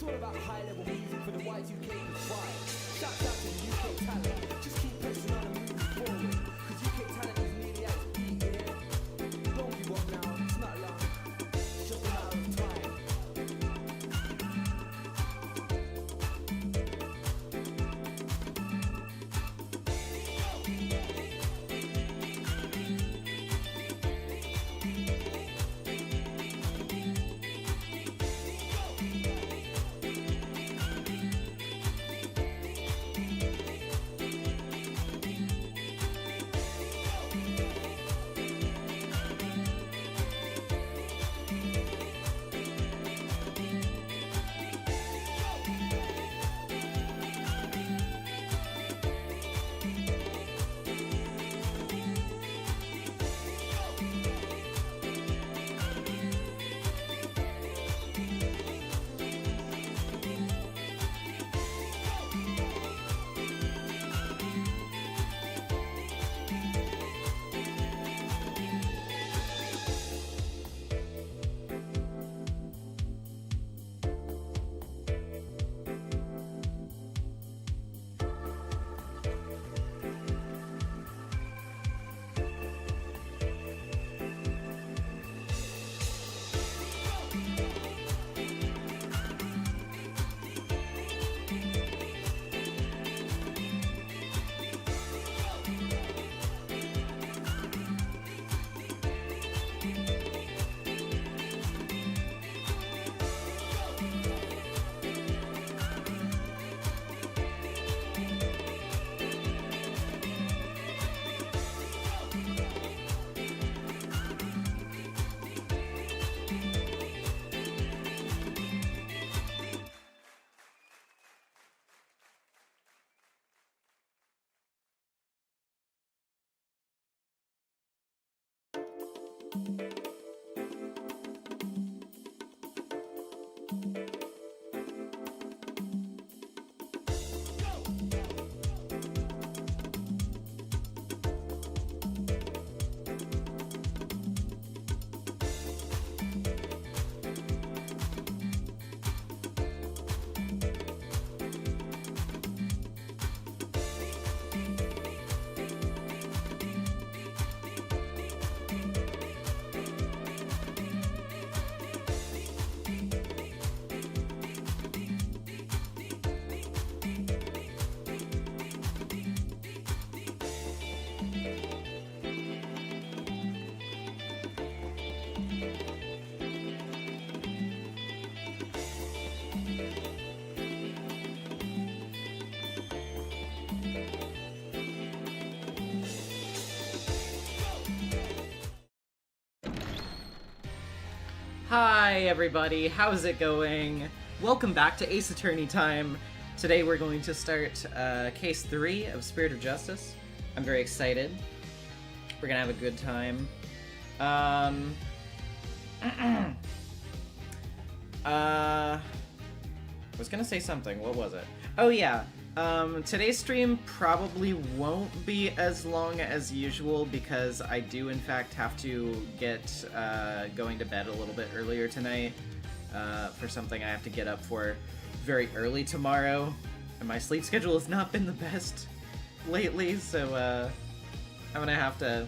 It's all about high-level music for the Y2K vibe. Shouts out to the UK talent. Just keep pressing on and moving forward. Cause UK talent is nearly at its peak, yeah? Don't give up now, it's not long. It's just a matter of time. Hi everybody, how's it going? Welcome back to Ace Attorney time. Today we're going to start case 3 of Spirit of Justice. I'm very excited. We're gonna have a good time. I was gonna say something, what was it? Oh yeah, today's stream probably won't be as long as usual because I do in fact have to get going to bed a little bit earlier tonight for something I have to get up for very early tomorrow, and my sleep schedule has not been the best lately, so I'm gonna have to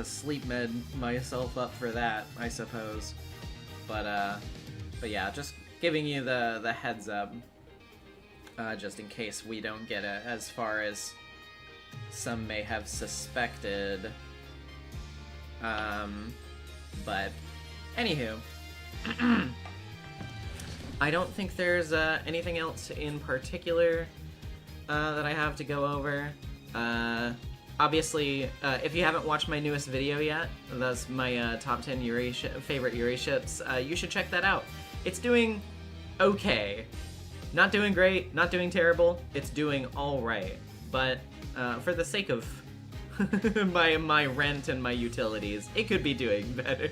sleep med myself up for that, I suppose. But yeah, just giving you the heads up. Just in case we don't get as far as some may have suspected. But, anywho. I don't think there's anything else in particular that I have to go over. Obviously, if you haven't watched my newest video yet, that's my top 10 favorite Yuri ships, you should check that out. It's doing okay. Not doing great, not doing terrible, it's doing alright. But for the sake of my rent and my utilities, it could be doing better.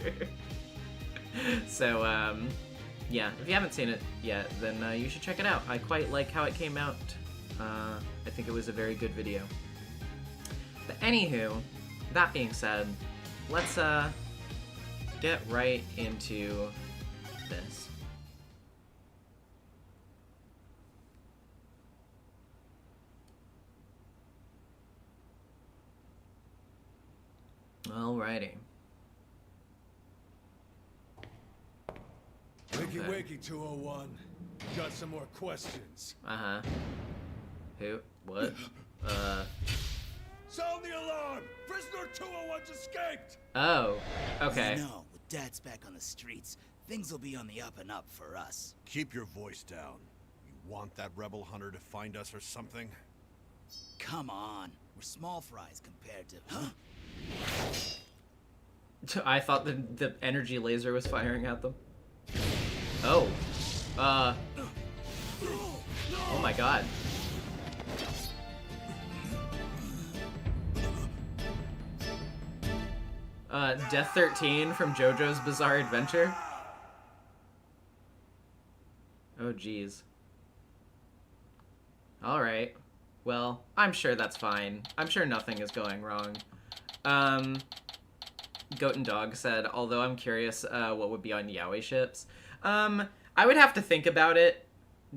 So, yeah, if you haven't seen it yet, then you should check it out. I quite like how it came out. I think it was a very good video. But anywho, that being said, let's get right into this. Alrighty. Wakey, Okay. wakey, 201. Got some more questions. Uh-huh. Who? What? Sound the alarm! Prisoner 201's escaped! Oh. Okay. No, with Dad's back on the streets, things will be on the up and up for us. Keep your voice down. You want that rebel hunter to find us or something? Come on, we're small fries compared to... Huh? I thought the energy laser was firing at them. Oh. Oh my god. Death 13 from JoJo's Bizarre Adventure. Oh jeez. Alright. Well, I'm sure that's fine. I'm sure nothing is going wrong. Goat and Dog said, although I'm curious what would be on yaoi ships. I would have to think about it,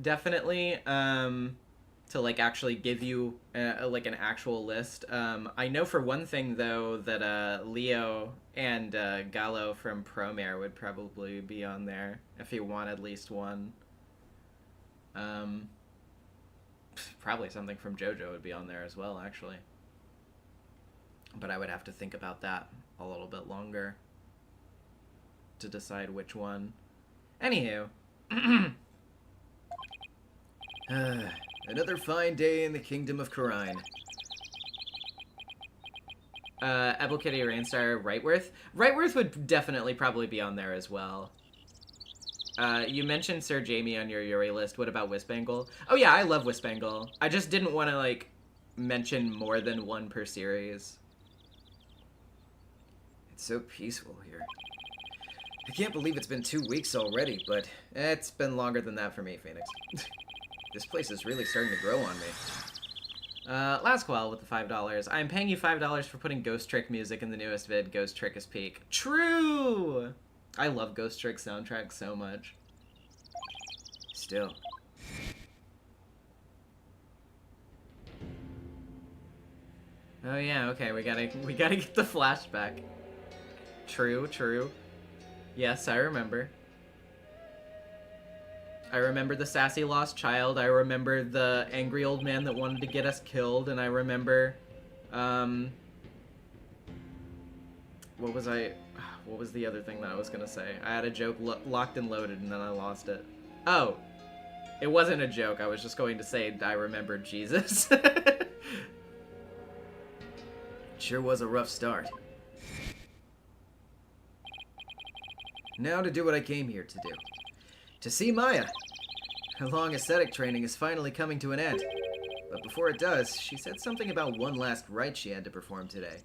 definitely, to, like, actually give you, like, an actual list. I know for one thing, though, that Leo and Gallo from Promare would probably be on there, if you want at least one. Probably something from JoJo would be on there as well, actually. But I would have to think about that a little bit longer to decide which one. Anywho. Another fine day in the kingdom of Khura'in. Apple Kitty Rainstar Rightworth. Rightworth would definitely probably be on there as well. You mentioned Sir Jamie on your Yuri list. What about Wispangle? Oh yeah, I love Wispangle. I just didn't want to, like, mention more than one per series. It's so peaceful here. I can't believe it's been 2 weeks already, but it's been longer than that for me, Phoenix. This place is really starting to grow on me. Lasquell with the $5. I'm paying you $5 for putting Ghost Trick music in the newest vid, Ghost Trick is peak. True! I love Ghost Trick soundtrack so much. Still. Oh yeah, okay, we gotta get the flashback. True, true. Yes, I remember. I remember the sassy lost child, I remember the angry old man that wanted to get us killed, and I remember, what was the other thing that I was gonna say? I had a joke locked and loaded, and then I lost it. Oh! It wasn't a joke, I was just going to say I remembered Jesus. Sure was a rough start. Now to do what I came here to do. To see Maya. Her long ascetic training is finally coming to an end. But before it does, she said something about one last rite she had to perform today.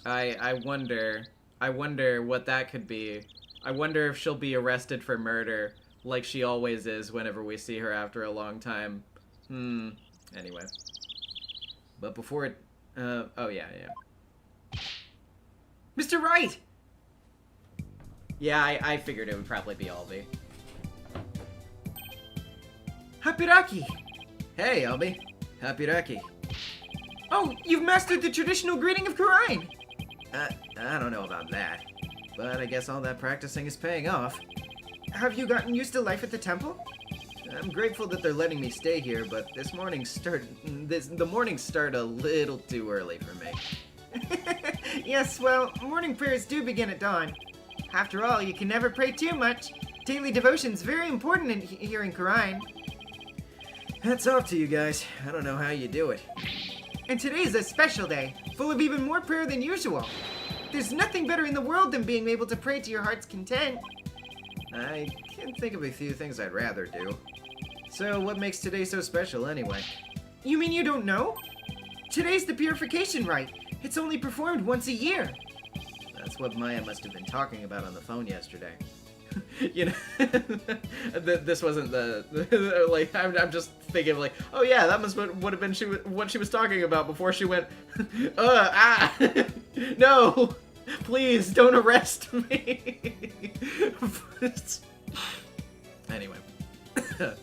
I wonder what that could be. I wonder if she'll be arrested for murder, like she always is whenever we see her after a long time. Anyway. But before it... oh yeah. Mr. Wright! Yeah, I figured it would probably be Albie. Hapiraki! Hey, Albie. Hapiraki. Oh, you've mastered the traditional greeting of Khura'in! I don't know about that. But I guess all that practicing is paying off. Have you gotten used to life at the temple? I'm grateful that they're letting me stay here, but the mornings start a little too early for me. Yes, well, morning prayers do begin at dawn. After all, you can never pray too much. Daily devotion's very important here in Khura'in. Hats off to you guys. I don't know how you do it. And today's a special day, full of even more prayer than usual. There's nothing better in the world than being able to pray to your heart's content. I can think of a few things I'd rather do. So what makes today so special anyway? You mean you don't know? Today's the purification rite. It's only performed once a year. That's what Maya must have been talking about on the phone yesterday. You know, this wasn't the like. I'm just thinking like, oh yeah, that must would have been what she was talking about before she went. No, please don't arrest me. Anyway, I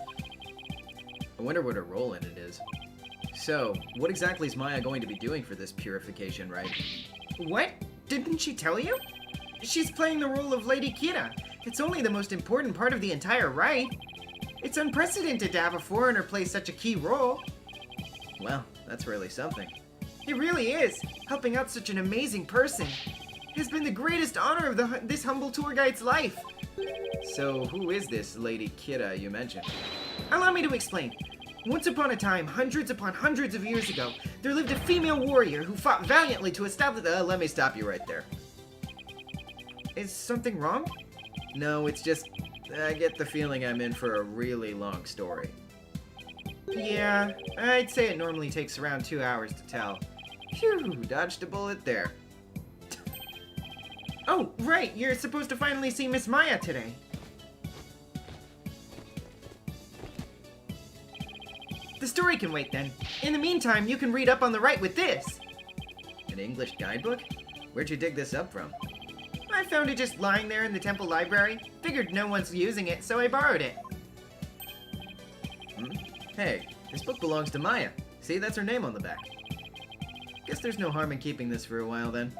wonder what her role in it is. So, what exactly is Maya going to be doing for this purification rite? What? Didn't she tell you? She's playing the role of Lady Kira. It's only the most important part of the entire rite. It's unprecedented to have a foreigner play such a key role. Well, that's really something. It really is. Helping out such an amazing person. It has been the greatest honor of this humble tour guide's life. So, who is this Lady Kira you mentioned? Allow me to explain. Once upon a time, hundreds upon hundreds of years ago, there lived a female warrior who fought valiantly to establish... Let me stop you right there. Is something wrong? No, it's just... I get the feeling I'm in for a really long story. Yeah, I'd say it normally takes around 2 hours to tell. Phew, dodged a bullet there. Oh, right, you're supposed to finally see Miss Maya today. The story can wait then. In the meantime, you can read up on the rite with this. An English guidebook? Where'd you dig this up from? I found it just lying there in the temple library. Figured no one's using it, so I borrowed it. Hey, this book belongs to Maya. See, that's her name on the back. Guess there's no harm in keeping this for a while then.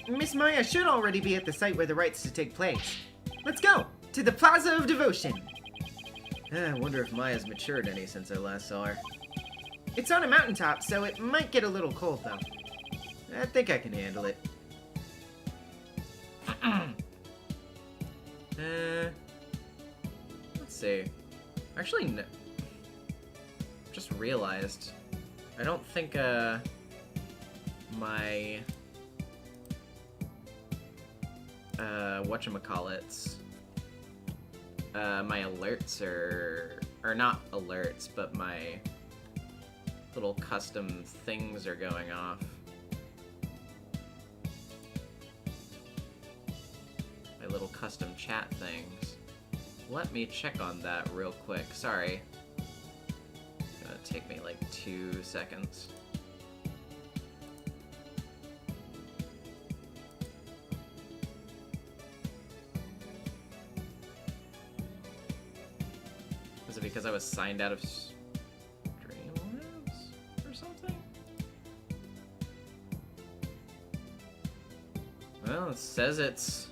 Miss Maya should already be at the site where the rite's to take place. Let's go! To the Plaza of Devotion! I wonder if Maya's matured any since I last saw her. It's on a mountaintop, so it might get a little cold, though. I think I can handle it. Let's see. Actually, no. Just realized. I don't think, my... whatchamacallits. My alerts are... Or not alerts, but my little custom things are going off. My little custom chat things. Let me check on that real quick. Sorry. It's gonna take me like 2 seconds. Was it because I was signed out of Streamlabs or something? Well, it says it's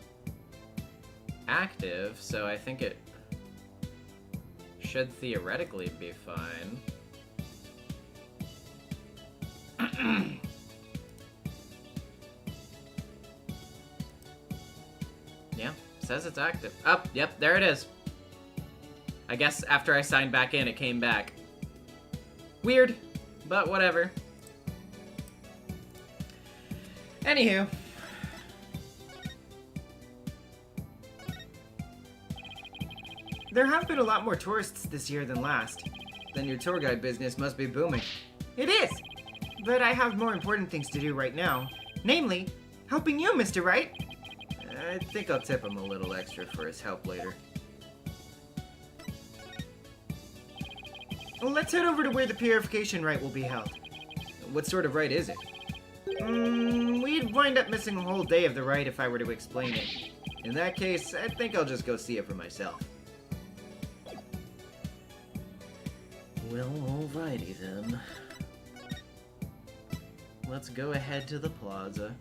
active, so I think it should theoretically be fine. Yeah, says it's active. Oh, yep, there it is. I guess after I signed back in, it came back. Weird, but whatever. Anywho. There have been a lot more tourists this year than last. Then your tour guide business must be booming. It is! But I have more important things to do right now. Namely, helping you, Mr. Wright. I think I'll tip him a little extra for his help later. Well, let's head over to where the purification rite will be held. What sort of rite is it? We'd wind up missing a whole day of the rite if I were to explain it. In that case, I think I'll just go see it for myself. Well, alrighty then. Let's go ahead to the plaza.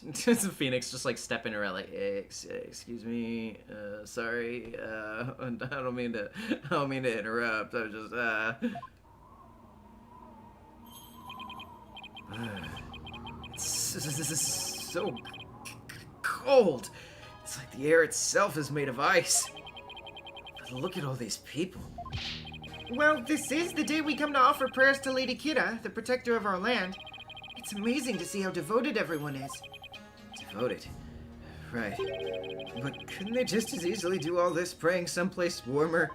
It's a Phoenix just like stepping around like, excuse me, sorry, I don't mean to interrupt. I was just, it's so cold. It's like the air itself is made of ice. But look at all these people. Well, this is the day we come to offer prayers to Lady Kira, the protector of our land. It's amazing to see how devoted everyone is. Devoted. Right. But couldn't they just as easily do all this praying someplace warmer?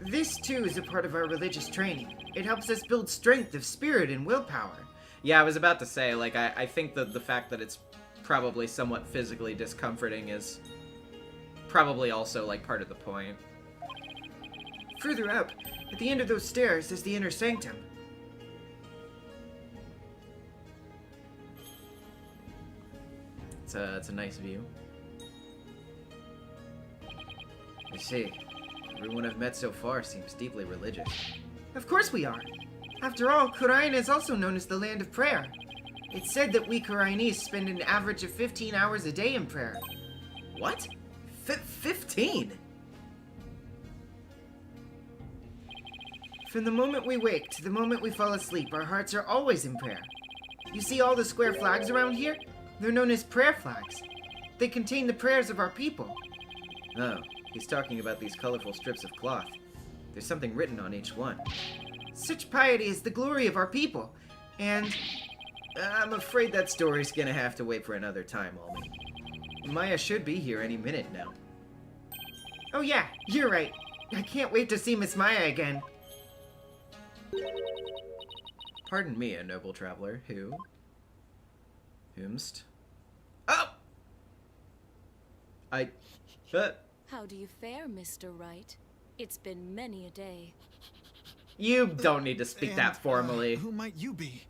This, too, is a part of our religious training. It helps us build strength of spirit and willpower. Yeah, I was about to say, like, I think that the fact that it's probably somewhat physically discomforting is probably also, like, part of the point. Further up, at the end of those stairs, is the inner sanctum. It's a nice view. I see. Everyone I've met so far seems deeply religious. Of course we are. After all, Kurain is also known as the land of prayer. It's said that we Kurainese spend an average of 15 hours a day in prayer. What? 15? From the moment we wake to the moment we fall asleep, our hearts are always in prayer. You see all the square flags around here? They're known as prayer flags. They contain the prayers of our people. Oh, he's talking about these colorful strips of cloth. There's something written on each one. Such piety is the glory of our people, and I'm afraid that story's gonna have to wait for another time, Almi. Maya should be here any minute now. oh yeah, you're right. I can't wait to see Miss Maya again. Pardon me, a noble traveler. Whomst? Oh! How do you fare, Mr. Wright? It's been many a day. You don't need to speak that formally. Who might you be?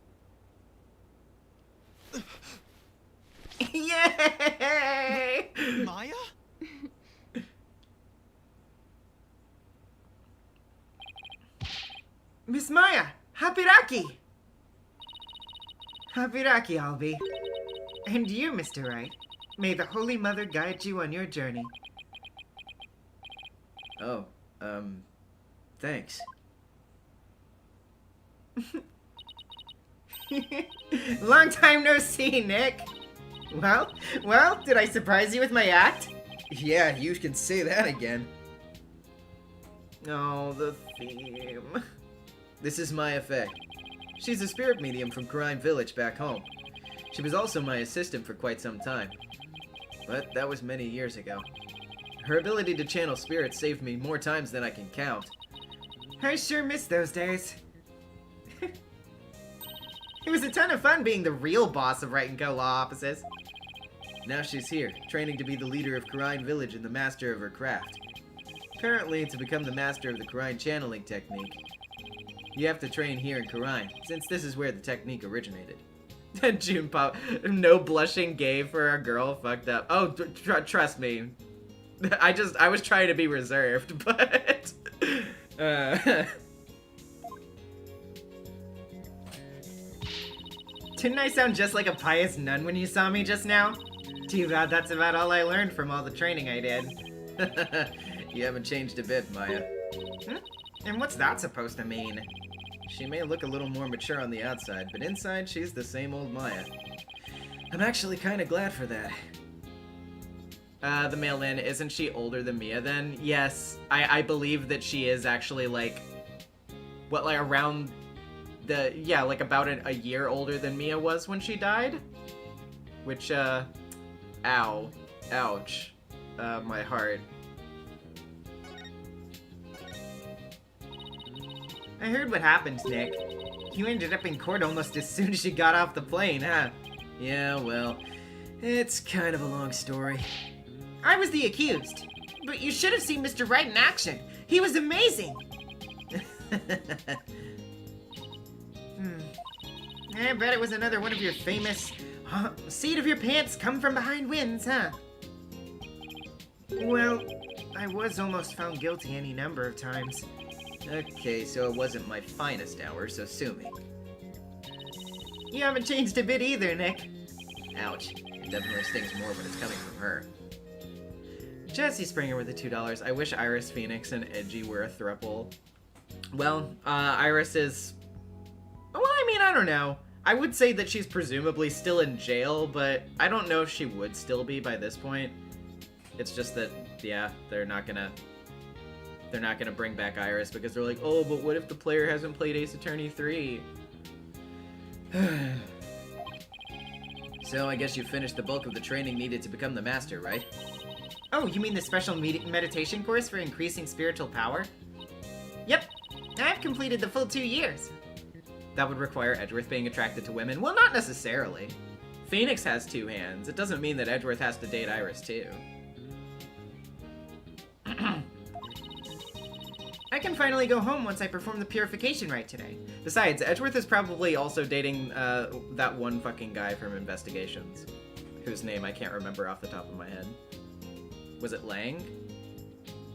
Yay! Maya? Miss Maya! Hapiraki! Hapiraki, Albi. And you, Mr. Wright. May the Holy Mother guide you on your journey. Oh, thanks. Long time no see, Nick. Well, did I surprise you with my act? Yeah, you can say that again. Oh, the theme. This is Maya Fey. She's a spirit medium from Crime Village back home. She was also my assistant for quite some time. But that was many years ago. Her ability to channel spirits saved me more times than I can count. I sure miss those days. It was a ton of fun being the real boss of Right and Co. Law Offices. Now she's here, training to be the leader of Kurine Village and the master of her craft. Apparently, to become the master of the Kurine channeling technique, you have to train here in Kurine, since this is where the technique originated. June Pop, no blushing gay for a girl, fucked up. Oh, trust me. I was trying to be reserved, but... Didn't I sound just like a pious nun when you saw me just now? Too bad that's about all I learned from all the training I did. You haven't changed a bit, Maya. And what's that supposed to mean? She may look a little more mature on the outside, but inside she's the same old Maya. I'm actually kind of glad for that. The mail-in, isn't she older than Mia then? Yes, I believe that she is actually like, what, like around the, yeah, like about a year older than Mia was when she died? Which, ow, ouch, my heart. I heard what happened, Nick. You ended up in court almost as soon as you got off the plane, huh? Yeah, well, it's kind of a long story. I was the accused. But you should have seen Mr. Wright in action. He was amazing. I bet it was another one of your famous seat of your pants come from behind wins, huh? Well, I was almost found guilty any number of times. Okay, so it wasn't my finest hour, so sue me. You haven't changed a bit either, Nick. Ouch. It definitely stings more when it's coming from her. Jesse Springer with the $2. I wish Iris Phoenix and Edgy were a throuple. Well, Iris is... Well, I mean, I don't know. I would say that she's presumably still in jail, but I don't know if she would still be by this point. It's just that, yeah, they're not gonna bring back Iris because they're like, oh, but what if the player hasn't played Ace Attorney 3? So I guess you finished the bulk of the training needed to become the master, right? Oh, you mean the special meditation course for increasing spiritual power? Yep, I've completed the full 2 years. That would require Edgeworth being attracted to women? Well, not necessarily. Phoenix has 2 hands. It doesn't mean that Edgeworth has to date Iris, too. I can finally go home once I perform the purification rite today. Besides, Edgeworth is probably also dating that one fucking guy from Investigations. whose name I can't remember off the top of my head. Was it Lang?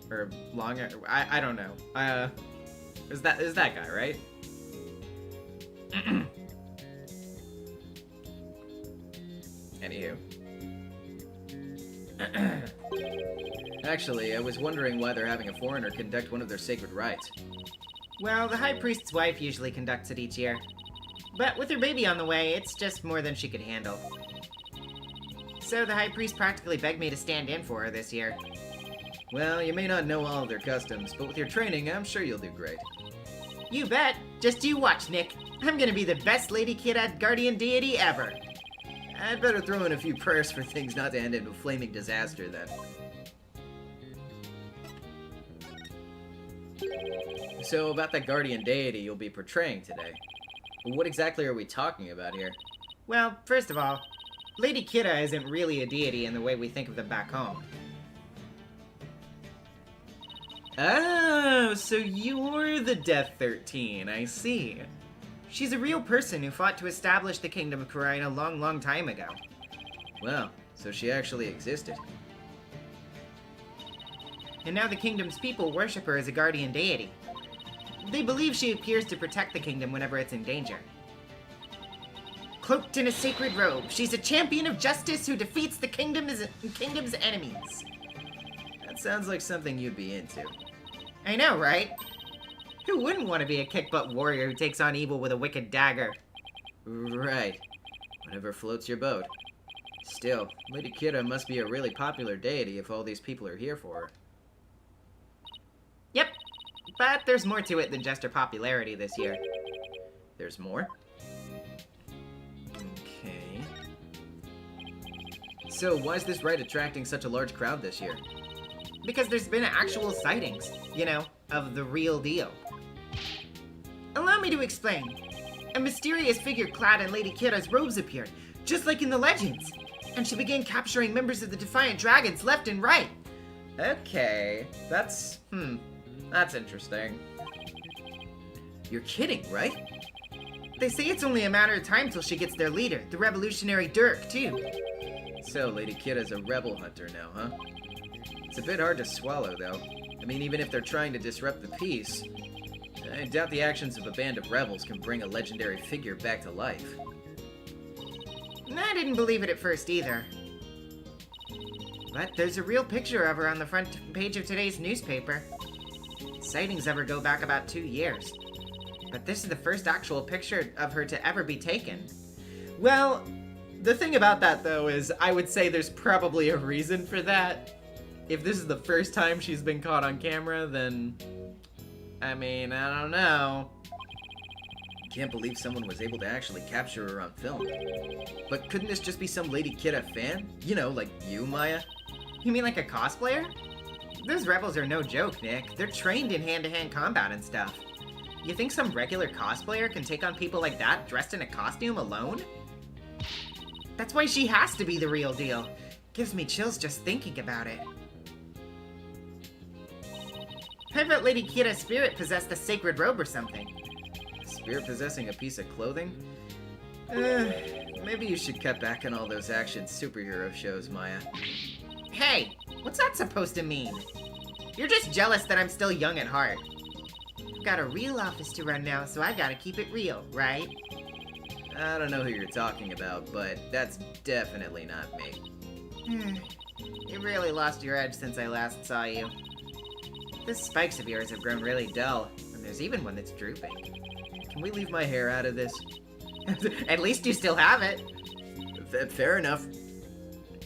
Or Long? I don't know. Is that guy, right? Anywho. Actually, I was wondering why they're having a foreigner conduct one of their sacred rites. Well, the High Priest's wife usually conducts it each year. But with her baby on the way, it's just more than she could handle. So the High Priest practically begged me to stand in for her this year. Well, you may not know all of their customs, but with your training, I'm sure you'll do great. You bet. Just you watch, Nick. I'm gonna be the best Lady Kida guardian deity ever. I'd better throw in a few prayers for things not to end in a flaming disaster, then. So, about that guardian deity you'll be portraying today. What exactly are we talking about here? Well, first of all, Lady Kida isn't really a deity in the way we think of them back home. Oh, so you're the Death 13, I see. She's a real person who fought to establish the Kingdom of Khura'in a long, long time ago. Well, so she actually existed. And now the Kingdom's people worship her as a guardian deity. They believe she appears to protect the Kingdom whenever it's in danger. Cloaked in a sacred robe, she's a champion of justice who defeats the Kingdom's enemies. That sounds like something you'd be into. I know, right? Who wouldn't want to be a kick-butt warrior who takes on evil with a wicked dagger? Right. Whatever floats your boat. Still, Lady Kida must be a really popular deity if all these people are here for her. Yep, but there's more to it than just her popularity this year. There's more? Okay. So, why is this rite attracting such a large crowd this year? Because there's been actual sightings, you know, of the real deal. Allow me to explain. A mysterious figure clad in Lady Kida's robes appeared, just like in the legends, and she began capturing members of the Defiant Dragons left and right. Okay, that's interesting. You're kidding, right? They say it's only a matter of time till she gets their leader, the revolutionary Dirk, too. So, Lady Kida's a rebel hunter now, huh? It's a bit hard to swallow, though. I mean, even if they're trying to disrupt the peace, I doubt the actions of a band of rebels can bring a legendary figure back to life. I didn't believe it at first either. But there's a real picture of her on the front page of today's newspaper. Sightings of her go back about 2 years. But this is the first actual picture of her to ever be taken. Well, the thing about that, though, is I would say there's probably a reason for that. If this is the first time she's been caught on camera, then... I mean, I don't know. Can't believe someone was able to actually capture her on film. But couldn't this just be some Lady Kida fan? You know, like you, Maya? You mean like a cosplayer? Those rebels are no joke, Nick. They're trained in hand-to-hand combat and stuff. You think some regular cosplayer can take on people like that dressed in a costume alone? That's why she has to be the real deal. Gives me chills just thinking about it. I bet Lady Kida's spirit possessed a sacred robe or something. Spirit possessing a piece of clothing? Maybe you should cut back on all those action superhero shows, Maya. Hey, what's that supposed to mean? You're just jealous that I'm still young at heart. I've got a real office to run now, so I gotta keep it real, right? I don't know who you're talking about, but that's definitely not me. You really lost your edge since I last saw you. The spikes of yours have grown really dull, and there's even one that's drooping. Can we leave my hair out of this? At least you still have it. Fair enough.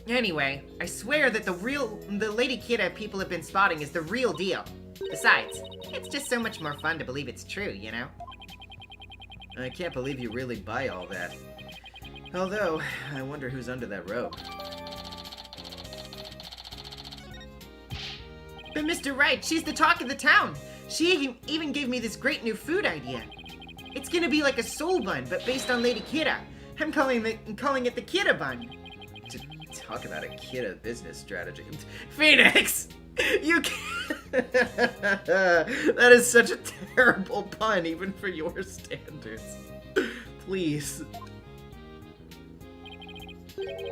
Anyway, I swear that the Lady Kida people have been spotting is the real deal. Besides, it's just so much more fun to believe it's true, you know? I can't believe you really buy all that. Although, I wonder who's under that robe. But Mr. Wright, she's the talk of the town. She even gave me this great new food idea. It's gonna be like a soul bun, but based on Lady Kida. I'm calling it the Kida bun. Talk about a Kida business strategy. Phoenix! You can't... That is such a terrible pun, even for your standards. Please.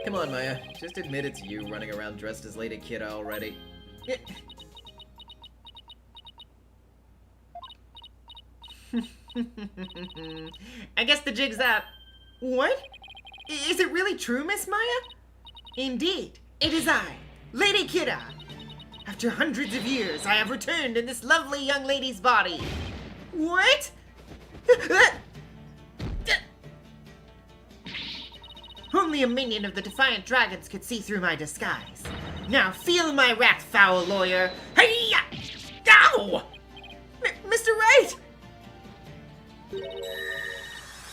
Come on, Maya. Just admit it's you running around dressed as Lady Kidda already. I guess the jig's up. What? Is it really true, Miss Maya? Indeed, it is I, Lady Kidda. After hundreds of years, I have returned in this lovely young lady's body. What? Only a minion of the Defiant Dragons could see through my disguise. Now feel my wrath, foul lawyer. Hey-ya! Ow! Mr. Wright!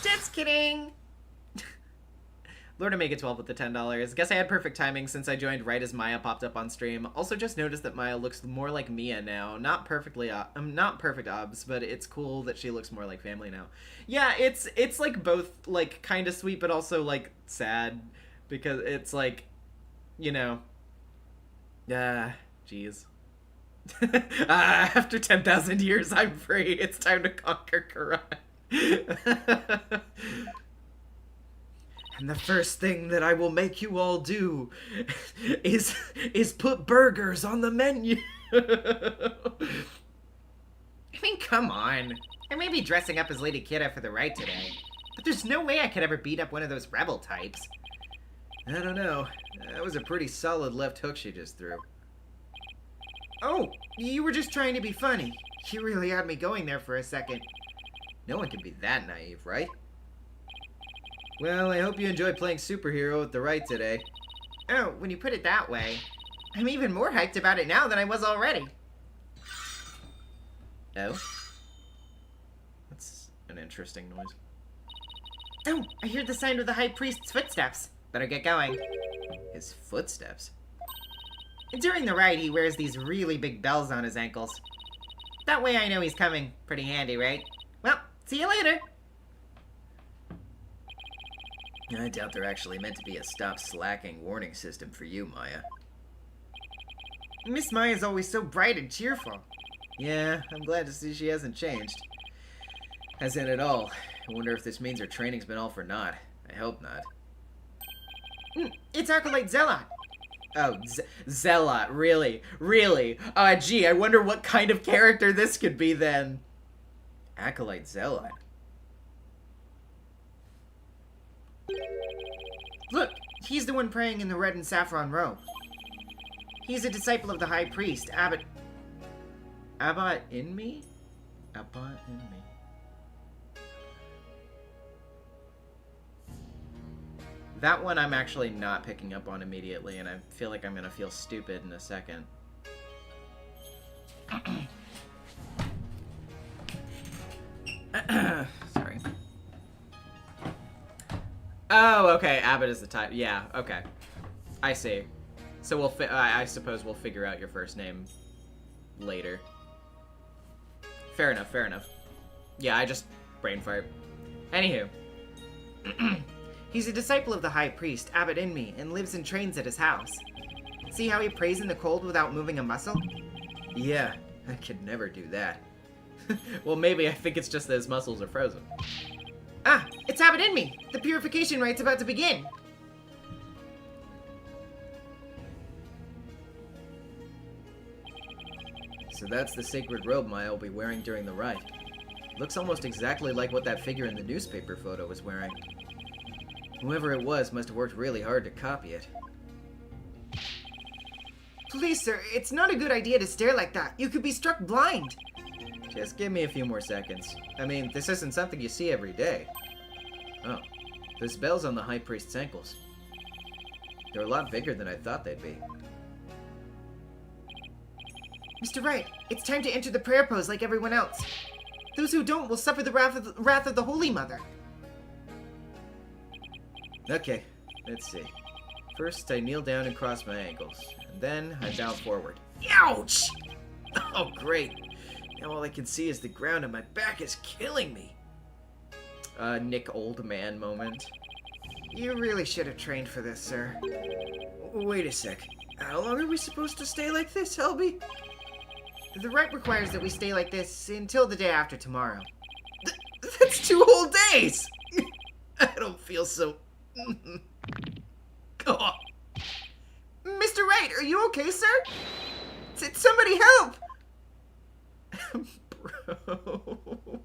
Just kidding. Lord Omega 12 with the $10. Guess I had perfect timing since I joined right as Maya popped up on stream. Also just noticed that Maya looks more like Mia now. Not perfectly, not perfect obs, but it's cool that she looks more like family now. Yeah, it's like both like kind of sweet, but also like sad because it's like, you know, jeez. After 10,000 years, I'm free. It's time to conquer Karai. And the first thing that I will make you all do is put burgers on the menu. I mean, come on. I may be dressing up as Lady Kidda for the rite today, but there's no way I could ever beat up one of those rebel types. I don't know. That was a pretty solid left hook she just threw. Oh, you were just trying to be funny. You really had me going there for a second. No one can be that naive, right? Well, I hope you enjoyed playing superhero at the right today. Oh, when you put it that way, I'm even more hyped about it now than I was already. Oh? That's an interesting noise. Oh, I hear the sound of the High Priest's footsteps. Better get going. His footsteps? During the rite, he wears these really big bells on his ankles. That way I know he's coming. Pretty handy, right? Well, see you later. I doubt they're actually meant to be a stop slacking warning system for you, Maya. Miss Maya's always so bright and cheerful. Yeah, I'm glad to see she hasn't changed. Hasn't at all. I wonder if this means her training's been all for naught. I hope not. It's Acolyte Zealot. Oh, Zealot, really? Really? Gee, I wonder what kind of character this could be then. Acolyte Zealot? Look, he's the one praying in the red and saffron robe. He's a disciple of the High Priest, Abbot... Abbot in me? Abbot in me. That one I'm actually not picking up on immediately, and I feel like I'm gonna feel stupid in a second. Sorry. Oh, okay. Abbott is the type. Yeah, okay. I see. So we'll I suppose we'll figure out your first name later. Fair enough, fair enough. Yeah, I just brain fart. Anywho. He's a disciple of the High Priest, Abbot Inmi, and lives and trains at his house. See how he prays in the cold without moving a muscle? Yeah, I could never do that. Well, maybe I think it's just that his muscles are frozen. Ah, it's Abbot Inmi! The purification rite's about to begin! So that's the sacred robe Maya will be wearing during the rite. Looks almost exactly like what that figure in the newspaper photo was wearing. Whoever it was must have worked really hard to copy it. Please, sir, it's not a good idea to stare like that. You could be struck blind. Just give me a few more seconds. I mean, this isn't something you see every day. Oh, those bells on the High Priest's ankles. They're a lot bigger than I thought they'd be. Mr. Wright, it's time to enter the prayer pose like everyone else. Those who don't will suffer the wrath of the Holy Mother. Okay, let's see. First, I kneel down and cross my ankles, and then I bow forward. Ouch! Oh, great. Now all I can see is the ground and my back is killing me. Nick Old Man moment. You really should have trained for this, sir. Wait a sec. How long are we supposed to stay like this, Helby? The rite requires that we stay like this until the day after tomorrow. That's 2 whole days! I don't feel so... Are you okay, sir? Somebody help! Bro.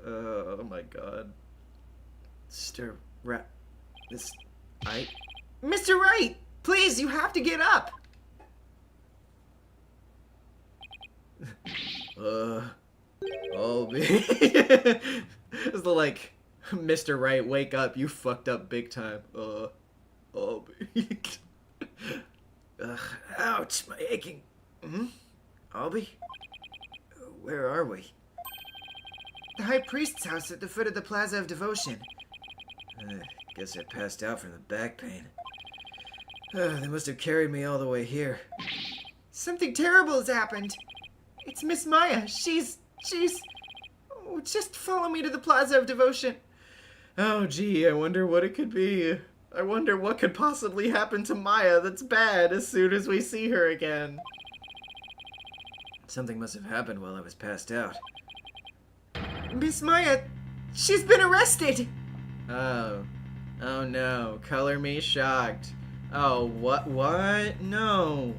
Oh my god. Mr. Wright! Please, you have to get up! I'll be. It's the like, Mr. Wright, wake up, you fucked up big time. I'll be. Ugh, ouch, my aching. Albie? Where are we? The High Priest's house at the foot of the Plaza of Devotion. Guess I passed out from the back pain. They must have carried me all the way here. Something terrible has happened. It's Miss Maya. She's... Oh, just follow me to the Plaza of Devotion. Oh, gee, I wonder what it could be. I wonder what could possibly happen to Maya that's bad as soon as we see her again. Something must have happened while I was passed out. Miss Maya, she's been arrested! Oh. Oh no, color me shocked. Oh, what? No.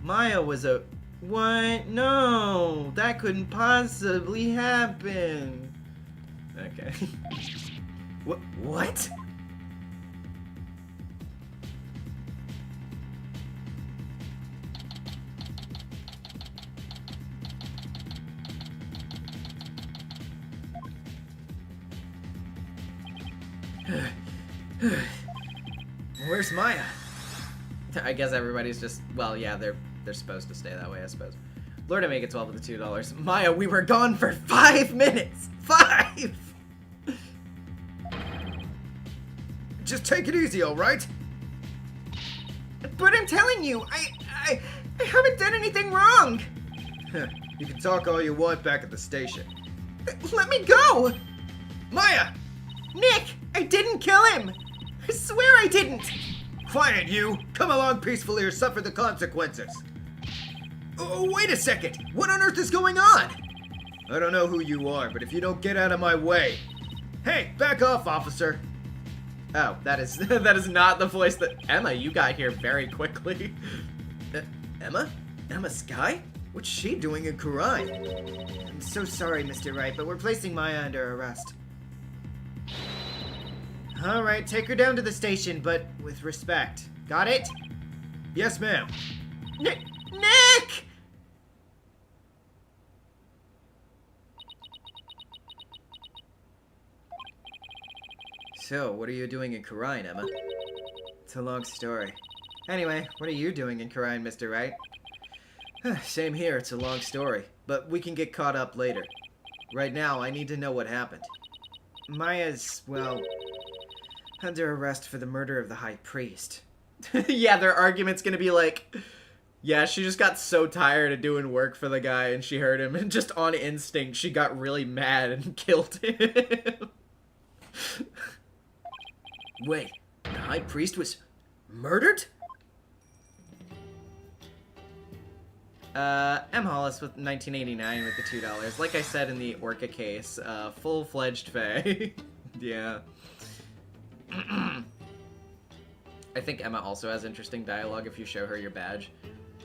Maya was a... What? No, that couldn't possibly happen. Okay. What? Where's Maya? I guess everybody's just... Well, yeah, they're supposed to stay that way, I suppose. Lord, I make it 12 with the $2. Maya, we were gone for 5 minutes! 5! Just take it easy, alright? But I'm telling you, I haven't done anything wrong! You can talk all you want back at the station. Let me go! Maya! Nick! I didn't kill him! I swear I didn't! Quiet, you! Come along peacefully or suffer the consequences! Oh, wait a second! What on earth is going on? I don't know who you are, but if you don't get out of my way... Hey, back off, officer! Oh, that is that is not the voice that... Emma, you got here very quickly. Emma? Emma Skye? What's she doing in Karine? I'm so sorry, Mr. Wright, but we're placing Maya under arrest. Alright, take her down to the station, but with respect. Got it? Yes, ma'am. Nick! So, what are you doing in Karine, Emma? It's a long story. Anyway, what are you doing in Karine, Mr. Wright? Same here, it's a long story. But we can get caught up later. Right now, I need to know what happened. Maya's, well, under arrest for the murder of the High Priest. Yeah, their argument's gonna be like... Yeah, she just got so tired of doing work for the guy and she heard him, and just on instinct, she got really mad and killed him. Wait, the High Priest was murdered? M. Hollis with 1989 with the $2. Like I said in the Orca case, full-fledged fae. Yeah. I think Emma also has interesting dialogue if you show her your badge.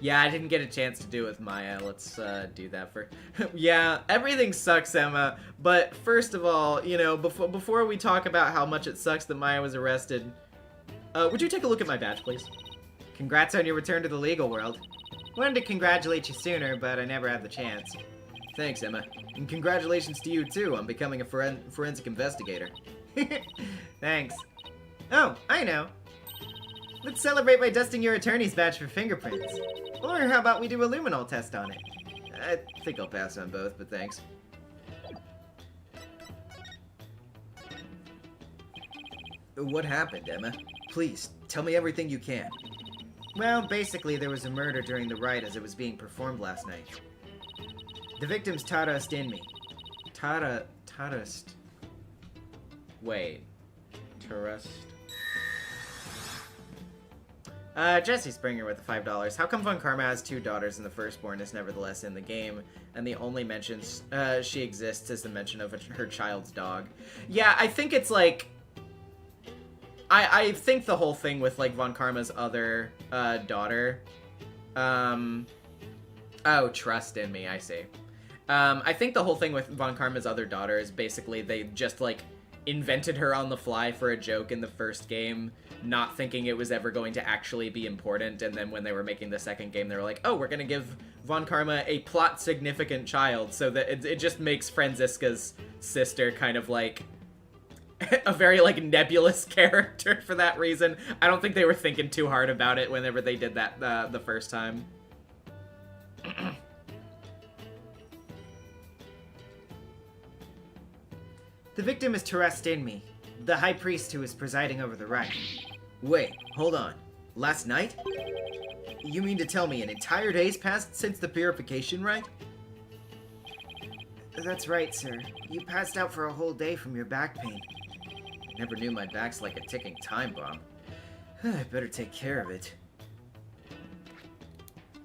Yeah, I didn't get a chance to do it with Maya. Let's do that for... Yeah, everything sucks, Emma. But first of all, you know, before we talk about how much it sucks that Maya was arrested, would you take a look at my badge, please? Congrats on your return to the legal world. Wanted to congratulate you sooner, but I never had the chance. Thanks, Emma. And congratulations to you, too, on becoming a forensic investigator. Thanks. Oh, I know. Let's celebrate by dusting your attorney's badge for fingerprints. Or how about we do a luminol test on it? I think I'll pass on both, but thanks. What happened, Emma? Please, tell me everything you can. Well, basically there was a murder during the rite as it was being performed last night. The victims Tadust in me. Tadust. Wait. Tarust. Jesse Springer with the $5. How come Von Karma has 2 daughters and the firstborn is nevertheless in the game, and the only mention she exists is the mention of her child's dog? Yeah, I think it's like... I think the whole thing with, like, Von Karma's other, daughter, oh, trust in me, I see. I think the whole thing with Von Karma's other daughter is basically they just, like, invented her on the fly for a joke in the first game, not thinking it was ever going to actually be important, and then when they were making the second game, they were like, oh, we're gonna give Von Karma a plot-significant child, so that it just makes Franziska's sister kind of, like, a very, like, nebulous character for that reason. I don't think they were thinking too hard about it whenever they did that the first time. The victim is Terastinmi, the high priest who is presiding over the rite. Wait, hold on. Last night? You mean to tell me an entire day's passed since the purification rite? That's right, sir. You passed out for a whole day from your back pain. I never knew my back's like a ticking time bomb. I better take care of it.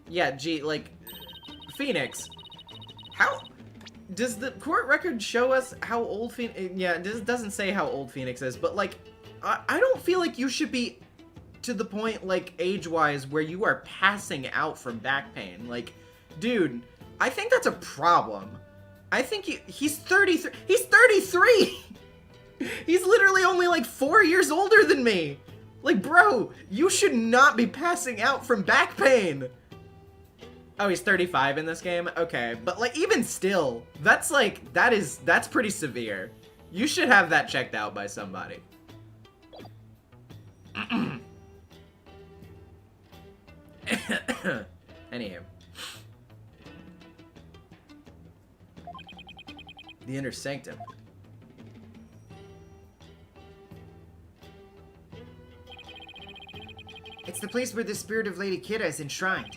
Yeah, gee, like, Phoenix, how... Does the court record show us how old Phoenix... Yeah, it doesn't say how old Phoenix is, but, like, I don't feel like you should be to the point, like, age-wise, where you are passing out from back pain. Like, dude, I think that's a problem. I think he's 33. He's 33! He's literally only, like, 4 years older than me! Like, bro, you should not be passing out from back pain! Oh, he's 35 in this game? Okay, but, like, even still, that's, like, that's pretty severe. You should have that checked out by somebody. Anywho. The Inner Sanctum. It's the place where the spirit of Lady Kira is enshrined.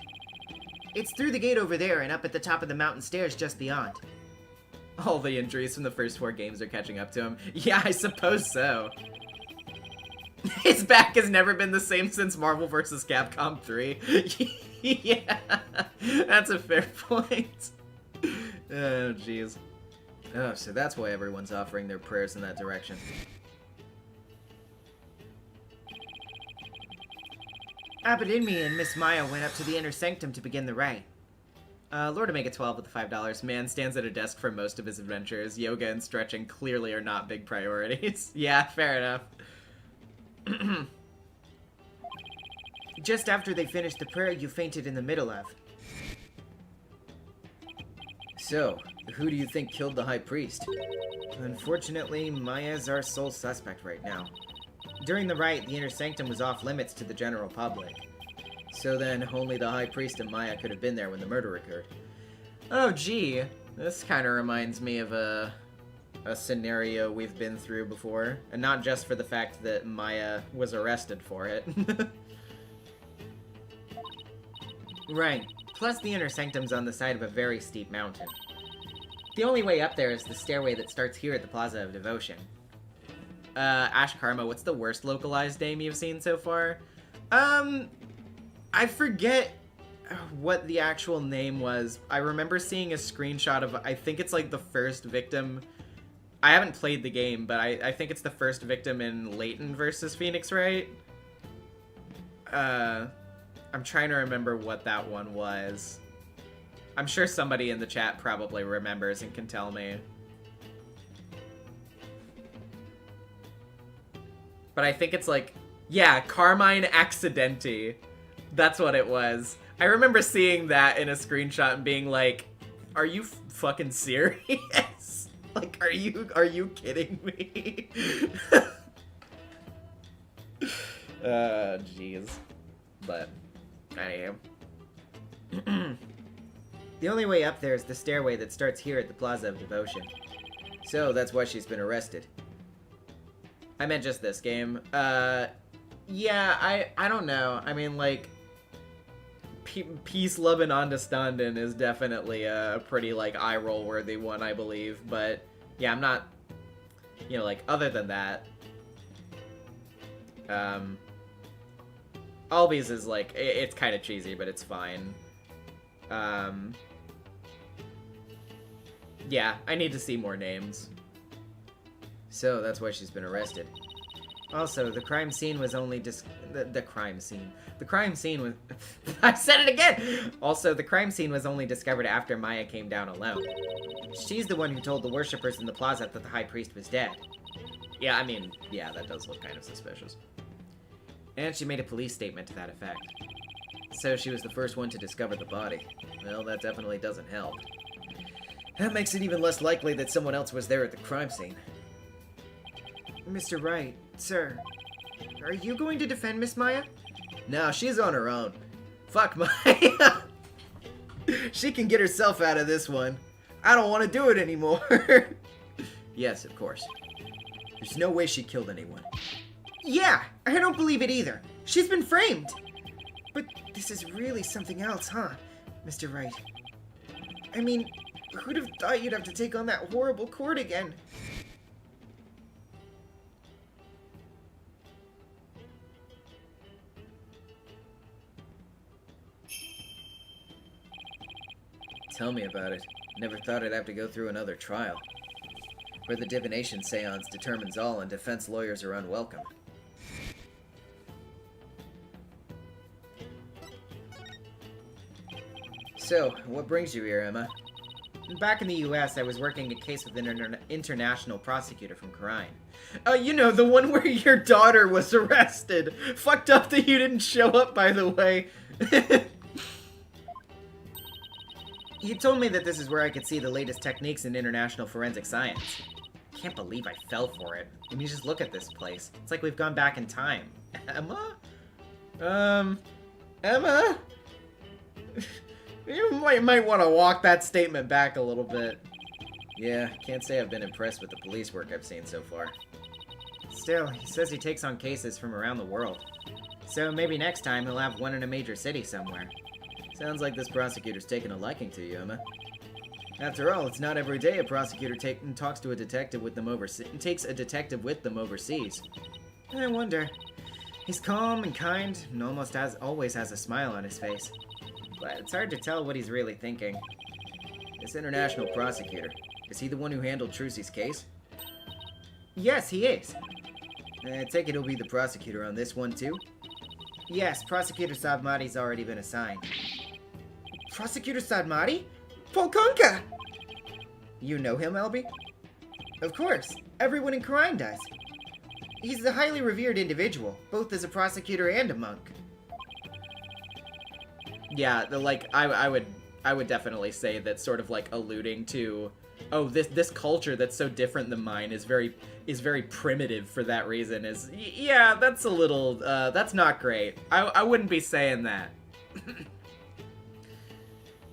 It's through the gate over there and up at the top of the mountain stairs just beyond. All the injuries from the first 4 games are catching up to him. Yeah, I suppose so. His back has never been the same since Marvel vs. Capcom 3. Yeah, that's a fair point. Oh, jeez. Oh, so that's why everyone's offering their prayers in that direction. Abbot Inmi and Miss Maya went up to the Inner Sanctum to begin the rite. Lord Omega 12 with the $5. Man stands at a desk for most of his adventures. Yoga and stretching clearly are not big priorities. Yeah, fair enough. Just after they finished the prayer you fainted in the middle of. So, who do you think killed the High Priest? Unfortunately, Maya's our sole suspect right now. During the rite, the Inner Sanctum was off limits to the general public. So then, only the High Priest and Maya could have been there when the murder occurred. Oh, gee. This kind of reminds me of a scenario we've been through before. And not just for the fact that Maya was arrested for it. Right. Plus, the Inner Sanctum's on the side of a very steep mountain. The only way up there is the stairway that starts here at the Plaza of Devotion. Ash Karma, what's the worst localized name you've seen so far? I forget what the actual name was. I remember seeing a screenshot of, I think it's like the first victim. I haven't played the game, but I think it's the first victim in Layton versus Phoenix, right? I'm trying to remember what that one was. I'm sure somebody in the chat probably remembers and can tell me. But I think it's like, yeah, Carmine Accidenti. That's what it was. I remember seeing that in a screenshot and being like, are you fucking serious? Like, are you kidding me? Jeez. But, anyway. The only way up there is the stairway that starts here at the Plaza of Devotion. So, that's why she's been arrested. I meant just this game. Yeah, I don't know. I mean, like, Peace, Love, and Understanding is definitely a pretty, like, eye-roll worthy one, I believe. But, yeah, I'm not, you know, like, other than that. Albies is, like, it's kind of cheesy, but it's fine. Yeah, I need to see more names. So, that's why she's been arrested. Also, the crime scene was only the crime scene. The crime scene was I said it again! Also, the crime scene was only discovered after Maya came down alone. She's the one who told the worshippers in the plaza that the high priest was dead. Yeah, I mean, yeah, that does look kind of suspicious. And she made a police statement to that effect. So she was the first one to discover the body. Well, that definitely doesn't help. That makes it even less likely that someone else was there at the crime scene. Mr. Wright, sir, are you going to defend Miss Maya? No, she's on her own. Fuck Maya. She can get herself out of this one. I don't want to do it anymore. Yes, of course. There's no way she killed anyone. Yeah, I don't believe it either. She's been framed. But this is really something else, huh, Mr. Wright? I mean, who'd have thought you'd have to take on that horrible court again? Tell me about it. Never thought I'd have to go through another trial, where the divination seance determines all and defense lawyers are unwelcome. So, what brings you here, Emma? Back in the US, I was working a case with an international prosecutor from Khura'in. Oh, you know, the one where your daughter was arrested. Fucked up that you didn't show up, by the way. He told me that this is where I could see the latest techniques in international forensic science. Can't believe I fell for it. I mean, just look at this place. It's like we've gone back in time. Emma? Emma? You might want to walk that statement back a little bit. Yeah, can't say I've been impressed with the police work I've seen so far. Still, he says he takes on cases from around the world. So maybe next time he'll have one in a major city somewhere. Sounds like this prosecutor's taken a liking to you, Emma. After all, it's not every day a prosecutor talks to a detective with them takes a detective with them overseas. I wonder. He's calm and kind, and always has a smile on his face. But it's hard to tell what he's really thinking. This international prosecutor, is he the one who handled Trucy's case? Yes, he is. I take it he'll be the prosecutor on this one, too? Yes, Prosecutor Sadmati's already been assigned. Prosecutor Sadmati? Polkonka! You know him, Elby? Of course. Everyone in Khura'in does. He's a highly revered individual, both as a prosecutor and a monk. Yeah, I would definitely say that sort of like alluding to, oh, this culture that's so different than mine is very primitive for that reason. Yeah, that's a little that's not great. I wouldn't be saying that.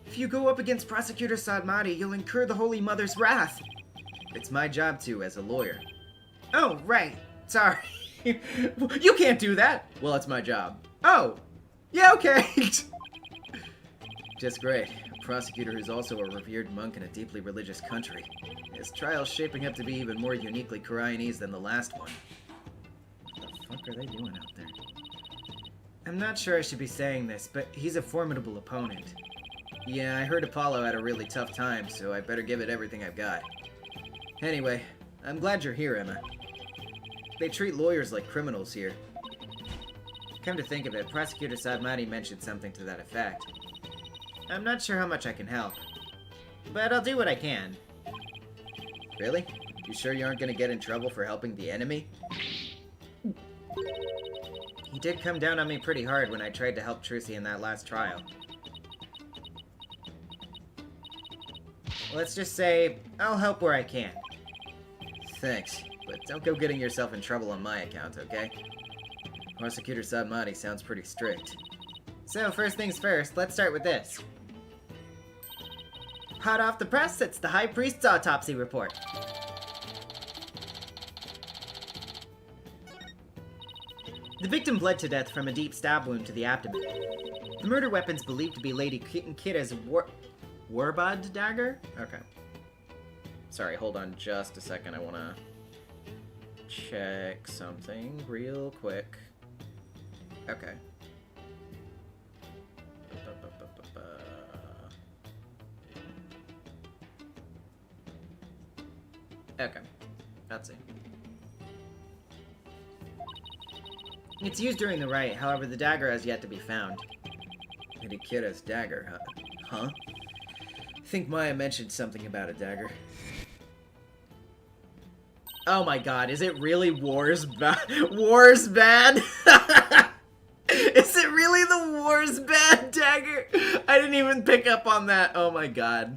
If you go up against Prosecutor Sadmati, you'll incur the Holy Mother's wrath. It's my job to, as a lawyer. Oh, right. Sorry. You can't do that. Well, it's my job. Oh. Yeah, okay. Just great. A prosecutor who's also a revered monk in a deeply religious country. His trial's shaping up to be even more uniquely Khura'inese than the last one. What the fuck are they doing out there? I'm not sure I should be saying this, but he's a formidable opponent. Yeah, I heard Apollo had a really tough time, so I better give it everything I've got. Anyway, I'm glad you're here, Emma. They treat lawyers like criminals here. Come to think of it, Prosecutor Sadmati mentioned something to that effect. I'm not sure how much I can help, but I'll do what I can. Really? You sure you aren't gonna get in trouble for helping the enemy? He did come down on me pretty hard when I tried to help Trucy in that last trial. Let's just say, I'll help where I can. Thanks, but don't go getting yourself in trouble on my account, okay? Prosecutor Sadmati sounds pretty strict. So, first things first, let's start with this. Hot off the press, it's the High Priest's autopsy report. The victim bled to death from a deep stab wound to the abdomen. The murder weapon's believed to be Lady Kira's Warbad dagger? Okay. Sorry, hold on just a second. I want to check something real quick. Okay. Okay. Let's see. It's used during the rite, however, the dagger has yet to be found. Lady Kira's dagger, huh? Huh? I think Maya mentioned something about a dagger. Oh my god, is it really War's bad? War's bad? Is it really the War's bad dagger? I didn't even pick up on that. Oh my god.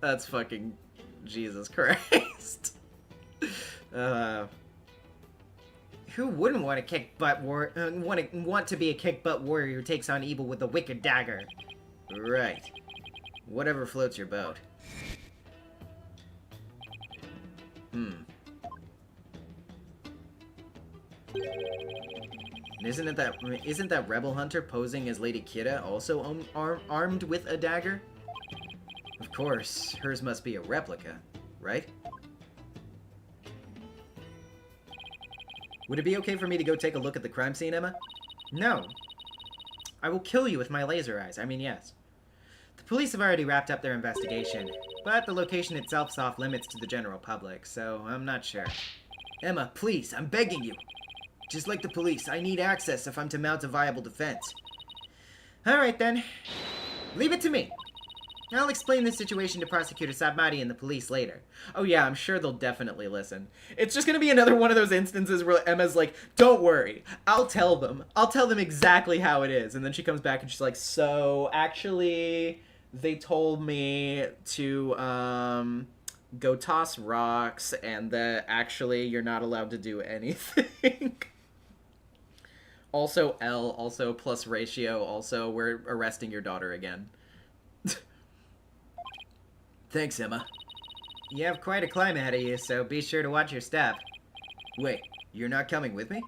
That's fucking Jesus Christ. Who wouldn't want to kick butt want to be a kick butt warrior who takes on evil with a wicked dagger? Right. Whatever floats your boat. Isn't that rebel hunter posing as Lady Kira also armed with a dagger? Of course, hers must be a replica, right? Would it be okay for me to go take a look at the crime scene, Emma? No. I will kill you with my laser eyes. I mean, yes. The police have already wrapped up their investigation, but the location itself is off limits to the general public, so I'm not sure. Emma, please, I'm begging you. Just like the police, I need access if I'm to mount a viable defense. Alright then. Leave it to me. I'll explain the situation to Prosecutor Sabmati and the police later. Oh yeah, I'm sure they'll definitely listen. It's just gonna be another one of those instances where Emma's like, don't worry, I'll tell them. I'll tell them exactly how it is. And then she comes back and she's like, so, actually, they told me to, go toss rocks, and that actually you're not allowed to do anything. Also L, also plus ratio, also we're arresting your daughter again. Thanks, Emma. You have quite a climb ahead of you, so be sure to watch your step. Wait, you're not coming with me?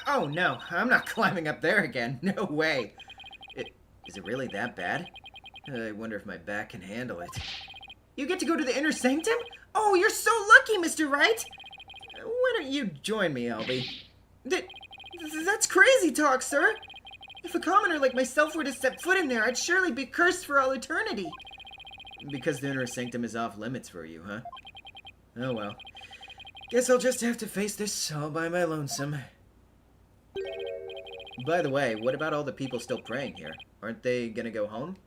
Oh no, I'm not climbing up there again. No way. Is it really that bad? I wonder if my back can handle it. You get to go to the inner sanctum? Oh, you're so lucky, Mr. Wright! Why don't you join me, Albie? That's crazy talk, sir! If a commoner like myself were to step foot in there, I'd surely be cursed for all eternity. Because the inner sanctum is off limits for you, huh? Oh well. Guess I'll just have to face this all by my lonesome. By the way, what about all the people still praying here? Aren't they gonna go home?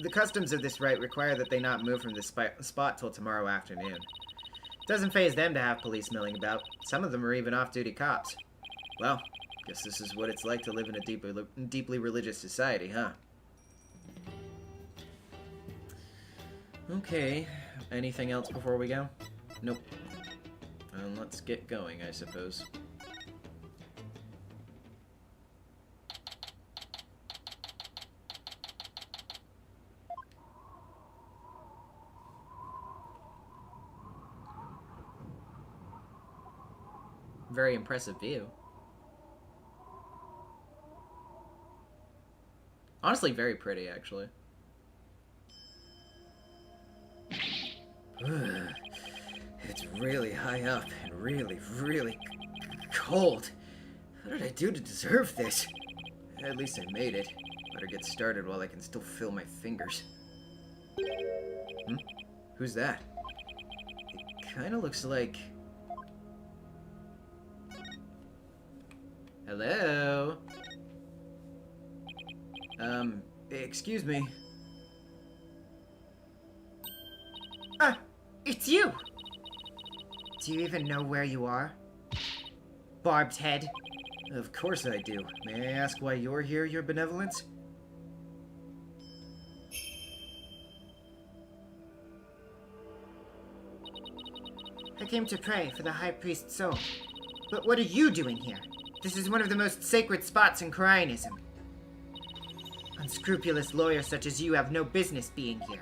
The customs of this rite require that they not move from this spot till tomorrow afternoon. Doesn't faze them to have police milling about. Some of them are even off-duty cops. Well, guess this is what it's like to live in a deeply religious society, huh? Okay, anything else before we go? Nope. Let's get going, I suppose. Very impressive view. Honestly, very pretty, actually. It's really high up and really, really cold. What did I do to deserve this? At least I made it. Better get started while I can still feel my fingers. Who's that? It kind of looks like... Hello? Excuse me. Ah, it's you! Do you even know where you are? Barbed head. Of course I do. May I ask why you're here, Your Benevolence? I came to pray for the High Priest's soul. But what are you doing here? This is one of the most sacred spots in Koreanism. Unscrupulous lawyers such as you have no business being here.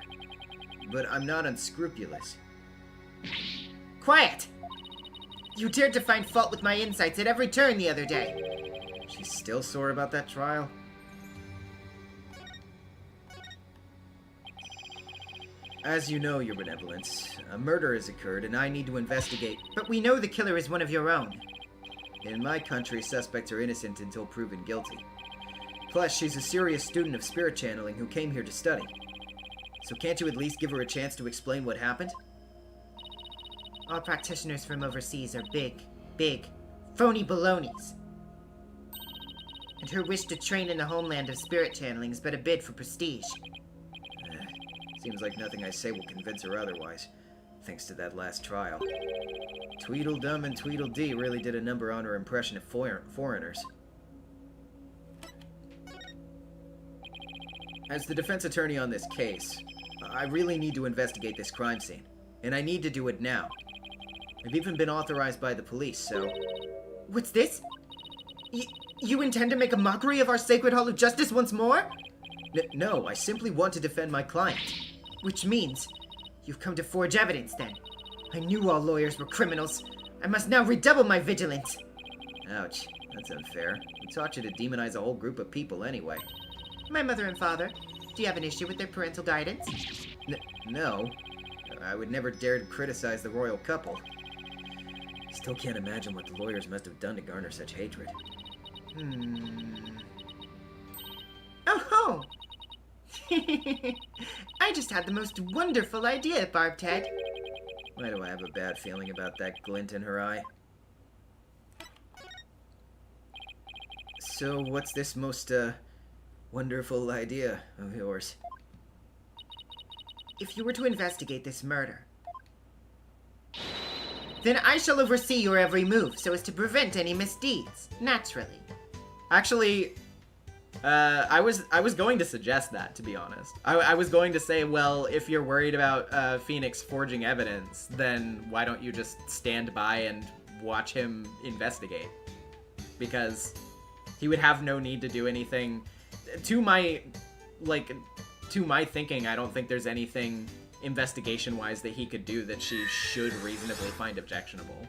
But I'm not unscrupulous. Quiet! You dared to find fault with my insights at every turn the other day. She's still sore about that trial? As you know, Your Benevolence, a murder has occurred and I need to investigate. But we know the killer is one of your own. In my country, suspects are innocent until proven guilty. Plus, she's a serious student of spirit channeling who came here to study. So can't you at least give her a chance to explain what happened? All practitioners from overseas are big, phony balonies. And her wish to train in the homeland of spirit channeling is but a bid for prestige. Seems like nothing I say will convince her otherwise, thanks to that last trial. Tweedledum and Tweedledee really did a number on her impression of foreigners. As the defense attorney on this case, I really need to investigate this crime scene, and I need to do it now. I've even been authorized by the police, so... What's this? You intend to make a mockery of our Sacred Hall of Justice once more? No, I simply want to defend my client. Which means you've come to forge evidence, then. I knew all lawyers were criminals. I must now redouble my vigilance. Ouch, that's unfair. We taught you to demonize a whole group of people anyway. My mother and father, do you have an issue with their parental guidance? No. I would never dare to criticize the royal couple. Still can't imagine what the lawyers must have done to garner such hatred. Oh ho! I just had the most wonderful idea, Barb Ted. Why do I have a bad feeling about that glint in her eye? So, what's this most, wonderful idea of yours? If you were to investigate this murder, then I shall oversee your every move so as to prevent any misdeeds, naturally. Actually, I was going to suggest that, to be honest. I was going to say, well, if you're worried about Phoenix forging evidence, then why don't you just stand by and watch him investigate? Because he would have no need to do anything. To my thinking, I don't think there's anything investigation-wise that he could do that she should reasonably find objectionable.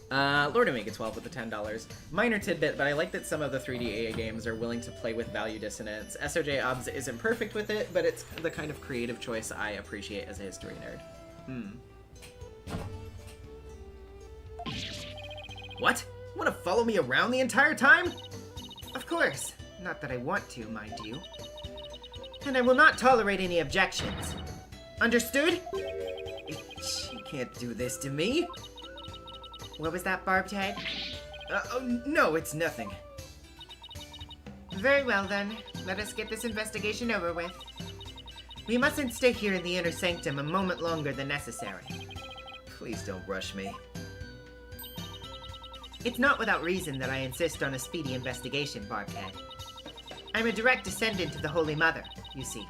Lord Omega 12 with the $10. Minor tidbit, but I like that some of the 3D AA games are willing to play with value dissonance. SOJ Obs isn't perfect with it, but it's the kind of creative choice I appreciate as a history nerd. What? You want to follow me around the entire time? Of course. Not that I want to, mind you. And I will not tolerate any objections. Understood? You can't do this to me. What was that, Barb Tag? Oh, no, it's nothing. Very well, then. Let us get this investigation over with. We mustn't stay here in the inner sanctum a moment longer than necessary. Please don't rush me. It's not without reason that I insist on a speedy investigation, Barbhead. I'm a direct descendant of the Holy Mother, you see,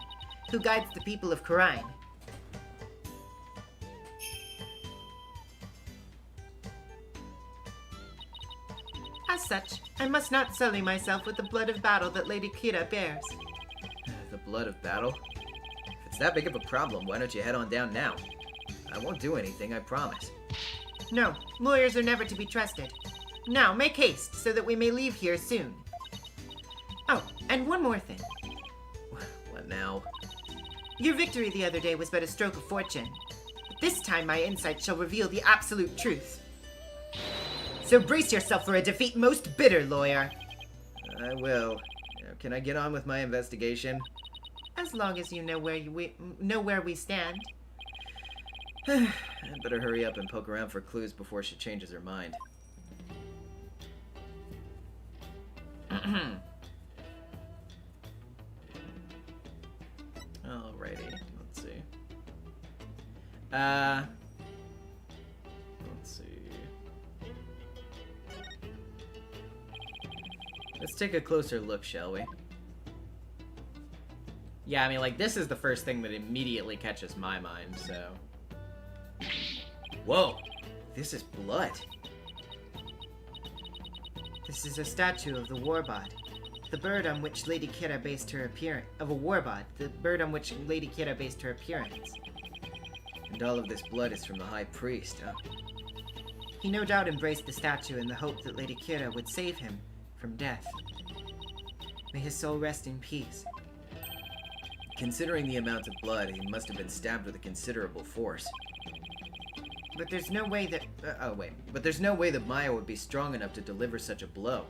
who guides the people of Khura'in. As such, I must not sully myself with the blood of battle that Lady Kira bears. The blood of battle? If it's that big of a problem, why don't you head on down now? I won't do anything, I promise. No, lawyers are never to be trusted. Now, make haste so that we may leave here soon. Oh, and one more thing. What now? Your victory the other day was but a stroke of fortune. But this time my insight shall reveal the absolute truth. So brace yourself for a defeat most bitter, lawyer. I will. Can I get on with my investigation? As long as you know where we stand. I'd better hurry up and poke around for clues before she changes her mind. Alrighty, let's see. Let's see. Let's take a closer look, shall we? Yeah, I mean, like, this is the first thing that immediately catches my mind, so... Whoa! This is blood. This is a statue of the warbod. The bird on which Lady Kira based her appearance. Of a warbod. The bird on which Lady Kira based her appearance. And all of this blood is from the High Priest, huh? He no doubt embraced the statue in the hope that Lady Kira would save him from death. May his soul rest in peace. Considering the amount of blood, he must have been stabbed with a considerable force. But there's no way that... But there's no way that Maya would be strong enough to deliver such a blow.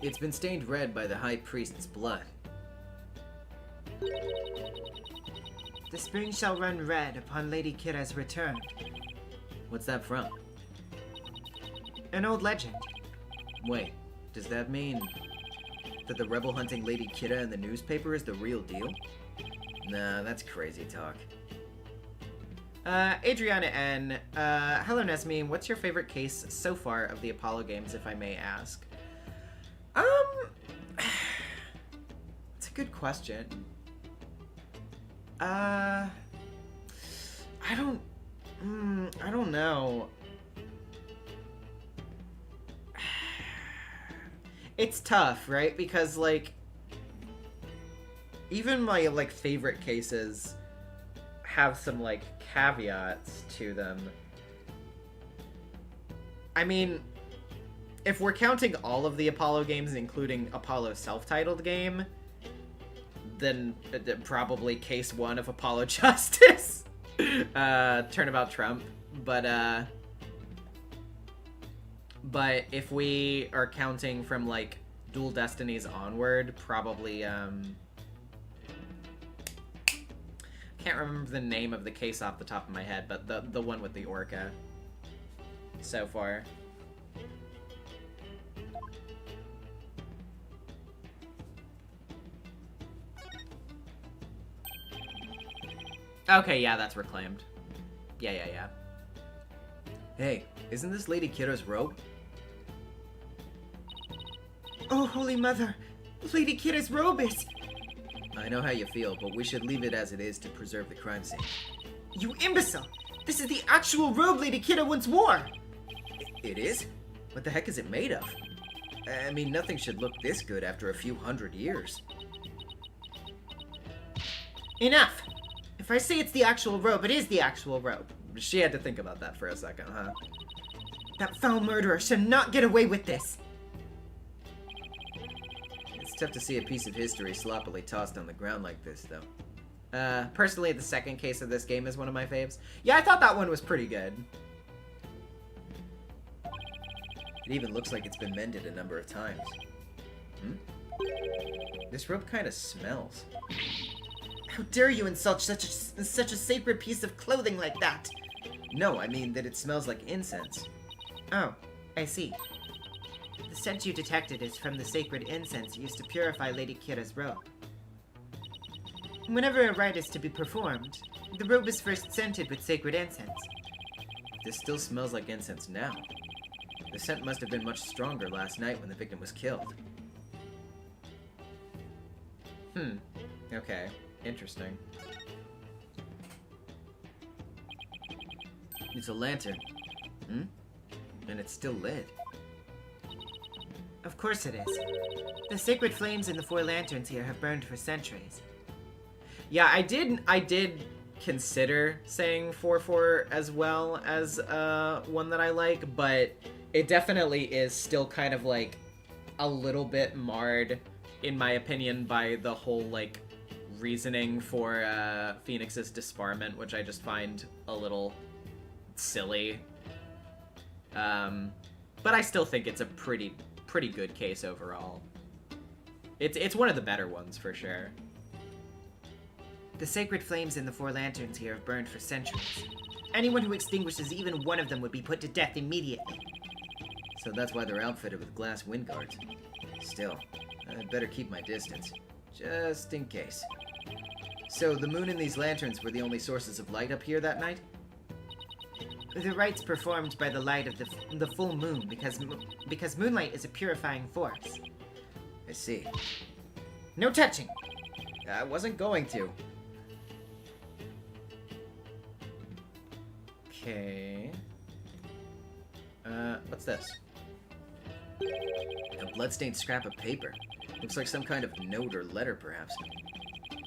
It's been stained red by the High Priest's blood. The spring shall run red upon Lady Kira's return. What's that from? An old legend. Wait, does that mean that the rebel hunting Lady Kira in the newspaper is the real deal? Nah, that's crazy talk. Adriana N. Hello, Nesmi. What's your favorite case so far of the Apollo games, if I may ask? It's a good question. I don't know. It's tough, right? Because, like, even my, like, favorite cases have some, like, caveats to them. I mean, if we're counting all of the Apollo games, including Apollo's self-titled game, then probably case 1 of Apollo Justice. Turnabout Trump. But if we are counting from, like, Dual Destinies onward, probably, can't remember the name of the case off the top of my head, but the one with the orca so far. Okay, yeah, that's Reclaimed. Yeah. Hey, isn't this Lady Kira's robe? Oh, Holy Mother! Lady Kira's robe is... I know how you feel, but we should leave it as it is to preserve the crime scene. You imbecile! This is the actual robe Lady Kira once wore! It is? What the heck is it made of? I mean, nothing should look this good after a few hundred years. Enough! If I say it's the actual robe, it is the actual robe. She had to think about that for a second, huh? That foul murderer should not get away with this! It's tough to see a piece of history sloppily tossed on the ground like this, though. Personally, the second case of this game is one of my faves. Yeah, I thought that one was pretty good. It even looks like it's been mended a number of times. This robe kind of smells. How dare you insult such a sacred piece of clothing like that? No, I mean that it smells like incense. Oh, I see. The scent you detected is from the sacred incense used to purify Lady Kira's robe. Whenever a rite is to be performed, the robe is first scented with sacred incense. This still smells like incense now. The scent must have been much stronger last night when the victim was killed. Okay. Interesting. It's a lantern. And it's still lit. Of course it is. The sacred flames in the 4 lanterns here have burned for centuries. Yeah, I did consider saying 4-4 as well as one that I like, but it definitely is still kind of like a little bit marred, in my opinion, by the whole like reasoning for Phoenix's disbarment, which I just find a little silly. But I still think it's a pretty good case overall. It's one of the better ones for sure. The sacred flames in the 4 lanterns here have burned for centuries. Anyone who extinguishes even one of them would be put to death immediately. So that's why they're outfitted with glass wind guards. Still, I'd better keep my distance, just in case. So the moon and these lanterns were the only sources of light up here that night? The rites performed by the light of the full moon because moonlight is a purifying force. I see. No touching! I wasn't going to. Okay. What's this? A bloodstained scrap of paper. Looks like some kind of note or letter, perhaps.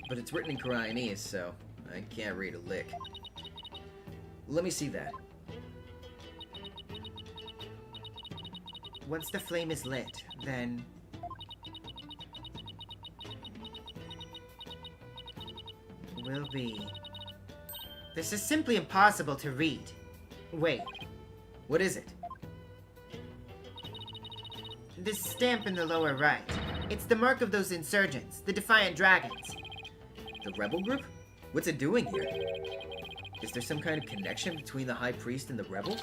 But it's written in Koreanese, so I can't read a lick. Let me see that. Once the flame is lit, then... will be... This is simply impossible to read. Wait. What is it? This stamp in the lower right. It's the mark of those insurgents, the Defiant Dragons. The rebel group? What's it doing here? Is there some kind of connection between the High Priest and the rebels?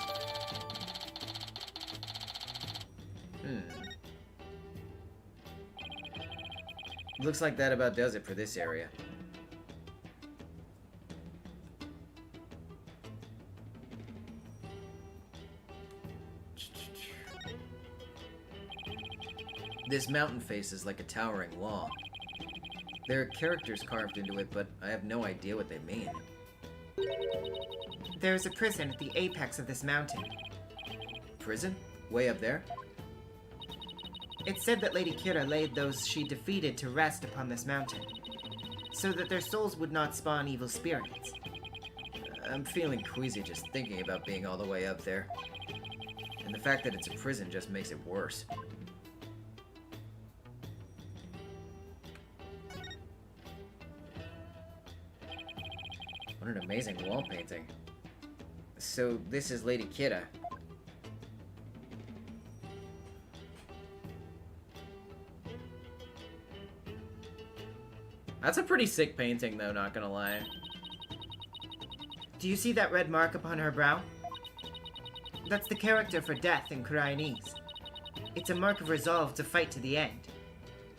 Looks like that about does it for this area. This mountain face is like a towering wall. There are characters carved into it, but I have no idea what they mean. There is a prison at the apex of this mountain. Prison? Way up there? It's said that Lady Kira laid those she defeated to rest upon this mountain, so that their souls would not spawn evil spirits. I'm feeling queasy just thinking about being all the way up there. And the fact that it's a prison just makes it worse. What an amazing wall painting. So, this is Lady Kira. That's a pretty sick painting, though, not gonna lie. Do you see that red mark upon her brow? That's the character for death in Koreanese. It's a mark of resolve to fight to the end.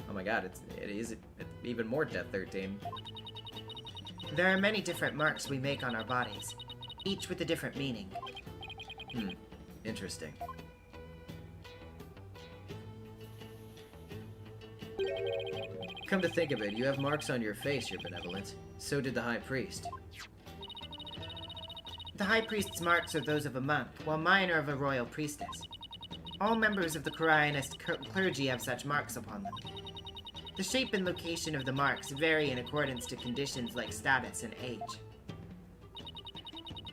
Oh my god, it is even more Death 13. There are many different marks we make on our bodies, each with a different meaning. Interesting. Come to think of it, you have marks on your face, Your Benevolence. So did the High Priest. The High Priest's marks are those of a monk, while mine are of a royal priestess. All members of the Koreanist clergy have such marks upon them. The shape and location of the marks vary in accordance to conditions like status and age.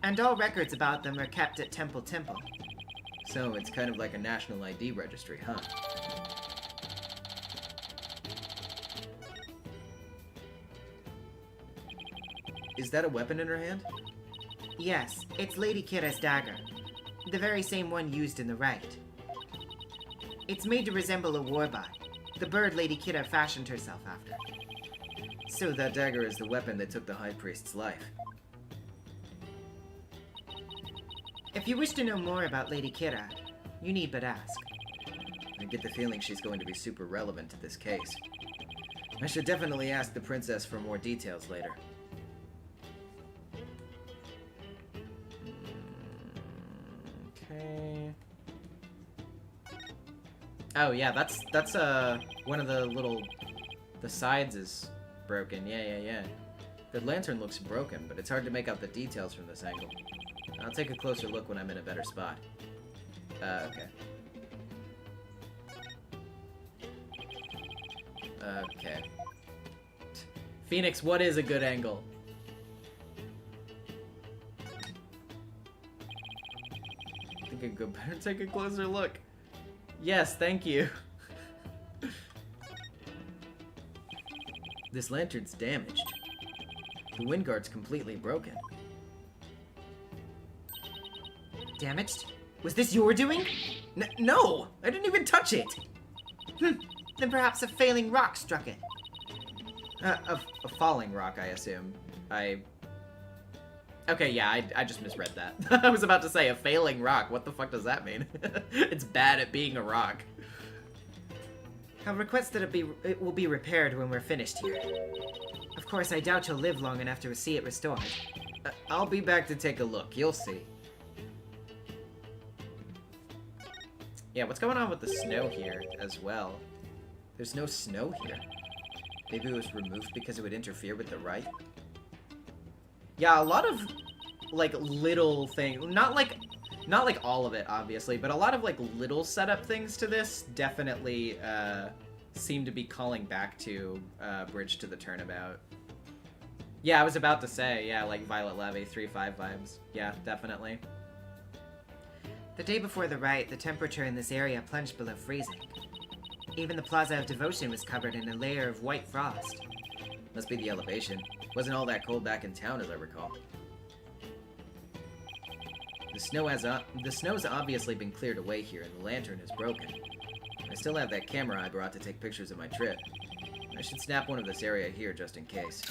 And all records about them are kept at Temple. So it's kind of like a national ID registry, huh? Is that a weapon in her hand? Yes, it's Lady Kira's dagger, the very same one used in the rite. It's made to resemble a warbine, the bird Lady Kira fashioned herself after. So that dagger is the weapon that took the High Priest's life. If you wish to know more about Lady Kira, you need but ask. I get the feeling she's going to be super relevant to this case. I should definitely ask the princess for more details later. Okay. Oh yeah, that's one of the sides is broken. Yeah. The lantern looks broken, but it's hard to make out the details from this angle. I'll take a closer look when I'm in a better spot. Okay. Okay. Phoenix, what is a good angle? I think I'd go better take a closer look. Yes, thank you. This lantern's damaged. The wind guard's completely broken. Damaged? Was this your doing? No! I didn't even touch it! Then perhaps a failing rock struck it. A falling rock, I assume. Okay, yeah, I just misread that. I was about to say a failing rock. What the fuck does that mean? It's bad at being a rock. I'll request that it will be repaired when we're finished here. Of course, I doubt you'll live long enough to see it restored. I'll be back to take a look. You'll see. Yeah, what's going on with the snow here as well? There's no snow here. Maybe it was removed because it would interfere with the rite? Yeah, a lot of, like, little things. Not like all of it, obviously, but a lot of, like, little setup things to this definitely seem to be calling back to Bridge to the Turnabout. Yeah, I was about to say, yeah, like Violet Levy, 3-5 vibes. Yeah, definitely. The day before the rite, the temperature in this area plunged below freezing. Even the Plaza of Devotion was covered in a layer of white frost. Must be the elevation. Wasn't all that cold back in town, as I recall. The snow's obviously been cleared away here, and the lantern is broken. I still have that camera I brought to take pictures of my trip. I should snap one of this area here just in case.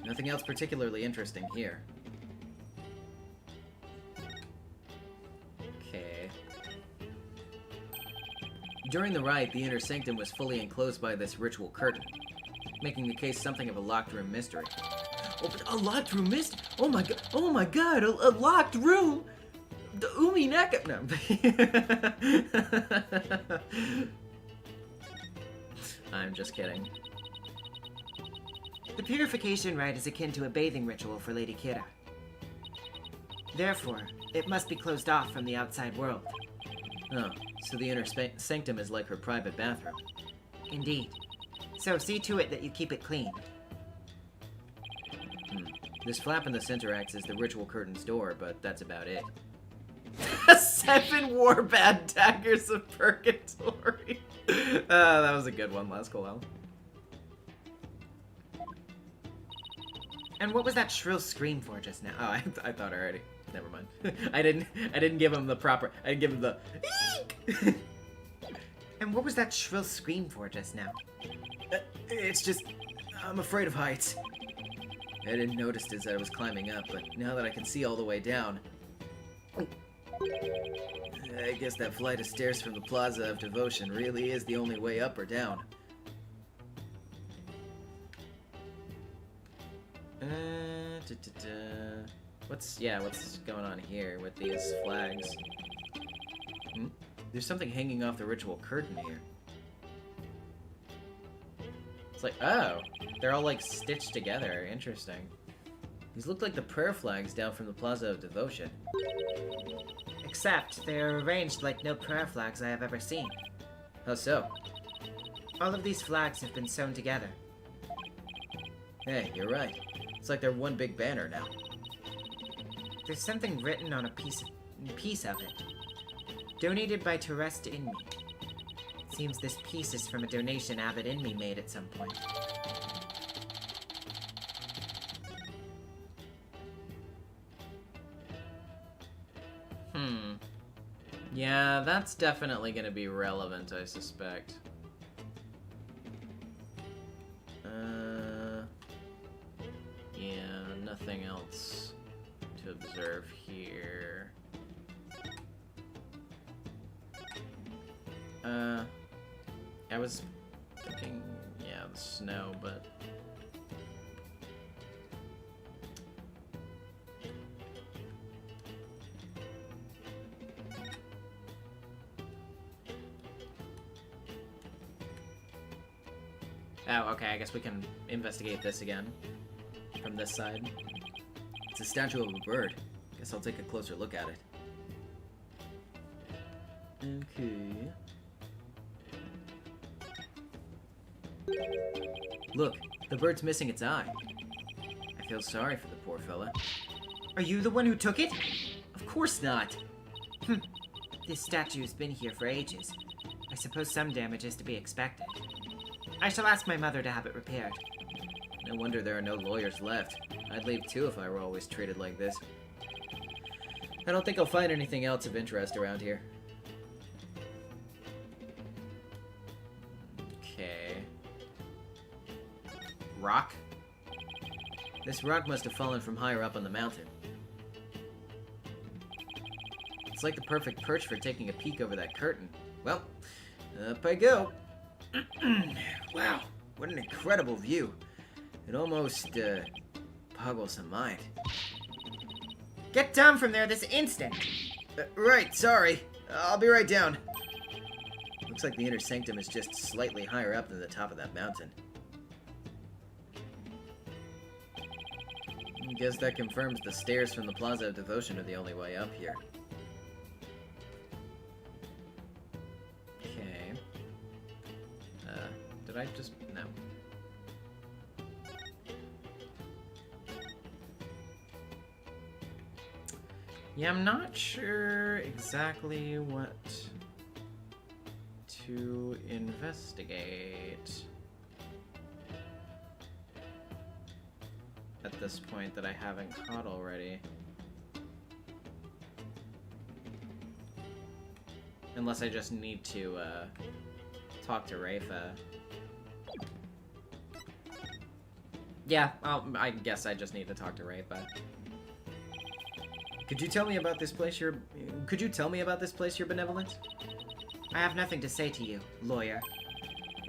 Nothing else particularly interesting here. Okay. During the rite, the inner sanctum was fully enclosed by this ritual curtain, making the case something of a locked room mystery. Oh, but a locked room mystery? Oh my god, a locked room! The Umi Naka. No. I'm just kidding. The purification rite is akin to a bathing ritual for Lady Kira. Therefore, it must be closed off from the outside world. Oh, so the inner sanctum is like her private bathroom. Indeed. So see to it that you keep it clean. This flap in the center acts as the ritual curtain's door, but that's about it. 7 Warbad Daggers of Purgatory. That was a good one, last Coel. And what was that shrill scream for just now? Oh, I thought already. Never mind. I didn't give him the proper. I didn't give him the. Eek! And what was that shrill scream for just now? It's just, I'm afraid of heights. I didn't notice as I was climbing up, but now that I can see all the way down, I guess that flight of stairs from the Plaza of Devotion really is the only way up or down. What's going on here with these flags? There's something hanging off the ritual curtain here. It's like, oh, they're all like stitched together. Interesting. These look like the prayer flags down from the Plaza of Devotion. Except they're arranged like no prayer flags I have ever seen. How so? All of these flags have been sewn together. Hey, you're right. It's like they're one big banner now. There's something written on a piece of it. Donated by Terrest Inmi. Seems this piece is from a donation Avid Inmi made at some point. Yeah, that's definitely gonna be relevant, I suspect. Yeah, nothing else to observe here. I was thinking, yeah, the snow, but... Oh, okay, I guess we can investigate this again. From this side. It's a statue of a bird. Guess I'll take a closer look at it. Okay. Look, the bird's missing its eye. I feel sorry for the poor fella. Are you the one who took it? Of course not. This statue's been here for ages. I suppose some damage is to be expected. I shall ask my mother to have it repaired. No wonder there are no lawyers left. I'd leave too if I were always treated like this. I don't think I'll find anything else of interest around here. Okay. Rock? This rock must have fallen from higher up on the mountain. It's like the perfect perch for taking a peek over that curtain. Well, up I go. Wow, what an incredible view. It almost, boggles the mind. Get down from there this instant! Right, sorry. I'll be right down. Looks like the inner sanctum is just slightly higher up than the top of that mountain. Guess that confirms the stairs from the Plaza of Devotion are the only way up here. Okay. Did I just... no. Yeah, I'm not sure exactly what to investigate at this point that I haven't caught already. Unless I just need to, talk to Rafa. Yeah, I guess I just need to talk to Rafa. Could you tell me about this place, Your Benevolence? I have nothing to say to you, lawyer.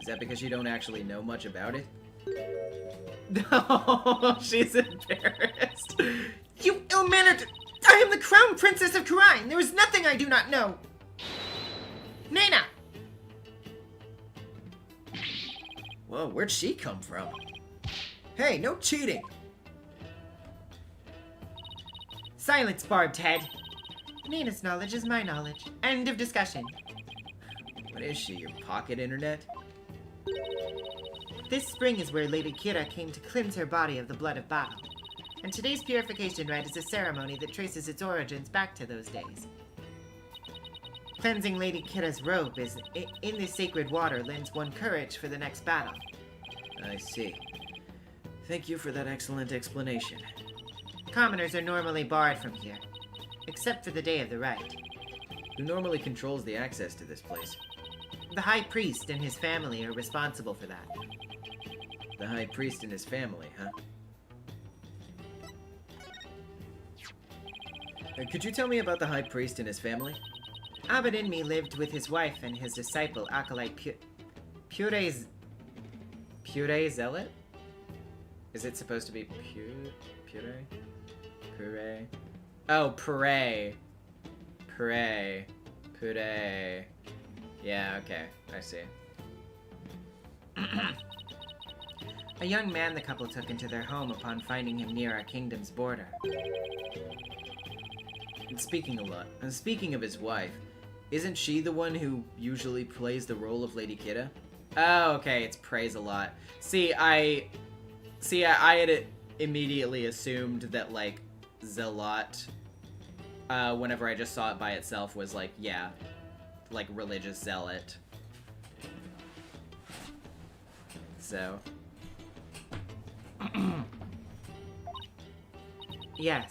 Is that because you don't actually know much about it? No, she's embarrassed. You ill-mannered... I am the crown princess of Khura'in. There is nothing I do not know. Nena! Whoa, where'd she come from? Hey, no cheating! Silence, barbed head. Nena's knowledge is my knowledge. End of discussion. What is she, your pocket internet? This spring is where Lady Kira came to cleanse her body of the blood of battle. And today's purification rite is a ceremony that traces its origins back to those days. Cleansing Lady Kira's robe in this sacred water lends one courage for the next battle. I see. Thank you for that excellent explanation. Commoners are normally barred from here, except for the day of the rite. Who normally controls the access to this place? The High Priest and his family are responsible for that. The High Priest and his family, huh? Could you tell me about the High Priest and his family? Abbot Inmi lived with his wife and his disciple, Acolyte Pure Zealot? Is it supposed to be Pure? Oh, Pure. Yeah, okay, I see. A young man the couple took into their home upon finding him near our kingdom's border. And speaking of his wife, isn't she the one who usually plays the role of Lady Kira? Oh, okay, it's praise a lot. I had immediately assumed that, like, Zealot, whenever I just saw it by itself, was like, yeah, like religious zealot. So. Yes,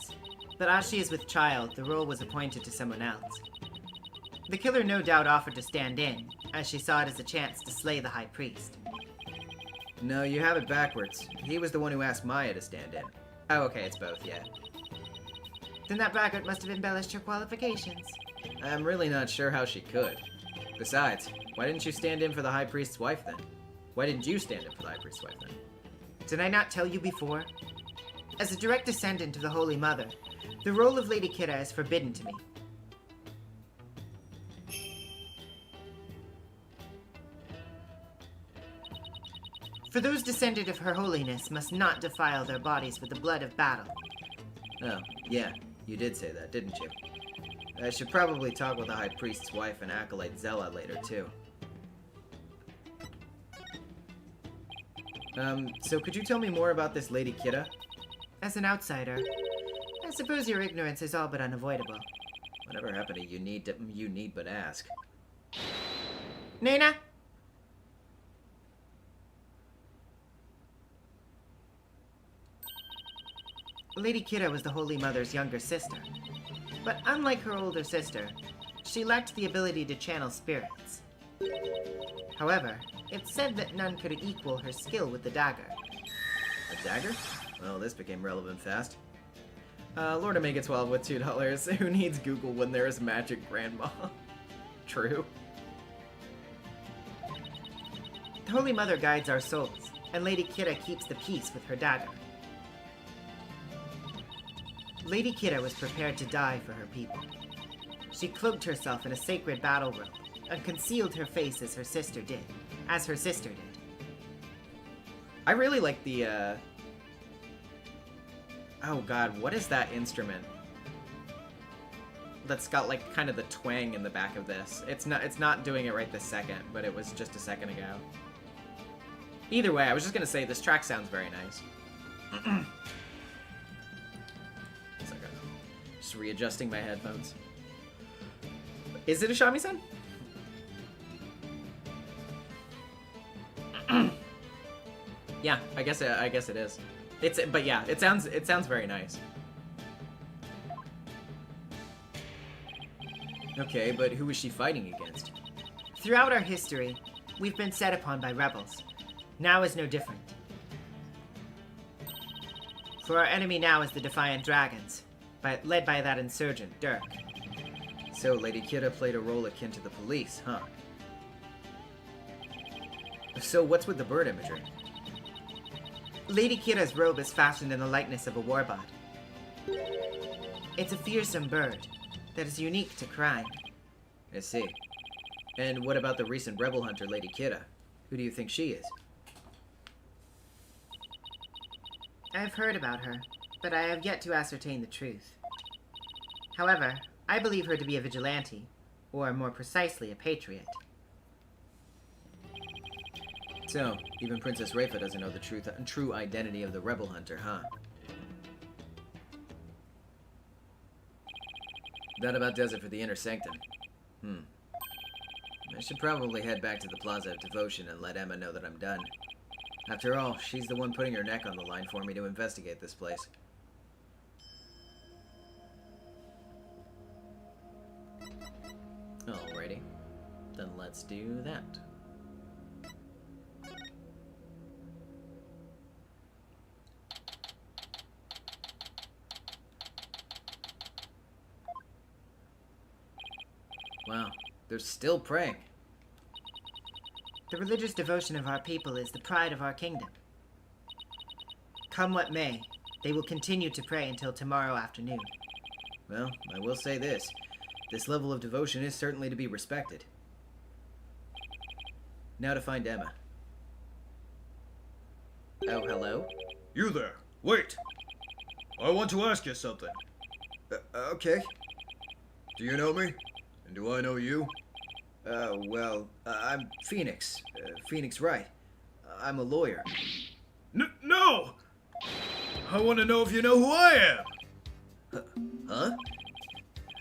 but as she is with child, the role was appointed to someone else. The killer no doubt offered to stand in, as she saw it as a chance to slay the High Priest. No, you have it backwards. He was the one who asked Maya to stand in. Oh, okay, it's both, yeah. Then that braggart must have embellished her qualifications. I'm really not sure how she could. Besides, why didn't you stand in for the High Priest's wife then? Why didn't you stand in for the High Priest's wife then? Did I not tell you before? As a direct descendant of the Holy Mother, the role of Lady Kira is forbidden to me. For those descended of Her Holiness must not defile their bodies with the blood of battle. Oh, yeah, you did say that, didn't you? I should probably talk with the High Priest's wife and Acolyte Zella later, too. So could you tell me more about this Lady Kira? As an outsider, I suppose your ignorance is all but unavoidable. Whatever happened to you need but ask? Nena? Lady Kira was the Holy Mother's younger sister. But unlike her older sister, she lacked the ability to channel spirits. However, it's said that none could equal her skill with the dagger. A dagger? Well, this became relevant fast. Lord Omega 12 with $2. Who needs Google when there is magic grandma? True. The Holy Mother guides our souls, and Lady Kira keeps the peace with her dagger. Lady Kira was prepared to die for her people. She cloaked herself in a sacred battle robe and concealed her face as her sister did. I really like the, Oh god, what is that instrument? That's got, like, kind of the twang in the back of this. It's not doing it right this second, but it was just a second ago. Either way, I was just gonna say, this track sounds very nice. It's okay. Just readjusting my headphones. Is it a shamisen? Yeah, I guess it is. But yeah, it sounds very nice. Okay, but who is she fighting against? Throughout our history, we've been set upon by rebels. Now is no different. For our enemy now is the Defiant Dragons, led by that insurgent, Dirk. So Lady Kira played a role akin to the police, huh? So what's with the bird imagery? Lady Kira's robe is fashioned in the likeness of a warbot. It's a fearsome bird that is unique to crime. I see. And what about the recent rebel hunter, Lady Kira? Who do you think she is? I've heard about her, but I have yet to ascertain the truth. However, I believe her to be a vigilante, or more precisely, a patriot. So, even Princess Rayfa doesn't know the true identity of the rebel hunter, huh? That about does it for the Inner Sanctum. I should probably head back to the Plaza of Devotion and let Emma know that I'm done. After all, she's the one putting her neck on the line for me to investigate this place. Alrighty. Then let's do that. Wow, they're still praying. The religious devotion of our people is the pride of our kingdom. Come what may, they will continue to pray until tomorrow afternoon. Well, I will say this. This level of devotion is certainly to be respected. Now to find Emma. Oh, hello? You there. Wait. I want to ask you something. Okay. Do you know me? And do I know you? I'm Phoenix. Phoenix Wright. I'm a lawyer. No! I want to know if you know who I am. Huh?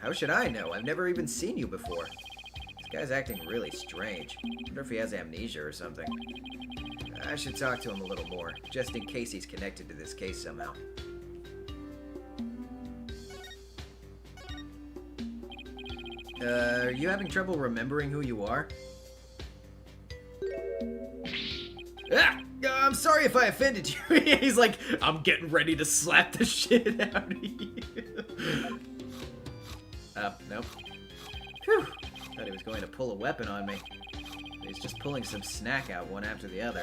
How should I know? I've never even seen you before. This guy's acting really strange. Wonder if he has amnesia or something. I should talk to him a little more, just in case he's connected to this case somehow. Are you having trouble remembering who you are? Ah! I'm sorry if I offended you. He's like, I'm getting ready to slap the shit out of you. Nope. Whew. Thought he was going to pull a weapon on me. But he's just pulling some snack out one after the other.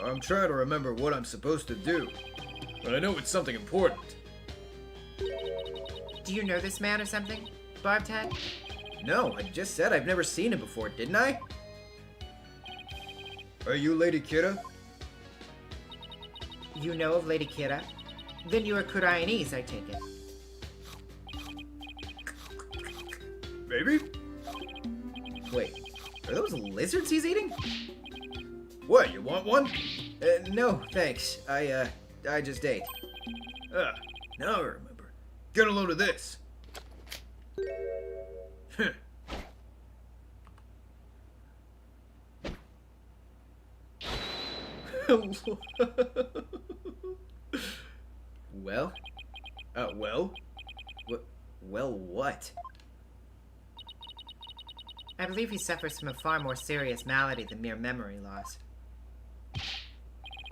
I'm trying to remember what I'm supposed to do. But I know it's something important. Do you know this man or something, Barbtad? No, I just said I've never seen him before, didn't I? Are you Lady Kira? You know of Lady Kira? Then you are Kurayanese, I take it. Maybe? Wait, are those lizards he's eating? What, you want one? No, thanks. I just ate. Now I remember. Get a load of this. Well? Well? Well, what? I believe he suffers from a far more serious malady than mere memory loss.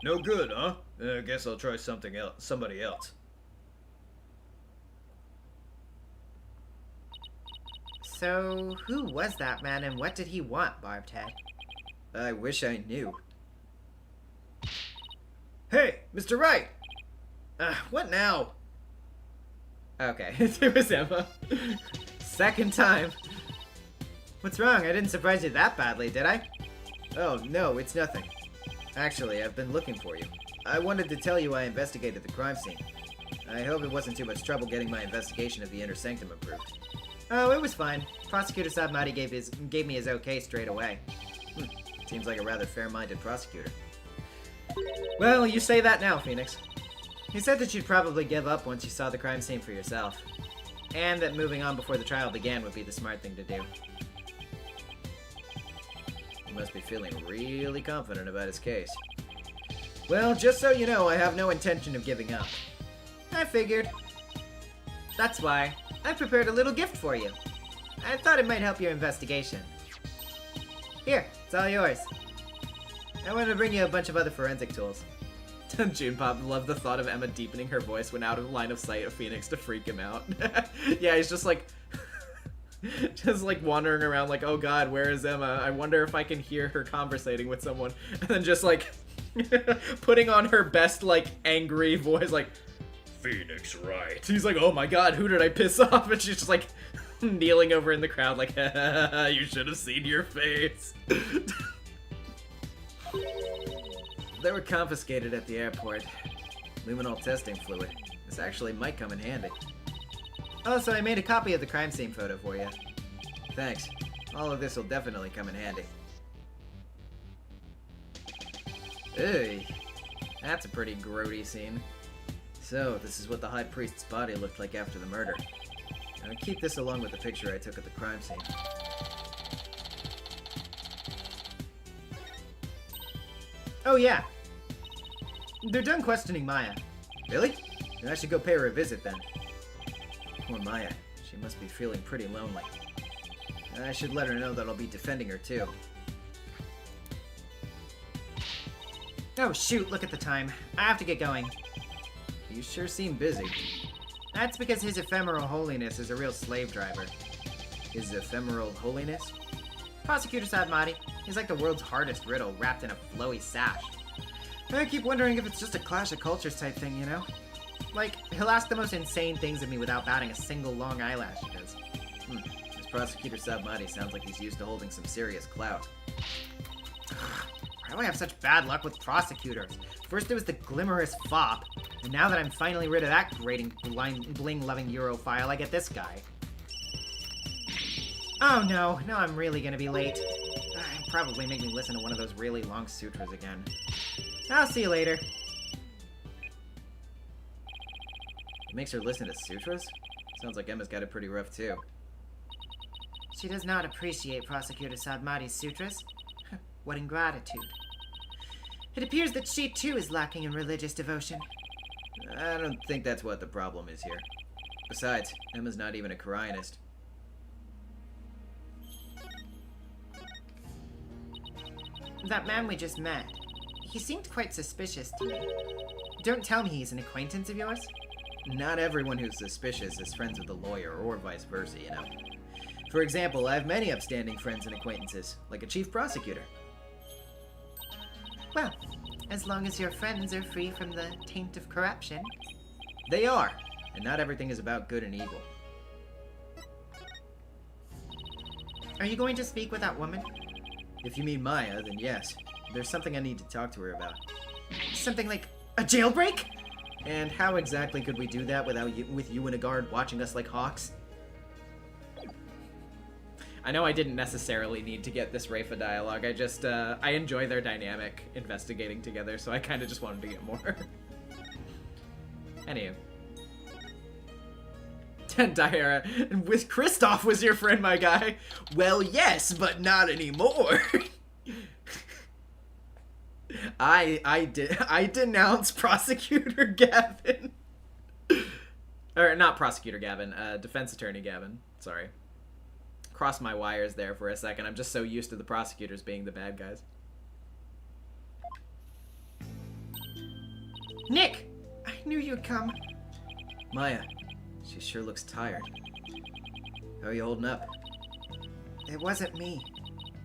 No good, huh? I guess I'll try something else. Somebody else. So, who was that man and what did he want, Barbtad? I wish I knew. Hey, Mr. Wright! What now? Okay, it was Emma. Second time. What's wrong? I didn't surprise you that badly, did I? Oh, no, it's nothing. Actually, I've been looking for you. I wanted to tell you I investigated the crime scene. I hope it wasn't too much trouble getting my investigation of the Inner Sanctum approved. Oh, it was fine. Prosecutor Sabmati gave me his okay straight away. Seems like a rather fair-minded prosecutor. Well, you say that now, Phoenix. He said that you'd probably give up once you saw the crime scene for yourself. And that moving on before the trial began would be the smart thing to do. He must be feeling really confident about his case. Well, just so you know, I have no intention of giving up. I figured. That's why I prepared a little gift for you. I thought it might help your investigation. Here, it's all yours. I wanted to bring you a bunch of other forensic tools. Junepop loved the thought of Emma deepening her voice when out of line of sight of Phoenix to freak him out. Yeah, he's just like... just like wandering around like, oh god, where is Emma? I wonder if I can hear her conversating with someone. And then just like... putting on her best, like, angry voice, like... Phoenix, right. He's like, oh my god, who did I piss off? And she's just like... kneeling over in the crowd like, you should have seen your face. They were confiscated at the airport. Luminol testing fluid. This actually might come in handy. Oh, so I made a copy of the crime scene photo for you. Thanks. All of this will definitely come in handy. Hey, that's a pretty grody scene. So, this is what the High Priest's body looked like after the murder. I'll keep this along with the picture I took at the crime scene. Oh yeah. They're done questioning Maya. Really? Then I should go pay her a visit then. Poor Maya. She must be feeling pretty lonely. I should let her know that I'll be defending her too. Oh shoot, look at the time. I have to get going. You sure seem busy. That's because his ephemeral holiness is a real slave driver. His ephemeral holiness? Prosecutor Sadmati. He's like the world's hardest riddle wrapped in a flowy sash. I keep wondering if it's just a clash of cultures type thing, you know? Like, he'll ask the most insane things of me without batting a single long eyelash he does. This Prosecutor Sabmati sounds like he's used to holding some serious clout. Why do I have such bad luck with prosecutors? First it was the glimmerous fop, and now that I'm finally rid of that grating, bling-loving Europhile, I get this guy. Oh no, now I'm really gonna be late. Probably make me listen to one of those really long sutras again. I'll see you later. It makes her listen to sutras? Sounds like Emma's got it pretty rough too. She does not appreciate Prosecutor Sadmati's sutras. What ingratitude. It appears that she too is lacking in religious devotion. I don't think that's what the problem is here. Besides, Emma's not even a Koreanist. That man we just met, he seemed quite suspicious to me. Don't tell me he's an acquaintance of yours? Not everyone who's suspicious is friends with a lawyer, or vice versa, you know. For example, I have many upstanding friends and acquaintances, like a chief prosecutor. Well, as long as your friends are free from the taint of corruption. They are, and not everything is about good and evil. Are you going to speak with that woman? If you mean Maya, then yes. There's something I need to talk to her about. Something like a jailbreak? And how exactly could we do that with you and a guard watching us like hawks? I know I didn't necessarily need to get this Rafa dialogue. I just, I enjoy their dynamic investigating together, so I kind of just wanted to get more. Anywho. Diara, with Kristoff was your friend, my guy. Well, yes, but not anymore. I denounce Prosecutor Gavin. Or not Prosecutor Gavin, Defense Attorney Gavin. Sorry. Crossed my wires there for a second. I'm just so used to the prosecutors being the bad guys. Nick! I knew you'd come. Maya, she sure looks tired. How are you holding up? It wasn't me.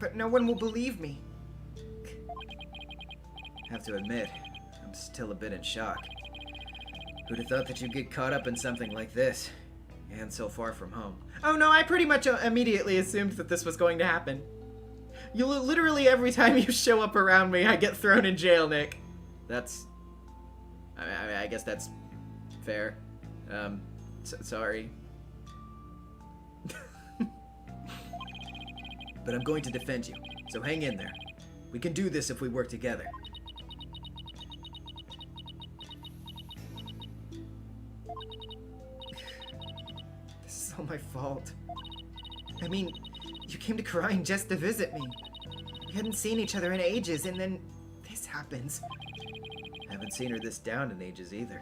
But no one will believe me. Have to admit, I'm still a bit in shock. Who'd have thought that you'd get caught up in something like this? And so far from home. Oh no, I pretty much immediately assumed that this was going to happen. You literally every time you show up around me, I get thrown in jail, Nick. That's... I guess that's fair. Sorry. But I'm going to defend you, so hang in there. We can do this if we work together. This is all my fault. I mean, you came to Crying just to visit me. We hadn't seen each other in ages, and then this happens. I haven't seen her this down in ages either.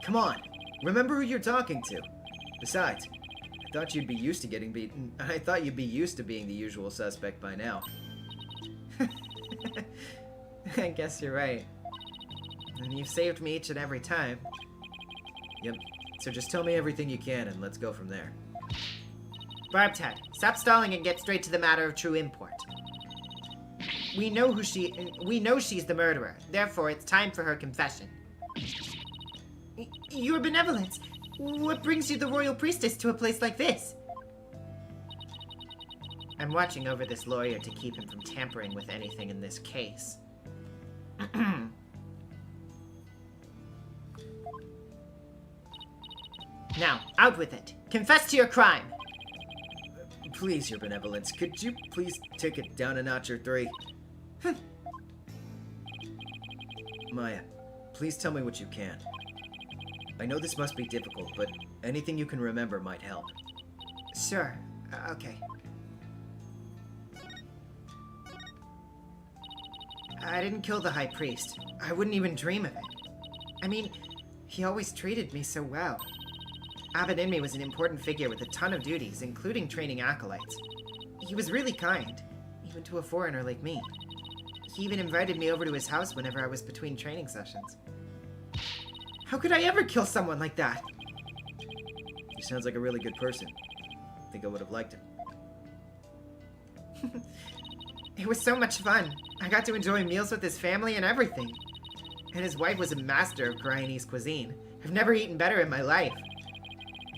Come on, remember who you're talking to. Besides, I thought you'd be used to getting beaten. I thought you'd be used to being the usual suspect by now. I guess you're right. And you've saved me each and every time. Yep. So just tell me everything you can and let's go from there. Barbtad, stop stalling and get straight to the matter of true import. We know she's the murderer. Therefore, it's time for her confession. Your benevolence. What brings you, the royal priestess, to a place like this? I'm watching over this lawyer to keep him from tampering with anything in this case. Now, out with it. Confess to your crime. Please, your benevolence, could you please take it down a notch or three? Maya, please tell me what you can. I know this must be difficult, but anything you can remember might help. Sure. Okay. I didn't kill the High Priest. I wouldn't even dream of it. I mean, he always treated me so well. Abbot Inmi was an important figure with a ton of duties, including training acolytes. He was really kind, even to a foreigner like me. He even invited me over to his house whenever I was between training sessions. How could I ever kill someone like that? He sounds like a really good person. I think I would have liked him. It was so much fun. I got to enjoy meals with his family and everything. And his wife was a master of Koreanese cuisine. I've never eaten better in my life.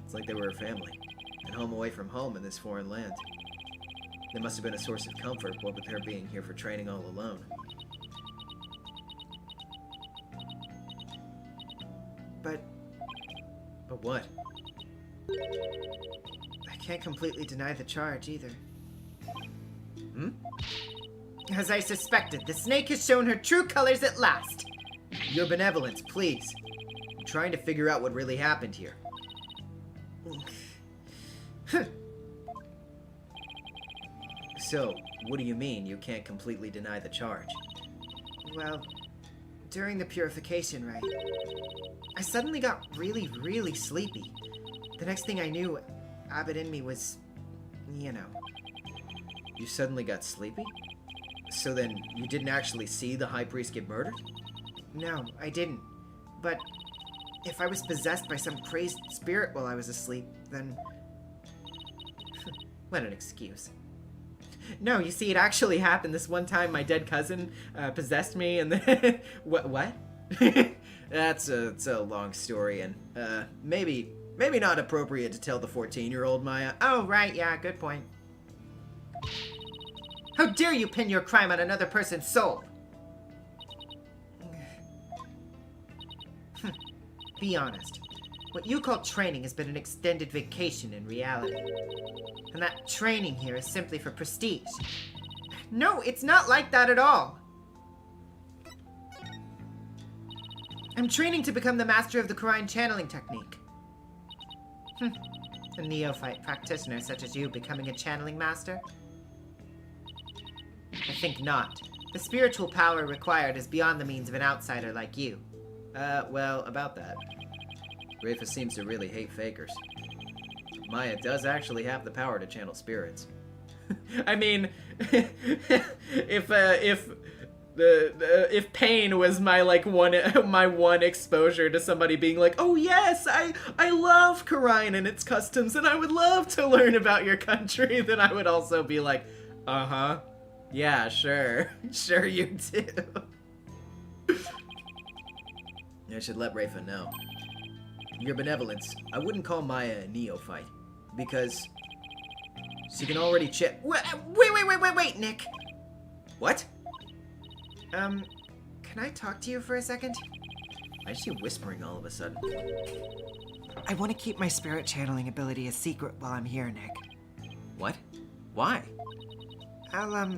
It's like they were a family, and home away from home in this foreign land. There must have been a source of comfort, what with her being here for training all alone. But But what? I can't completely deny the charge either. Hmm? As I suspected, the snake has shown her true colors at last. Your benevolence, please. I'm trying to figure out what really happened here. So, what do you mean you can't completely deny the charge? Well, during the purification rite, I suddenly got really, really sleepy. The next thing I knew, Abbot Inmi was, you know. You suddenly got sleepy? So then, you didn't actually see the High Priest get murdered? No, I didn't. But if I was possessed by some crazed spirit while I was asleep, then... What an excuse. No, you see, it actually happened this one time. My dead cousin possessed me, and then... What? It's a long story, and maybe not appropriate to tell the 14-year-old, Maya. Oh, right, yeah, good point. How dare you pin your crime on another person's soul? Be honest. What you call training has been an extended vacation in reality. And that training here is simply for prestige. No, it's not like that at all. I'm training to become the master of the Quran channeling technique. A neophyte practitioner such as you becoming a channeling master? I think not. The spiritual power required is beyond the means of an outsider like you. Well, about that. Rafa seems to really hate fakers. Maya does actually have the power to channel spirits. I mean, if pain was my my one exposure to somebody being like, oh yes, I love Karain and its customs, and I would love to learn about your country, then I would also be like, yeah, sure, sure you do. I should let Rafa know. Your benevolence, I wouldn't call Maya a neophyte, because she can already Wait, Nick. What? Can I talk to you for a second? Why is she whispering all of a sudden? I want to keep my spirit channeling ability a secret while I'm here, Nick. What? Why? I'll,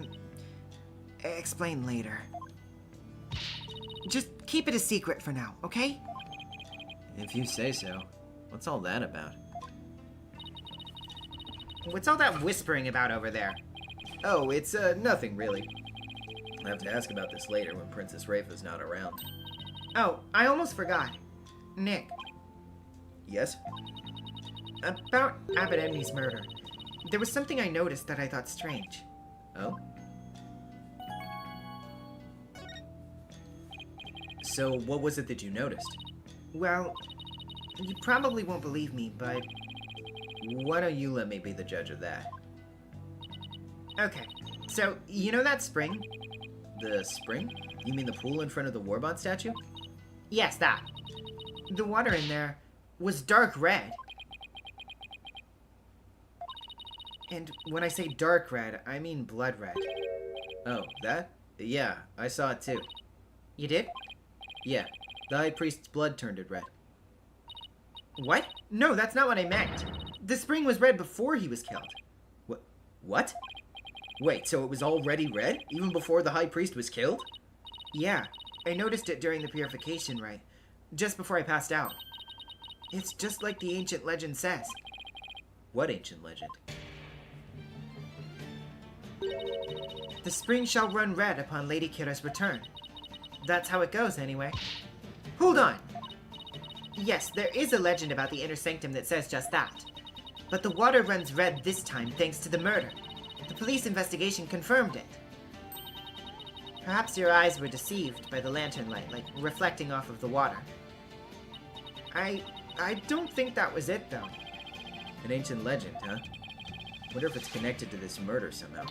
explain later. Just keep it a secret for now, okay? If you say so. What's all that about? What's all that whispering about over there? Oh, it's, nothing really. I'll have to ask about this later when Princess Rafa's not around. Oh, I almost forgot. Nick, Yes? About Abbot Emney's murder. There was something I noticed that I thought strange. Oh? So, what was it that you noticed? Well, you probably won't believe me, but... Why don't you let me be the judge of that? Okay, so, you know that spring? The spring? You mean the pool in front of the Warbot statue? Yes, that. The water in there was dark red. And when I say dark red, I mean blood red. Oh, that? Yeah, I saw it too. You did? Yeah, the High Priest's blood turned it red. What? No, that's not what I meant. The spring was red before he was killed. What? Wait, so it was already red? Even before the High Priest was killed? Yeah, I noticed it during the purification rite, just before I passed out. It's just like the ancient legend says. What ancient legend? The spring shall run red upon Lady Kira's return. That's how it goes, anyway. Hold on! Yes, there is a legend about the inner sanctum that says just that. But the water runs red this time thanks to the murder. The police investigation confirmed it. Perhaps your eyes were deceived by the lantern light, like reflecting off of the water. I don't think that was it, though. An ancient legend, huh? Wonder if it's connected to this murder somehow.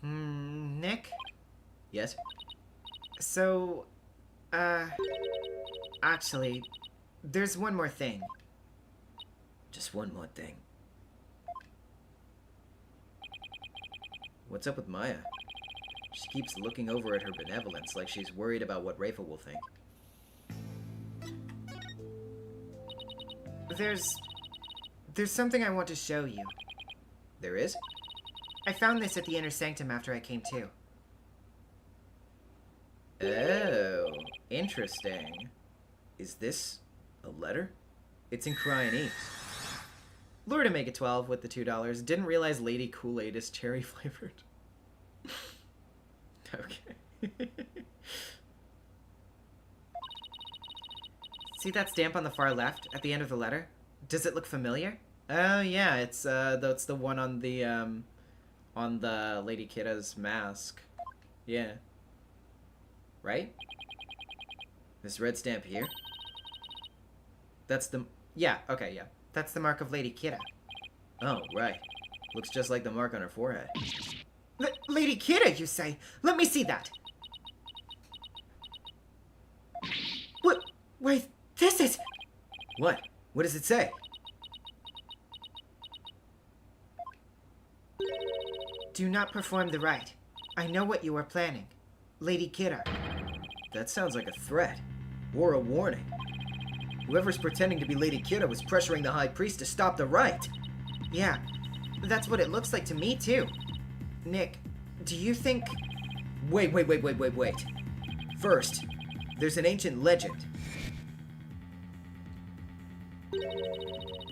Nick? Yes? So, actually, there's one more thing. Just one more thing. What's up with Maya? She keeps looking over at her benevolence like she's worried about what Rafa will think. There's something I want to show you. There is? I found this at the inner sanctum after I came to. Oh, interesting. Is this a letter? It's in Koreanese. Lord Omega 12 with the $2. Didn't realize Lady Kool-Aid is cherry flavored. Okay. See that stamp on the far left at the end of the letter? Does it look familiar? Oh yeah, it's the one on the Lady Kira's mask. Yeah. Right? This red stamp here? That's the... Yeah, okay, yeah. That's the mark of Lady Kira. Oh, right. Looks just like the mark on her forehead. Lady Kira, you say? Let me see that. What? Wait, this is... What? What does it say? Do not perform the rite. I know what you are planning. Lady Kira. That sounds like a threat. Or a warning. Whoever's pretending to be Lady Kira was pressuring the High Priest to stop the rite. Yeah, that's what it looks like to me, too. Nick, do you think... Wait. First, there's an ancient legend.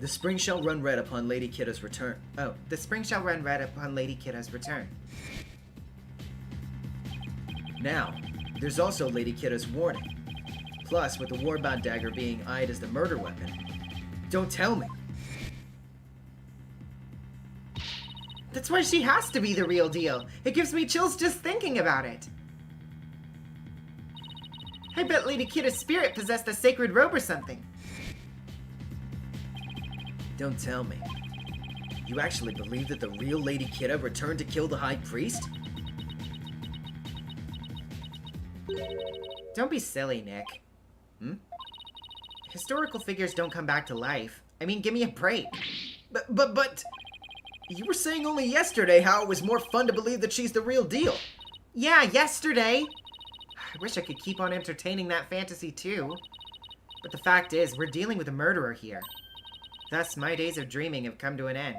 The spring shall run red upon Lady Kira's return. Oh, the spring shall run red upon Lady Kira's return. Now, there's also Lady Kira's warning. Plus, with the Warbot dagger being eyed as the murder weapon. Don't tell me. That's why she has to be the real deal. It gives me chills just thinking about it. I bet Lady Kira's spirit possessed a sacred robe or something. Don't tell me. You actually believe that the real Lady Kira returned to kill the High Priest? Don't be silly, Nick. Historical figures don't come back to life. I mean, give me a break. But... You were saying only yesterday how it was more fun to believe that she's the real deal. Yeah, yesterday. I wish I could keep on entertaining that fantasy too. But the fact is, we're dealing with a murderer here. Thus, my days of dreaming have come to an end.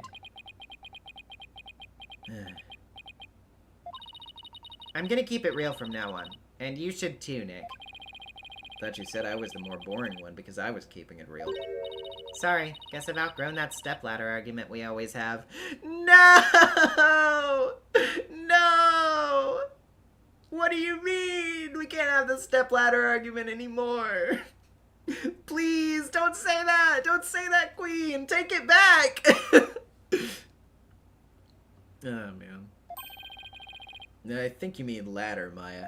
I'm gonna keep it real from now on. And you should too, Nick. Thought you said I was the more boring one because I was keeping it real. Sorry, guess I've outgrown that stepladder argument we always have. No! No! What do you mean? We can't have the stepladder argument anymore. Please, don't say that. Don't say that, Queen. Take it back. Oh, man. No, I think you mean ladder, Maya.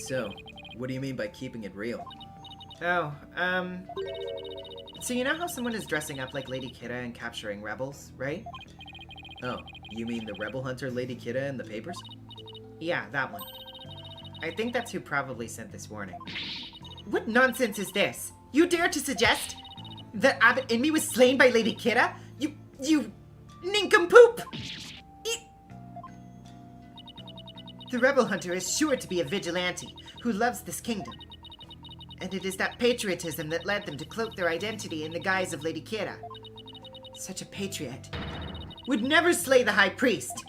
So, what do you mean by keeping it real? Oh, so you know how someone is dressing up like Lady Kidda and capturing rebels, right? Oh, you mean the rebel hunter Lady Kidda in the papers? Yeah, that one. I think that's who probably sent this warning. What nonsense is this? You dare to suggest that Abbot Inmee was slain by Lady Kidda? You nincompoop! The rebel hunter is sure to be a vigilante who loves this kingdom. And it is that patriotism that led them to cloak their identity in the guise of Lady Kira. Such a patriot would never slay the High Priest.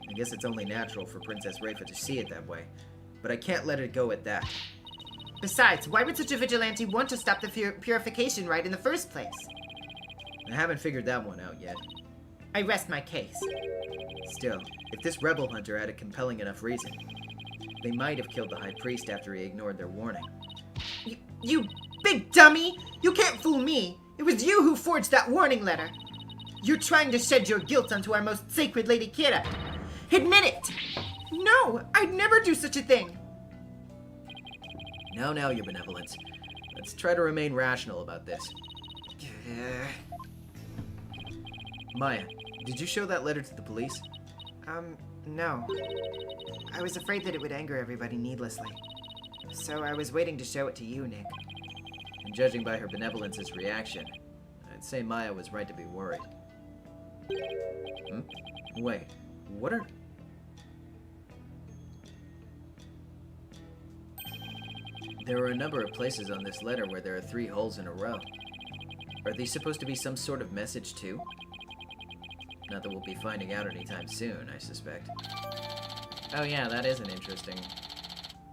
I guess it's only natural for Princess Rafa to see it that way, but I can't let it go at that. Besides, why would such a vigilante want to stop the purification rite in the first place? I haven't figured that one out yet. I rest my case. Still, if this rebel hunter had a compelling enough reason, they might have killed the High Priest after he ignored their warning. You big dummy! You can't fool me! It was you who forged that warning letter! You're trying to shed your guilt onto our most sacred Lady Kira. Admit it! No, I'd never do such a thing! Now, your benevolence. Let's try to remain rational about this. Maya, did you show that letter to the police? No. I was afraid that it would anger everybody needlessly. So I was waiting to show it to you, Nick. And judging by her benevolence's reaction, I'd say Maya was right to be worried. Wait, what are... There are a number of places on this letter where there are 3 holes in a row. Are these supposed to be some sort of message, too? Not that we'll be finding out anytime soon, I suspect. Oh yeah, that is an interesting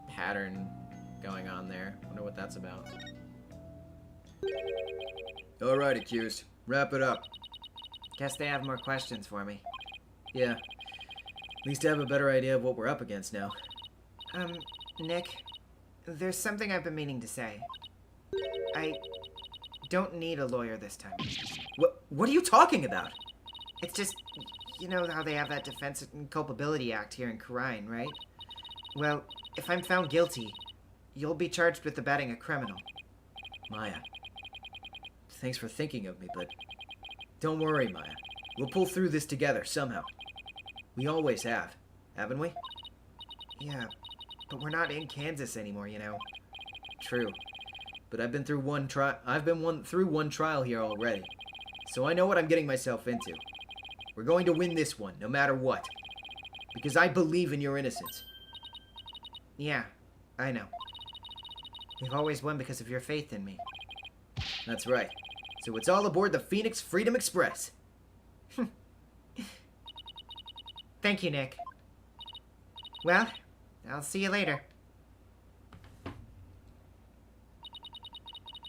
pattern going on there. Wonder what that's about. Alright, accused. Wrap it up. Guess they have more questions for me. Yeah. At least I have a better idea of what we're up against now. Nick, there's something I've been meaning to say. I don't need a lawyer this time. What are you talking about? It's just, you know how they have that Defense and Culpability Act here in Khura'in, right? Well, if I'm found guilty, you'll be charged with abetting a criminal. Maya, thanks for thinking of me, but don't worry, Maya. We'll pull through this together, somehow. We always have, haven't we? Yeah, but we're not in Kansas anymore, you know. True, but I've been through one trial here already, so I know what I'm getting myself into. We're going to win this one, no matter what. Because I believe in your innocence. Yeah, I know. We've always won because of your faith in me. That's right. So it's all aboard the Phoenix Freedom Express. Thank you, Nick. Well, I'll see you later.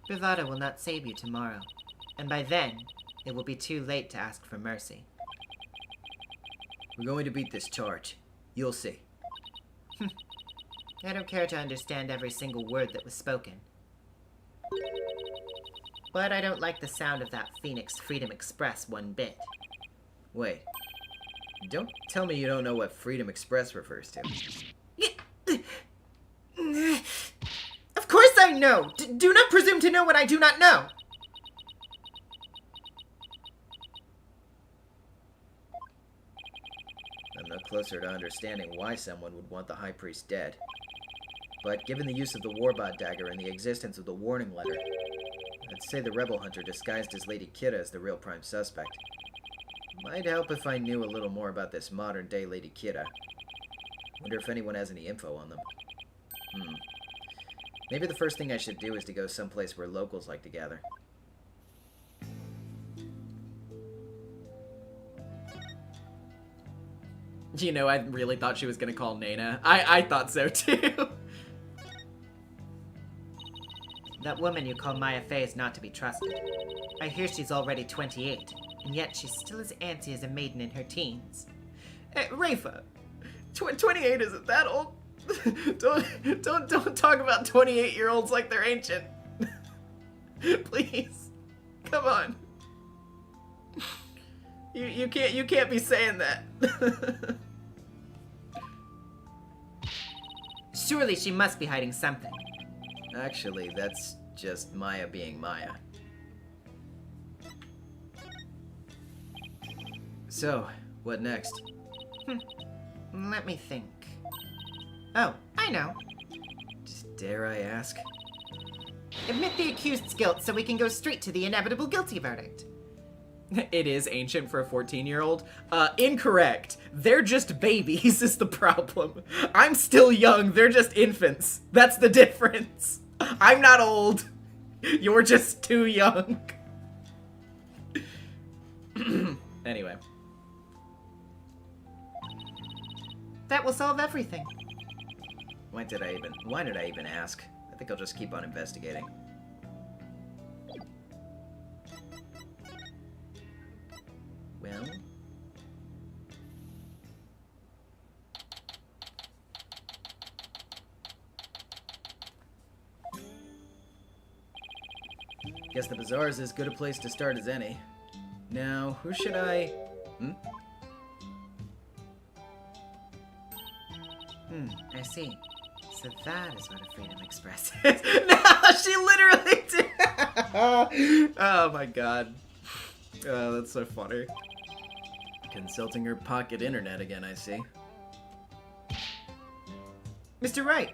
Bravado will not save you tomorrow, and by then, it will be too late to ask for mercy. We're going to beat this charge. You'll see. I don't care to understand every single word that was spoken. But I don't like the sound of that Phoenix Freedom Express one bit. Wait. Don't tell me you don't know what Freedom Express refers to. Of course I know! Do not presume to know what I do not know! I'm no closer to understanding why someone would want the High Priest dead. But given the use of the Warbot dagger and the existence of the warning letter, I'd say the rebel hunter disguised as Lady Kidda is the real prime suspect. Might help if I knew a little more about this modern-day Lady Kidda. Wonder if anyone has any info on them. Maybe the first thing I should do is to go someplace where locals like to gather. You know, I really thought she was gonna call Nana. I thought so too. That woman you call Maya Fey is not to be trusted. I hear she's already 28, and yet she's still as antsy as a maiden in her teens. Rafa, 28 isn't that old. don't talk about 28-year-olds like they're ancient. Please, come on. You can't be saying that. Surely she must be hiding something. Actually, that's just Maya being Maya. So, what next? Let me think. Oh, I know. Just dare I ask? Admit the accused's guilt so we can go straight to the inevitable guilty verdict. It is ancient for a 14-year-old. Incorrect. They're just babies is the problem. I'm still young, they're just infants. That's the difference. I'm not old. You're just too young. Anyway. That will solve everything. Why did I even ask? I think I'll just keep on investigating. Well... Guess the bazaar is as good a place to start as any. Now, who should I... I see. So that is what a freedom express is. No, she literally did! Oh my god. Oh, that's so funny. Consulting her pocket internet again, I see. Mr. Wright,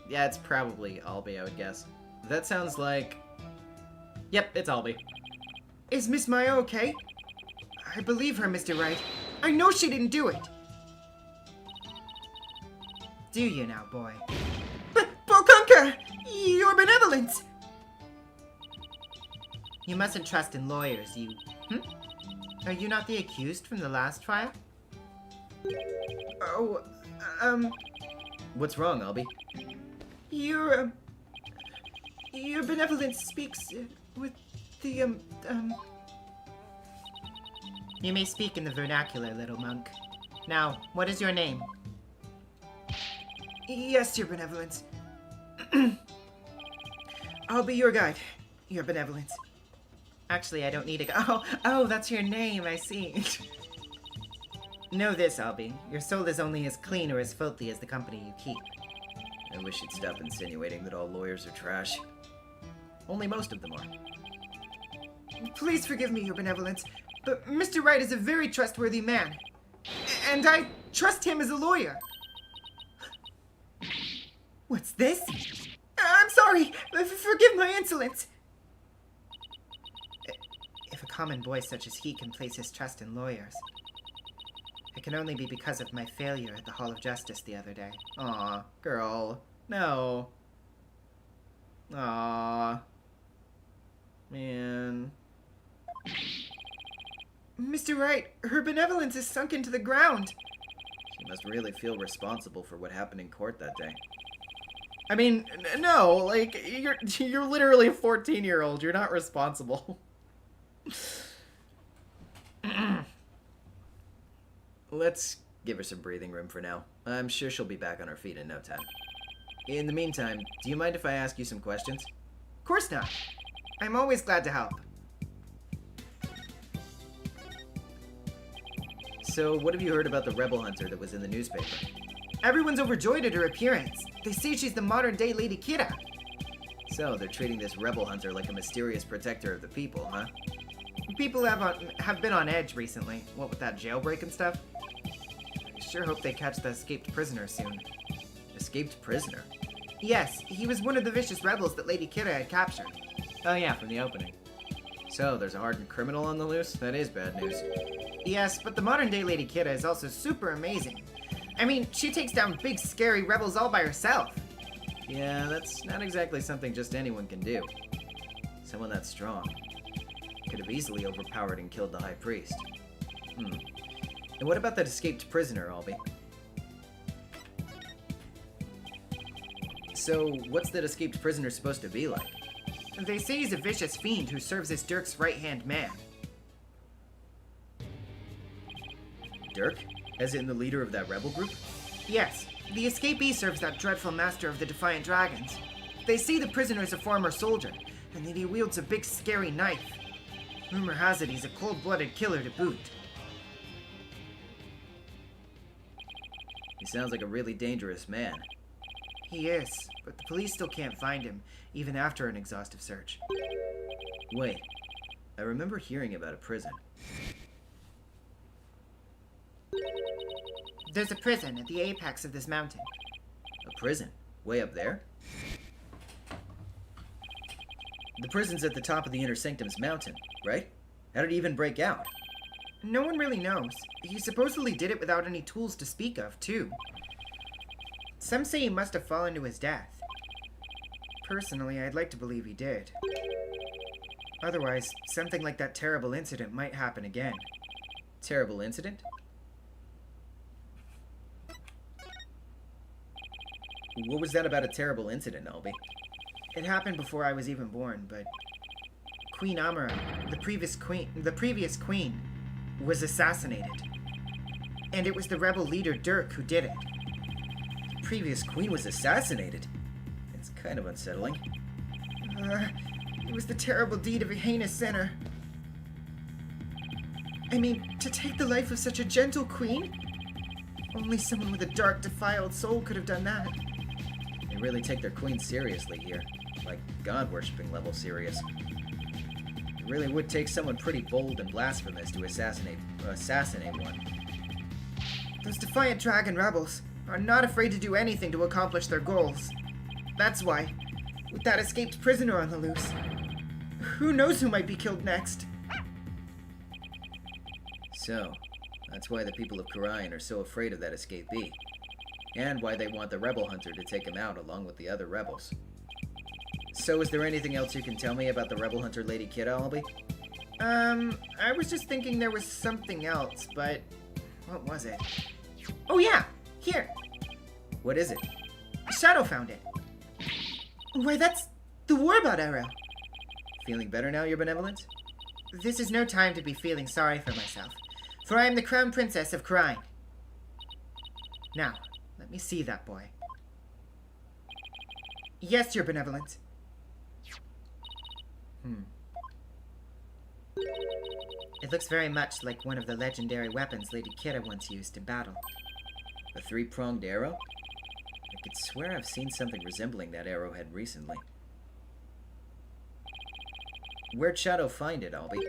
Yeah, it's probably Albie, I would guess. That sounds like... Yep, it's Albie. is Miss Maya okay? I believe her, Mr. Wright. I know she didn't do it. Do you now, boy? But, Bokunka, your benevolence! You mustn't trust in lawyers, you... Are you not the accused from the last trial? Oh, What's wrong, Albie? Your benevolence speaks with the, You may speak in the vernacular, little monk. Now, what is your name? Yes, your benevolence. I'll be your guide, your benevolence. Actually, I don't need a guide. Oh, that's your name, I see. Know this, Albie. Your soul is only as clean or as filthy as the company you keep. I wish you'd stop insinuating that all lawyers are trash. Only most of them are. Please forgive me, your benevolence, but Mr. Wright is a very trustworthy man. And I trust him as a lawyer. What's this? I'm sorry. Forgive my insolence. If a common boy such as he can place his trust in lawyers, it can only be because of my failure at the Hall of Justice the other day. Aw, girl. No. Aw. Man. Mr. Wright, her benevolence is sunk into the ground. She must really feel responsible for what happened in court that day. I mean, no, like, you're literally a 14-year-old. You're not responsible. Let's give her some breathing room for now. I'm sure she'll be back on her feet in no time. In the meantime, do you mind if I ask you some questions? Of course not. I'm always glad to help. So, what have you heard about the rebel hunter that was in the newspaper? Everyone's overjoyed at her appearance. They say she's the modern-day Lady Kira. So, they're treating this rebel hunter like a mysterious protector of the people, huh? People have been on edge recently. What with that jailbreak and stuff. I sure hope they catch the escaped prisoner soon. Escaped prisoner? Yes, he was one of the vicious rebels that Lady Kira had captured. Oh yeah, from the opening. So, there's a hardened criminal on the loose? That is bad news. Yes, but the modern-day Lady Kira is also super amazing. I mean, she takes down big, scary rebels all by herself. Yeah, that's not exactly something just anyone can do. Someone that strong could have easily overpowered and killed the High Priest. And what about that escaped prisoner, Albie? So, what's that escaped prisoner supposed to be like? They say he's a vicious fiend who serves as Dirk's right-hand man. Dirk? As in the leader of that rebel group? Yes, the escapee serves that dreadful master of the Defiant Dragons. They say the prisoner is a former soldier, and that he wields a big scary knife. Rumor has it he's a cold-blooded killer to boot. He sounds like a really dangerous man. He is, but the police still can't find him, even after an exhaustive search. Wait, I remember hearing about a prison. There's a prison at the apex of this mountain. A prison? Way up there? The prison's at the top of the Inner Sanctum's mountain, right? How did he even break out? No one really knows. He supposedly did it without any tools to speak of, too. Some say he must have fallen to his death. Personally, I'd like to believe he did. Otherwise, something like that terrible incident might happen again. Terrible incident? What was that about a terrible incident, Albie? It happened before I was even born, but Queen Amara, the previous queen, was assassinated. And it was the rebel leader Dirk who did it. The previous queen was assassinated? It's kind of unsettling. It was the terrible deed of a heinous sinner. I mean, to take the life of such a gentle queen? Only someone with a dark, defiled soul could have done that. They really take their queen seriously here. Like god-worshipping level serious. It really would take someone pretty bold and blasphemous to assassinate one. Those Defiant Dragon rebels are not afraid to do anything to accomplish their goals. That's why, with that escaped prisoner on the loose, who knows who might be killed next? So, that's why the people of Karayan are so afraid of that escapee. And why they want the rebel hunter to take him out along with the other rebels. So is there anything else you can tell me about the rebel hunter Lady Kid, Albie? I was just thinking there was something else, but what was it? Oh yeah! Here! What is it? Shadow found it. Why, that's the Warbot arrow. Feeling better now, Your Benevolence? This is no time to be feeling sorry for myself, for I am the Crown Princess of Karayan. Now, let me see that boy. Yes, Your Benevolence. It looks very much like one of the legendary weapons Lady Kira once used in battle. A three-pronged arrow? I could swear I've seen something resembling that arrowhead recently. Where'd Shadow find it, Albie?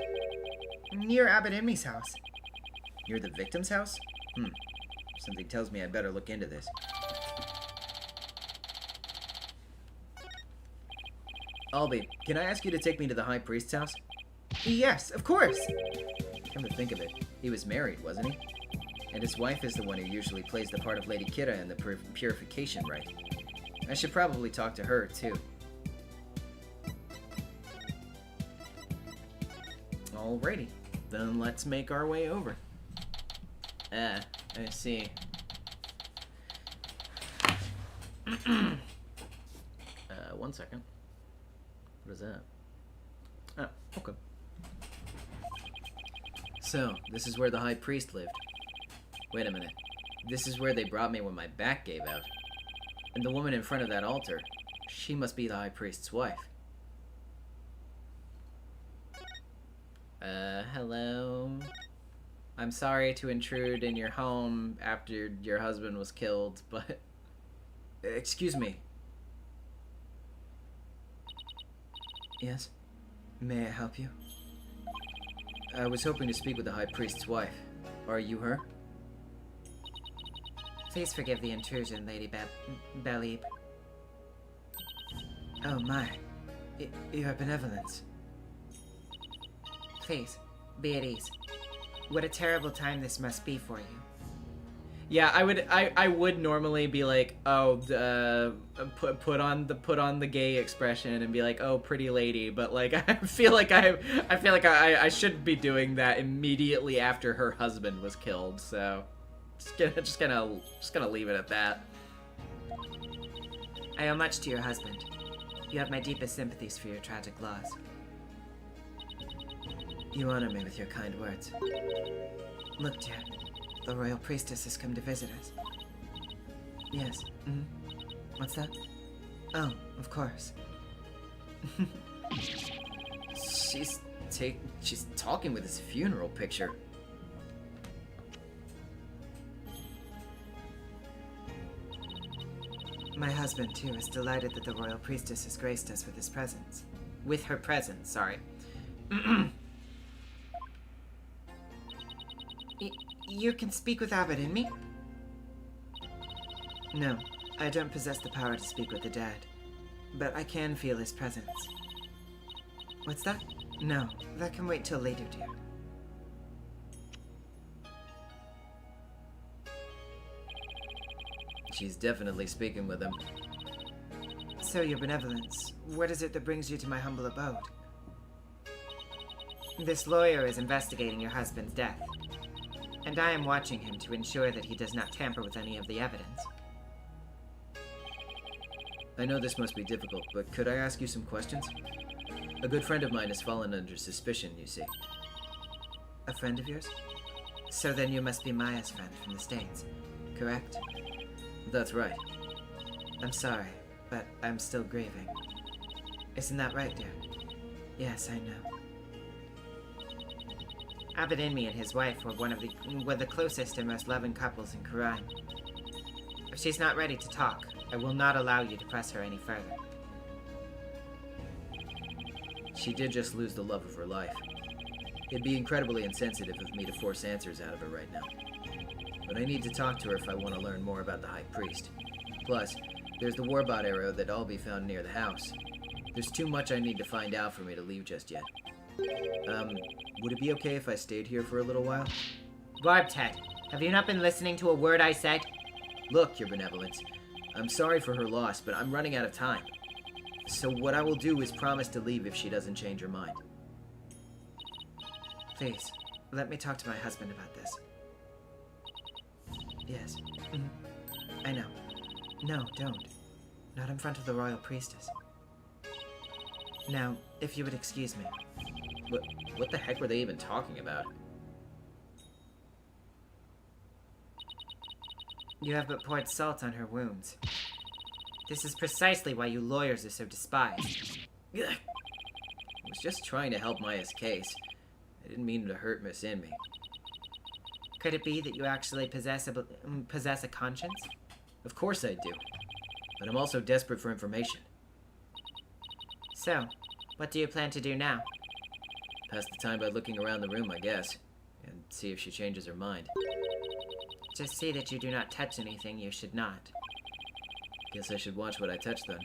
Near Abbot Imri's house. Near the victim's house? Something tells me I'd better look into this. Albie, can I ask you to take me to the High Priest's house? Yes, of course. Come to think of it, he was married, wasn't he? And his wife is the one who usually plays the part of Lady Kira in the Purification Rite. I should probably talk to her, too. Alrighty, then let's make our way over. I see. 1 second. What is that? Oh, okay. So, this is where the High Priest lived. Wait a minute. This is where they brought me when my back gave out. And the woman in front of that altar, she must be the High Priest's wife. Hello? I'm sorry to intrude in your home after your husband was killed, but... Excuse me. Yes? May I help you? I was hoping to speak with the High Priest's wife. Are you her? Please forgive the intrusion, Lady Belib. Oh my. Your benevolence. Please, be at ease. What a terrible time this must be for you. Yeah, I would normally be like, oh, put on the gay expression and be like, oh, pretty lady, but like I feel like I should be doing that immediately after her husband was killed. So just gonna leave it at that. I owe much to your husband. You have my deepest sympathies for your tragic loss. You honor me with your kind words. Look, dear, The royal priestess has come to visit us. Yes. What's that? Oh, of course. She's talking with his funeral picture. My husband, too, is delighted that the royal priestess has graced us with his presence. With her presence, sorry. You can speak with Abbot in me? No, I don't possess the power to speak with the dead. But I can feel his presence. What's that? No, that can wait till later, dear. She's definitely speaking with him. So, your benevolence, what is it that brings you to my humble abode? This lawyer is investigating your husband's death, and I am watching him to ensure that he does not tamper with any of the evidence. I know this must be difficult, but could I ask you some questions? A good friend of mine has fallen under suspicion, you see. A friend of yours? So then you must be Maya's friend from the States, correct? That's right. I'm sorry, but I'm still grieving. Isn't that right, dear? Yes, I know. Abbot Inmi and his wife were the closest and most loving couples in Khura'in. If she's not ready to talk, I will not allow you to press her any further. She did just lose the love of her life. It'd be incredibly insensitive of me to force answers out of her right now. But I need to talk to her if I want to learn more about the High Priest. Plus, there's the Warbot arrow that all be found near the house. There's too much I need to find out for me to leave just yet. Would it be okay if I stayed here for a little while? Barbted, have you not been listening to a word I said? Look, Your Benevolence, I'm sorry for her loss, but I'm running out of time. So what I will do is promise to leave if she doesn't change her mind. Please, let me talk to my husband about this. Yes. I know. No, don't. Not in front of the royal priestess. Now, if you would excuse me. What the heck were they even talking about? You have but poured salt on her wounds. This is precisely why you lawyers are so despised. I was just trying to help Maya's case. I didn't mean to hurt Miss Inmi. Could it be that you actually possess a conscience? Of course I do. But I'm also desperate for information. So, what do you plan to do now? Pass the time by looking around the room, I guess. And see if she changes her mind. Just see that you do not touch anything you should not. Guess I should watch what I touch then.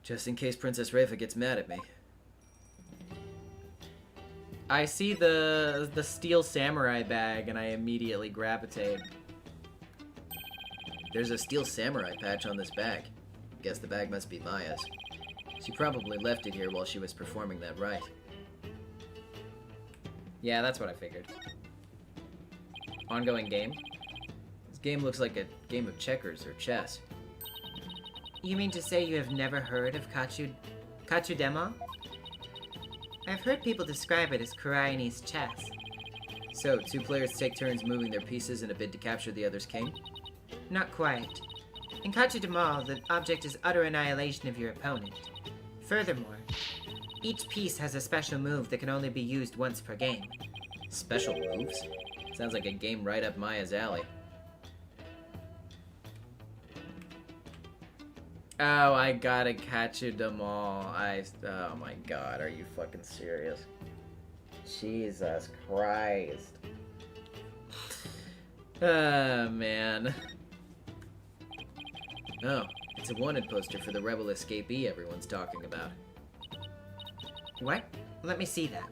Just in case Princess Rafa gets mad at me. I see the steel samurai bag and I immediately gravitate. There's a steel samurai patch on this bag. Guess the bag must be Maya's. She probably left it here while she was performing that rite. Yeah, that's what I figured. Ongoing game? This game looks like a game of checkers or chess. You mean to say you have never heard of Kachudemo? I've heard people describe it as Kurai's chess. So, two players take turns moving their pieces in a bid to capture the other's king? Not quite. In Kachudemo, the object is utter annihilation of your opponent. Furthermore, each piece has a special move that can only be used once per game. Special moves? Sounds like a game right up Maya's alley. Oh, I gotta catch you them all. Oh my god, are you fucking serious? Jesus Christ. Man. Oh, it's a wanted poster for the rebel escapee everyone's talking about. What? Let me see that.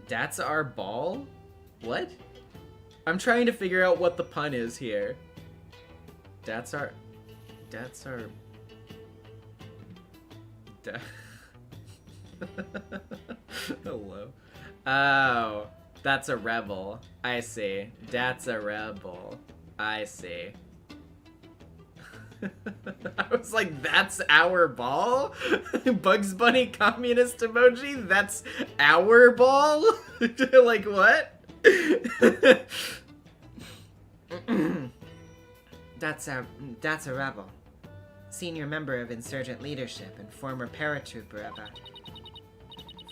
That's our ball? What? I'm trying to figure out what the pun is here. That's our... Hello. Oh, that's a rebel. I see. That's a rebel. I see. I was like, that's our ball? Bugs Bunny communist emoji? That's our ball? Like, what? That's a rebel. Senior member of insurgent leadership and former paratrooper of a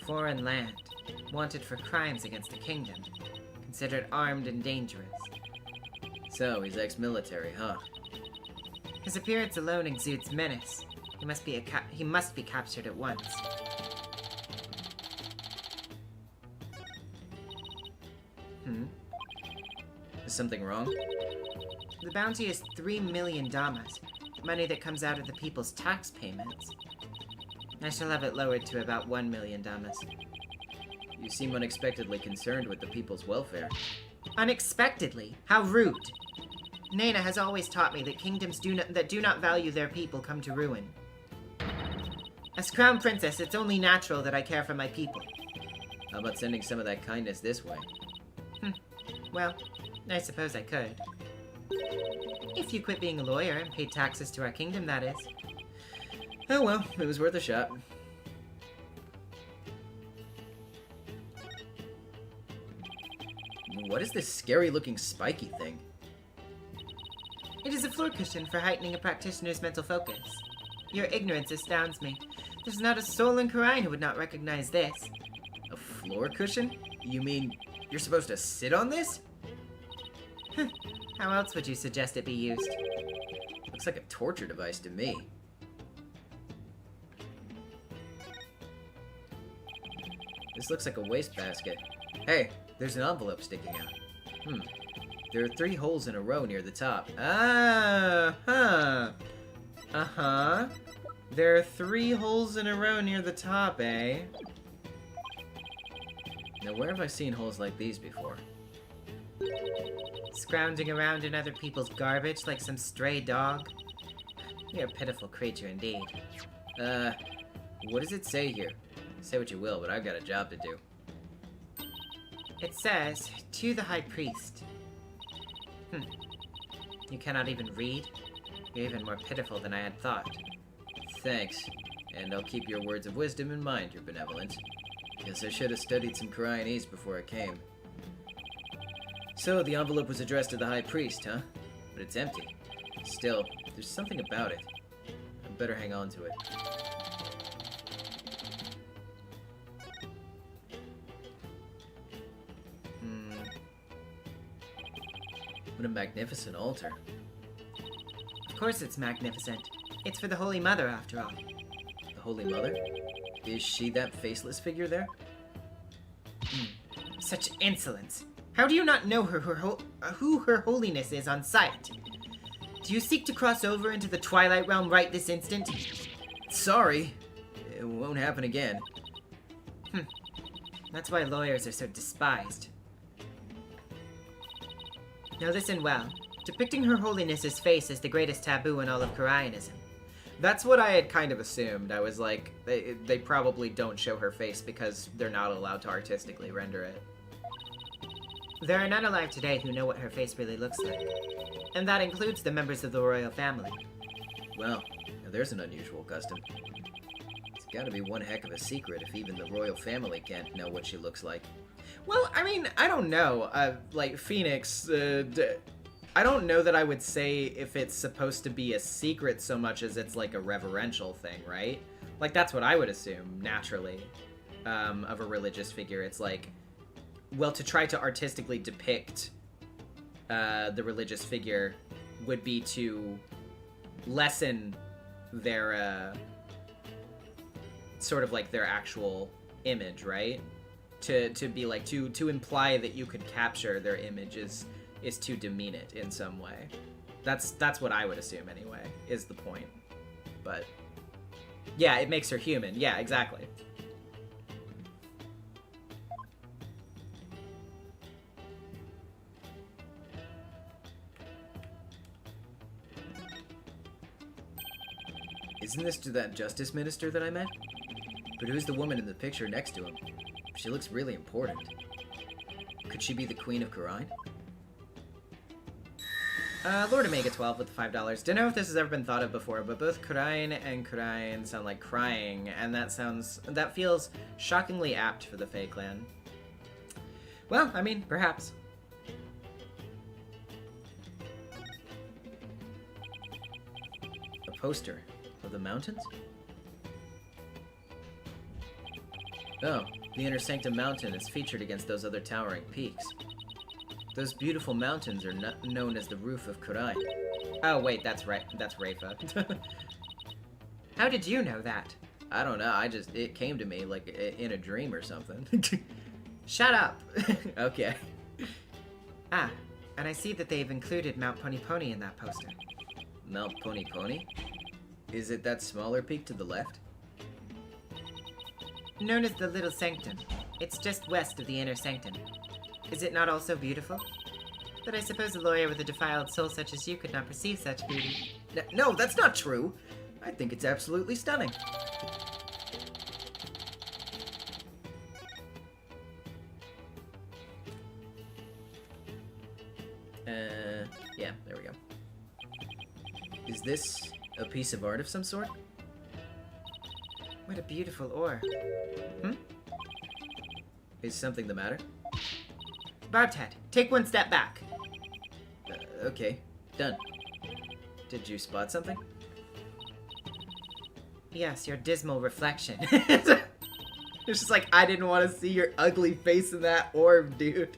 foreign land. Wanted for crimes against the kingdom. Considered armed and dangerous. So, he's ex-military, huh? His appearance alone exudes menace. He must be captured at once. Is something wrong? The bounty is 3 million damas, money that comes out of the people's tax payments. I shall have it lowered to about 1 million damas. You seem unexpectedly concerned with the people's welfare. Unexpectedly? How rude! Nana has always taught me that kingdoms that do not value their people come to ruin. As crown princess, it's only natural that I care for my people. How about sending some of that kindness this way? Well, I suppose I could. If you quit being a lawyer and paid taxes to our kingdom, that is. Oh well, it was worth a shot. What is this scary-looking spiky thing? It is a floor cushion for heightening a practitioner's mental focus. Your ignorance astounds me. There's not a soul in Khura'in who would not recognize this. A floor cushion? You mean you're supposed to sit on this? How else would you suggest it be used? Looks like a torture device to me. This looks like a wastebasket. Hey, there's an envelope sticking out. There are 3 holes in a row near the top. Uh-huh. There are 3 holes in a row near the top, eh? Now, where have I seen holes like these before? Scrounging around in other people's garbage like some stray dog? You're a pitiful creature indeed. What does it say here? Say what you will, but I've got a job to do. It says, to the High Priest. You cannot even read? You're even more pitiful than I had thought. Thanks. And I'll keep your words of wisdom in mind, Your Benevolence. Guess I should have studied some Khura'inese before I came. So, the envelope was addressed to the High Priest, huh? But it's empty. Still, there's something about it. I'd better hang on to it. What a magnificent altar. Of course it's magnificent. It's for the Holy Mother, after all. The Holy Mother? Is she that faceless figure there? Such insolence. How do you not know who her holiness is on sight? Do you seek to cross over into the Twilight Realm right this instant? Sorry. It won't happen again. That's why lawyers are so despised. Now listen well. Depicting Her Holiness's face is the greatest taboo in all of Khura'inism. That's what I had kind of assumed. I was like, they probably don't show her face because they're not allowed to artistically render it. There are none alive today who know what her face really looks like. And that includes the members of the royal family. Well, now there's an unusual custom. It's gotta be one heck of a secret if even the royal family can't know what she looks like. Well, I mean, I don't know. Like, Phoenix, I don't know that I would say if it's supposed to be a secret so much as it's like a reverential thing, right? Like, that's what I would assume, naturally, of a religious figure. It's like, well, to try to artistically depict the religious figure would be to lessen their, sort of like their actual image, right? To be like, to imply that you could capture their image is to demean it in some way. That's what I would assume anyway, is the point. But yeah, it makes her human. Yeah, exactly. Isn't this to that justice minister that I met? But who's the woman in the picture next to him? She looks really important. Could she be the Queen of Khura'in? Lord Omega 12 with the $5. Don't know if this has ever been thought of before, but both Kurain and Kurain sound like crying, and that feels shockingly apt for the Fae clan. Well, I mean, perhaps. A poster of the mountains? Oh, the Inner Sanctum Mountain is featured against those other towering peaks. Those beautiful mountains are known as the Roof of Kurai. Oh, wait, that's right. That's Rafa. How did you know that? I don't know, it came to me like in a dream or something. Shut up! Okay. Ah, and I see that they've included Mount Pony Pony in that poster. Mount Pony Pony? Is it that smaller peak to the left? Known as the Little Sanctum. It's just west of the Inner Sanctum. Is it not also beautiful? But I suppose a lawyer with a defiled soul such as you could not perceive such beauty. No, that's not true! I think it's absolutely stunning. Yeah, there we go. Is this a piece of art of some sort? What a beautiful ore. Is something the matter? Barbed, take one step back. Okay, done. Did you spot something? Yes, your dismal reflection. It's just like, I didn't want to see your ugly face in that orb, dude.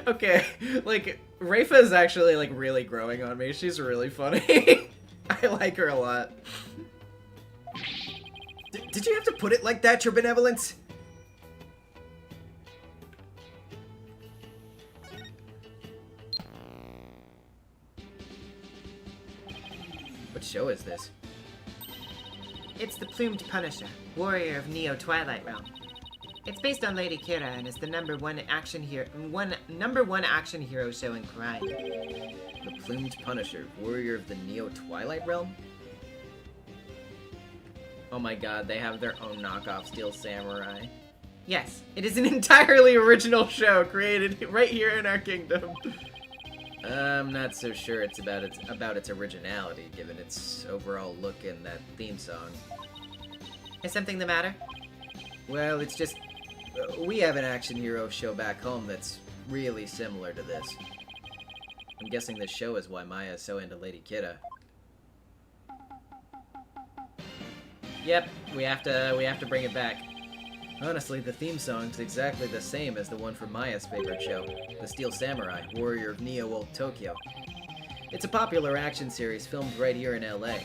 Okay, like, Rafa is actually, like, really growing on me. She's really funny. I like her a lot. Did you have to put it like that, your benevolence? What show is this? It's the Plumed Punisher, warrior of Neo Twilight Realm. It's based on Lady Kira and is the number one action hero show in crime. The Plumed Punisher, warrior of the Neo Twilight Realm? Oh my god, they have their own knockoff Steel Samurai. Yes, It is an entirely original show created right here in our kingdom. I'm not so sure it's about its originality, given its overall look in that theme song. is something the matter? Well, it's just... we have an action hero show back home that's really similar to this. I'm guessing this show is why Maya is so into Lady Kira. Yep, we have to bring it back. Honestly, the theme song's exactly the same as the one from Maya's favorite show, The Steel Samurai, Warrior of Neo Old Tokyo. It's a popular action series filmed right here in LA.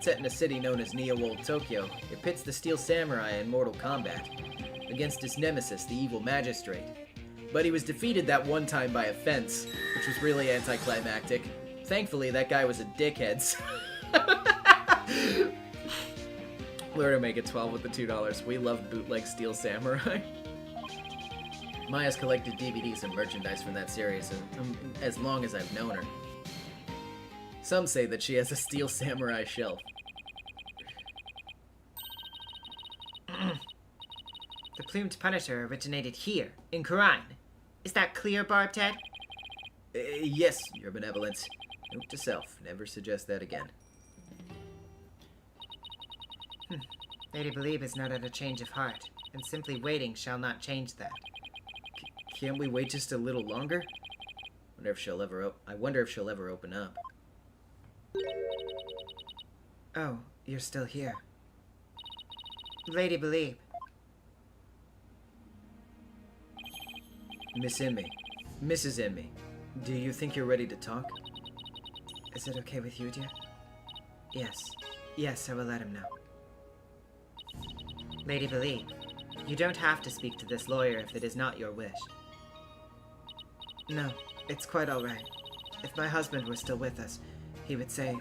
Set in a city known as Neo Old Tokyo, it pits the Steel Samurai in Mortal Kombat against his nemesis, the Evil Magistrate. But he was defeated that one time by a fence, which was really anticlimactic. Thankfully, that guy was a dickhead. We're gonna make it 12 with the $2. We love bootleg Steel Samurai. Maya's collected DVDs and merchandise from that series as long as I've known her. Some say that she has a Steel Samurai shelf. The Plumed Punisher originated here, in Kurine. Is that clear, Barbed? Yes, your benevolence. Note to self, never suggest that again. Lady Believe is not at a change of heart, and simply waiting shall not change that. Can't we wait just a little longer? I wonder if she'll ever open up. Oh, you're still here. Lady Believe. Miss Inmee. Mrs. Inmee. Do you think you're ready to talk? Is it okay with you, dear? Yes. Yes, I will let him know. Lady Believe, you don't have to speak to this lawyer if it is not your wish. No, it's quite all right. If my husband were still with us, he would say...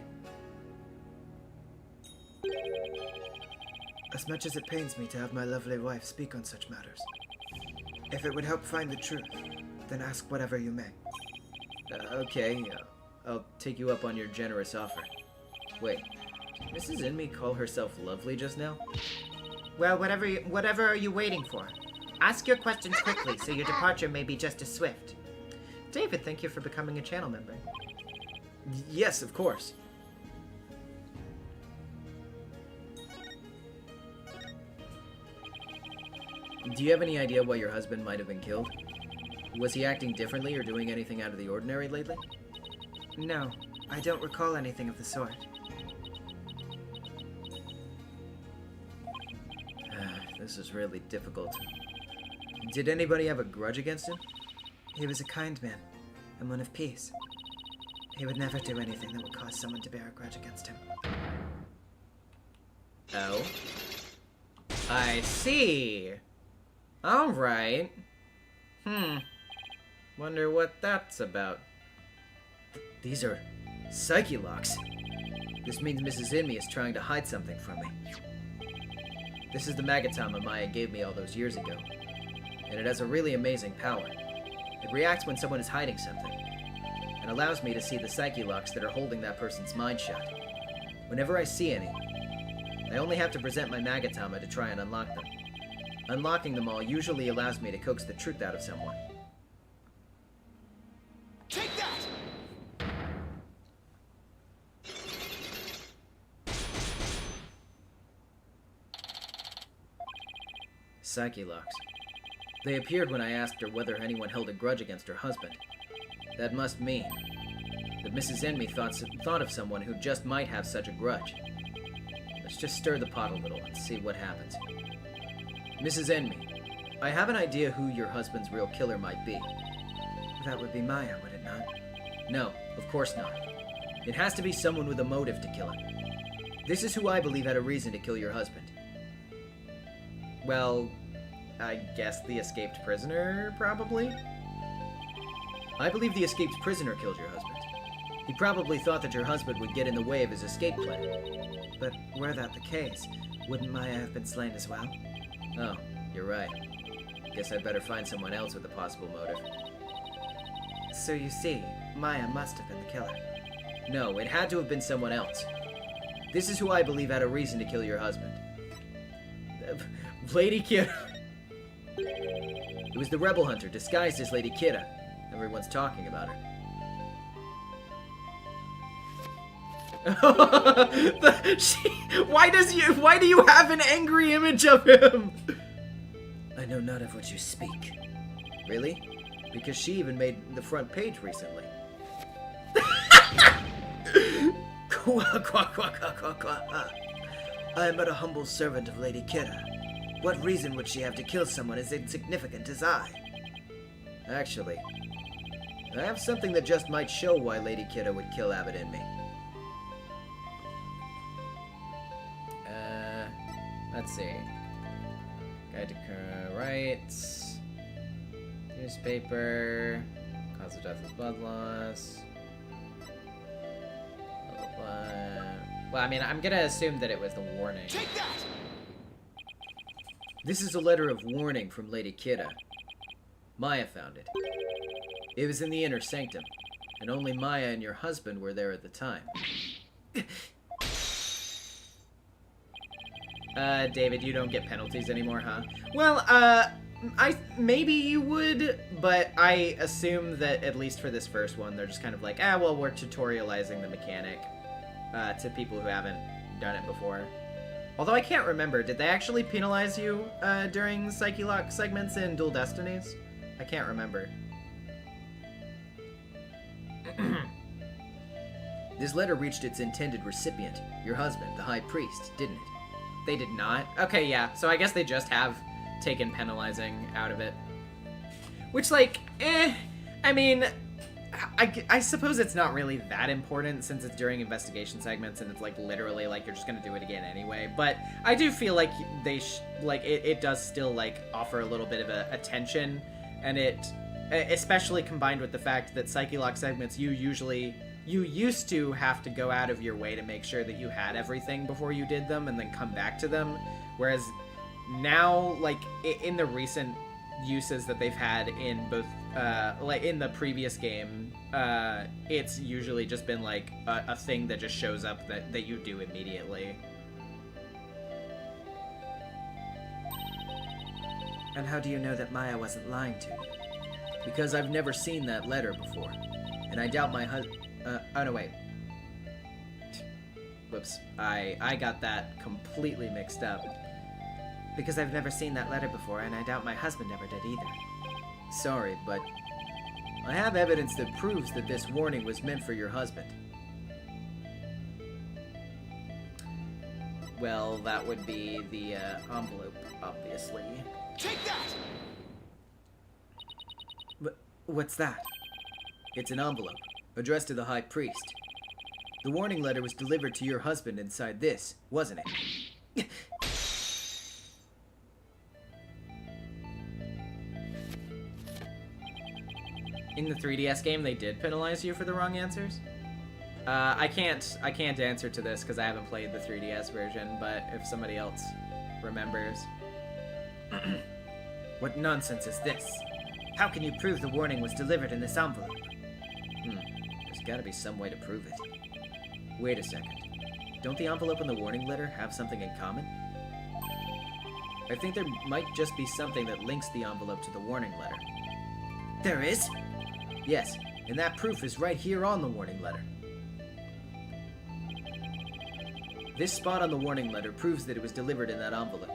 As much as it pains me to have my lovely wife speak on such matters, if it would help find the truth, then ask whatever you may. Okay, I'll take you up on your generous offer. Wait, did Mrs. Inmee call herself lovely just now? Well, whatever are you waiting for? Ask your questions quickly so your departure may be just as swift. David, thank you for becoming a channel member. Yes, of course. Do you have any idea why your husband might have been killed? Was he acting differently or doing anything out of the ordinary lately? No, I don't recall anything of the sort. This is really difficult. Did anybody have a grudge against him? He was a kind man, and one of peace. He would never do anything that would cause someone to bear a grudge against him. Oh. I see. Alright. Wonder what that's about. These are psyche locks. This means Mrs. Inmi is trying to hide something from me. This is the Magatama Maya gave me all those years ago, and it has a really amazing power. It reacts when someone is hiding something, and allows me to see the psyche locks that are holding that person's mind shut. Whenever I see any, I only have to present my Magatama to try and unlock them. Unlocking them all usually allows me to coax the truth out of someone. Take that! Psyche locks. They appeared when I asked her whether anyone held a grudge against her husband. That must mean that Mrs. Enmy thought of someone who just might have such a grudge. Let's just stir the pot a little and see what happens. Mrs. Enmy, I have an idea who your husband's real killer might be. That would be Maya, would it not? No, of course not. It has to be someone with a motive to kill him. This is who I believe had a reason to kill your husband. Well, I guess the escaped prisoner, probably? I believe the escaped prisoner killed your husband. He probably thought that your husband would get in the way of his escape plan. But were that the case, wouldn't Maya have been slain as well? Oh, you're right. Guess I'd better find someone else with a possible motive. So you see, Maya must have been the killer. No, it had to have been someone else. This is who I believe had a reason to kill your husband. Lady Kira. It was the rebel hunter disguised as Lady Kira. Everyone's talking about her. Why do you have an angry image of him? I know not of what you speak. Really? Because she even made the front page recently. Kwa, kwa, kwa, kwa, kwa, kwa. I am but a humble servant of Lady Kira. What reason would she have to kill someone as insignificant as I? Actually, I have something that just might show why Lady Kira would kill Abbott and me. Let's see. Guide to rights. Newspaper. Cause of death is blood loss. Blah, blah, blah. Well, I mean, I'm gonna assume that it was the warning. Take that! This is a letter of warning from Lady Kira. Maya found it. It was in the inner sanctum, and only Maya and your husband were there at the time. David, you don't get penalties anymore, huh? Well, maybe you would, but I assume that at least for this first one, they're just kind of like, well, we're tutorializing the mechanic to people who haven't done it before. Although I can't remember, did they actually penalize you during Psyche Lock segments in Dual Destinies? I can't remember. This letter reached its intended recipient, your husband, the High Priest, didn't it? They did not? Okay, yeah. So I guess they just have taken penalizing out of it. Which, like, I mean, I suppose it's not really that important since it's during investigation segments and it's, like, literally, like, you're just gonna do it again anyway. But I do feel like they, it does still, like, offer a little bit of a attention. And it, especially combined with the fact that Psyche Lock segments, you used to have to go out of your way to make sure that you had everything before you did them and then come back to them. Whereas now, like, in the recent uses that they've had in both, like, in the previous game, it's usually just been, like, a thing that just shows up that you do immediately. And how do you know that Maya wasn't lying to you? Because I've never seen that letter before. And I doubt my oh no, wait. Whoops. I got that completely mixed up. Because I've never seen that letter before, and I doubt my husband ever did either. Sorry, but I have evidence that proves that this warning was meant for your husband. Well, that would be the envelope, obviously. Take that! What's that? It's an envelope, addressed to the High Priest. The warning letter was delivered to your husband inside this, wasn't it? In the 3DS game, they did penalize you for the wrong answers. I can't answer to this because I haven't played the 3DS version, but if somebody else remembers. What nonsense is this? How can you prove the warning was delivered in this envelope? There's gotta be some way to prove it. Wait a second. Don't the envelope and the warning letter have something in common? I think there might just be something that links the envelope to the warning letter. There is? Yes, and that proof is right here on the warning letter. This spot on the warning letter proves that it was delivered in that envelope.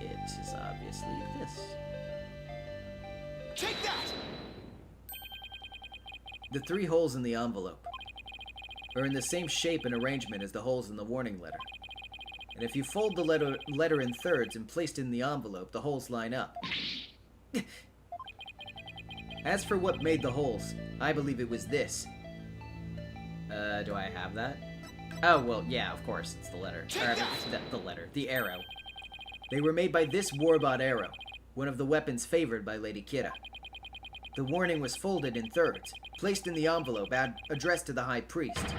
It is obviously this. Take that! The 3 holes in the envelope are in the same shape and arrangement as the holes in the warning letter. And if you fold the letter in thirds and place it in the envelope, the holes line up. As for what made the holes, I believe it was this. Do I have that? Oh, well, yeah, of course, it's the letter. Or, the letter. The arrow. They were made by this Warbot arrow, one of the weapons favored by Lady Kira. The warning was folded in thirds, placed in the envelope addressed to the High Priest,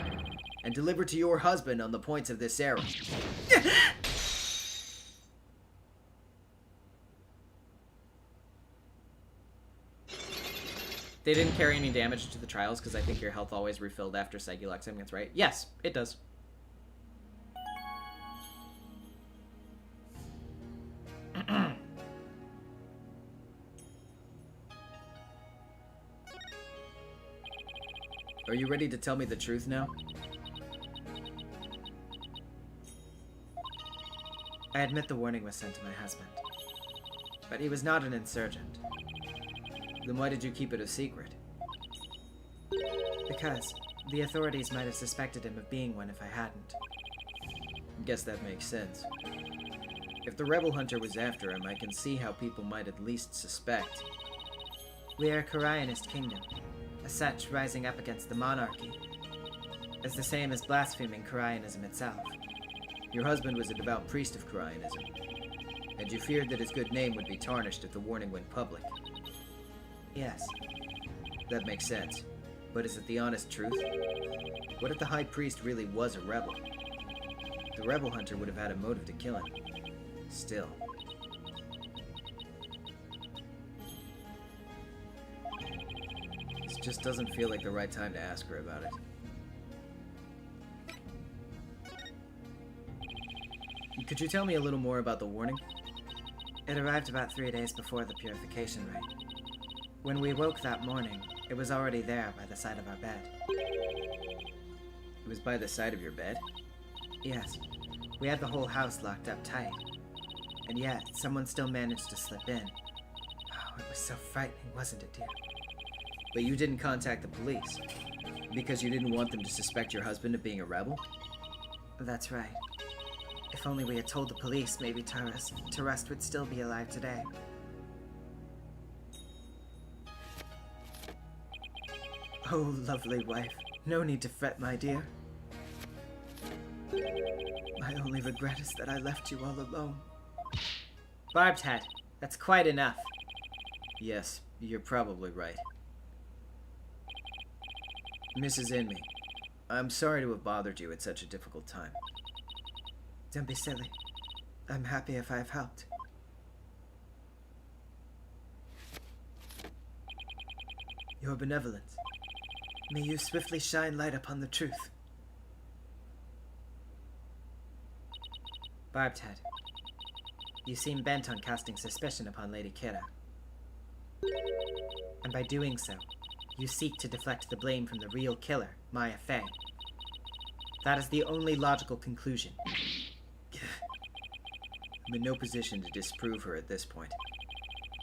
and delivered to your husband on the points of this arrow. They didn't carry any damage to the trials because I think your health always refilled after Seguluxing, that's right. Yes, it does. Are you ready to tell me the truth now? I admit the warning was sent to my husband. But he was not an insurgent. Then why did you keep it a secret? Because the authorities might have suspected him of being one if I hadn't. Guess that makes sense. If the rebel hunter was after him, I can see how people might at least suspect. We are a Koreanist kingdom, as such rising up against the monarchy is the same as blaspheming Koreanism itself. Your husband was a devout priest of Koreanism, and you feared that his good name would be tarnished if the warning went public. Yes. That makes sense. But is it the honest truth? What if the High Priest really was a rebel? The rebel hunter would have had a motive to kill him. Still. This just doesn't feel like the right time to ask her about it. Could you tell me a little more about the warning? It arrived about 3 days before the purification rite. When we woke that morning, it was already there by the side of our bed. It was by the side of your bed? Yes. We had the whole house locked up tight. And yet, someone still managed to slip in. Oh, it was so frightening, wasn't it, dear? But you didn't contact the police? Because you didn't want them to suspect your husband of being a rebel? That's right. If only we had told the police, maybe Tarrust would still be alive today. Oh, lovely wife. No need to fret, my dear. My only regret is that I left you all alone. Barbed Head, that's quite enough. Yes, you're probably right. Mrs. Inmee, I'm sorry to have bothered you at such a difficult time. Don't be silly. I'm happy if I've helped. Your benevolence. May you swiftly shine light upon the truth. Barbed Head, You seem bent on casting suspicion upon Lady Kira. And by doing so, you seek to deflect the blame from the real killer, Maya Fey. That is the only logical conclusion. I'm in no position to disprove her at this point.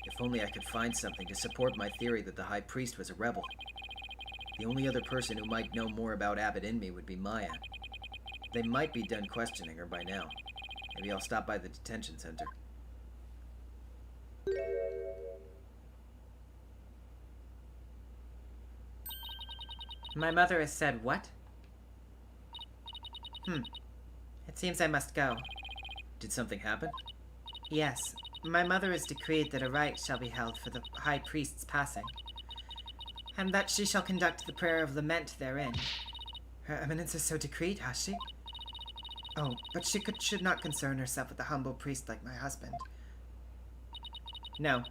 If only I could find something to support my theory that the High Priest was a rebel. The only other person who might know more about Abbott and me would be Maya. They might be done questioning her by now. Maybe I'll stop by the detention center. My mother has said what? It seems I must go. Did something happen? Yes, my mother has decreed that a rite shall be held for the High Priest's passing, and that she shall conduct the prayer of lament therein. Her Eminence has so decreed, has she? Oh, but she should not concern herself with a humble priest like my husband. No,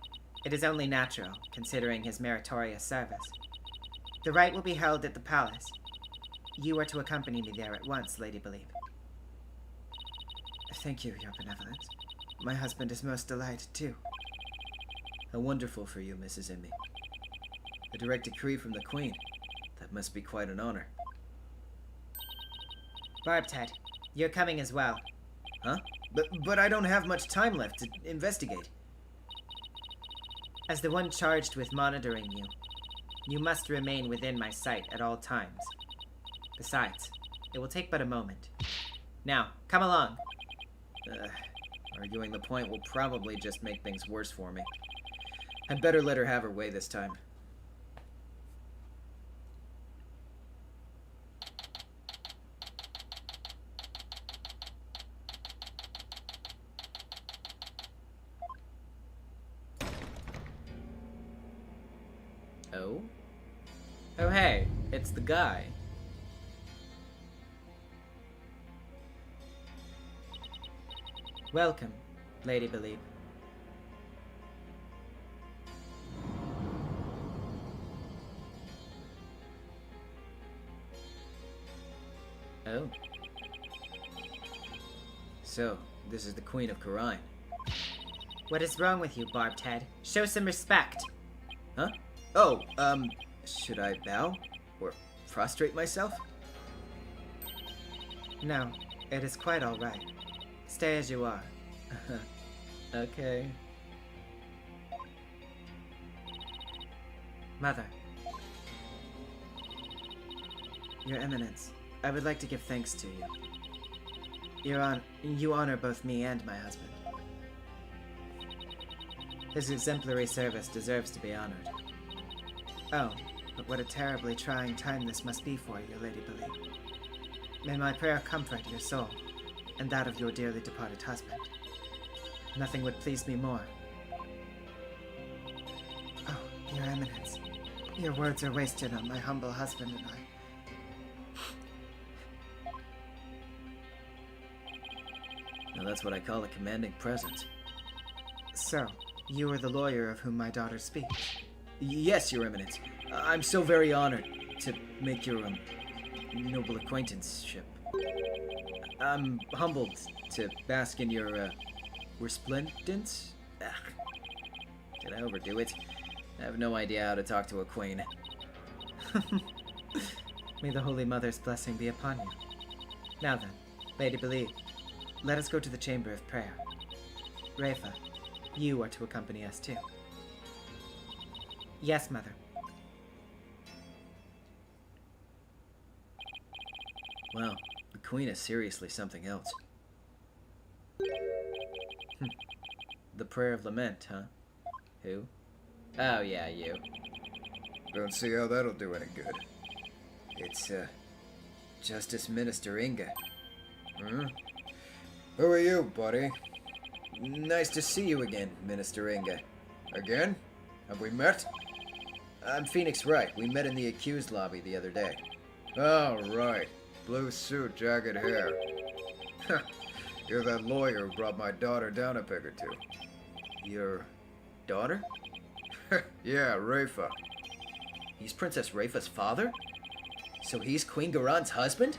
it is only natural, considering his meritorious service. The rite will be held at the palace. You are to accompany me there at once, Lady Believe. Thank you, Your Benevolence. My husband is most delighted, too. How wonderful for you, Mrs. Immy. A direct decree from the Queen. That must be quite an honor. Barbted, you're coming as well. Huh? But I don't have much time left to investigate. As the one charged with monitoring you, you must remain within my sight at all times. Besides, it will take but a moment. Now, come along. Arguing the point will probably just make things worse for me. I'd better let her have her way this time. Oh? Oh hey, it's the guy. Welcome, Lady Believe. Oh. So, this is the Queen of Karine. What is wrong with you, Barbed Head? Show some respect. Huh? Oh, should I bow? Or prostrate myself? No, it is quite all right. Stay as you are. Okay. Mother. Your Eminence, I would like to give thanks to you. You honor both me and my husband. His exemplary service deserves to be honored. Oh, but what a terribly trying time this must be for you, Lady Believe. May my prayer comfort your soul, and that of your dearly departed husband. Nothing would please me more. Oh, Your Eminence, your words are wasted on my humble husband and I. Now that's what I call a commanding presence. So, you are the lawyer of whom my daughter speaks. Yes, Your Eminence. I'm so very honored to make your, noble acquaintanceship. I'm humbled to bask in your, resplendence? Did I overdo it? I have no idea how to talk to a queen. May the Holy Mother's blessing be upon you. Now then, Lady Believe, let us go to the Chamber of Prayer. Rafa, you are to accompany us too. Yes, Mother. Wow, the Queen is seriously something else. The Prayer of Lament, huh? Who? Oh, yeah, you. Don't see how that'll do any good. It's, Justice Minister Inga. Hmm? Who are you, buddy? Nice to see you again, Minister Inga. Again? Have we met? I'm Phoenix Wright. We met in the accused lobby the other day. Oh, right. Blue suit, jagged hair. You're that lawyer who brought my daughter down a peg or two. Your daughter? Yeah, Rafa. He's Princess Rafa's father? So he's Queen Garan's husband?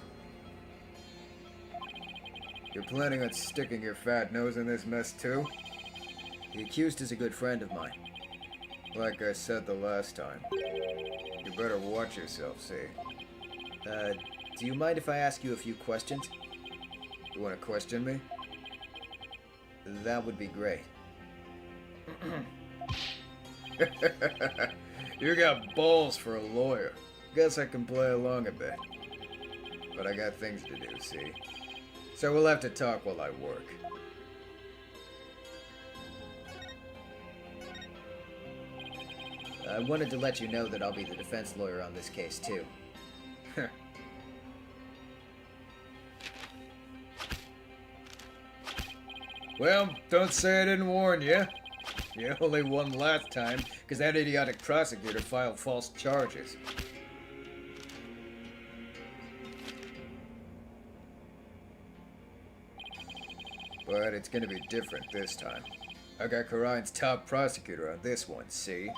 You're planning on sticking your fat nose in this mess too? The accused is a good friend of mine. Like I said the last time. You better watch yourself, see? Do you mind if I ask you a few questions? You wanna question me? That would be great. You got balls for a lawyer. Guess I can play along a bit. But I got things to do, see? So we'll have to talk while I work. I wanted to let you know that I'll be the defense lawyer on this case, too. Well, don't say I didn't warn you. You only won last time because that idiotic prosecutor filed false charges. But it's gonna be different this time. I got Karine's top prosecutor on this one, see?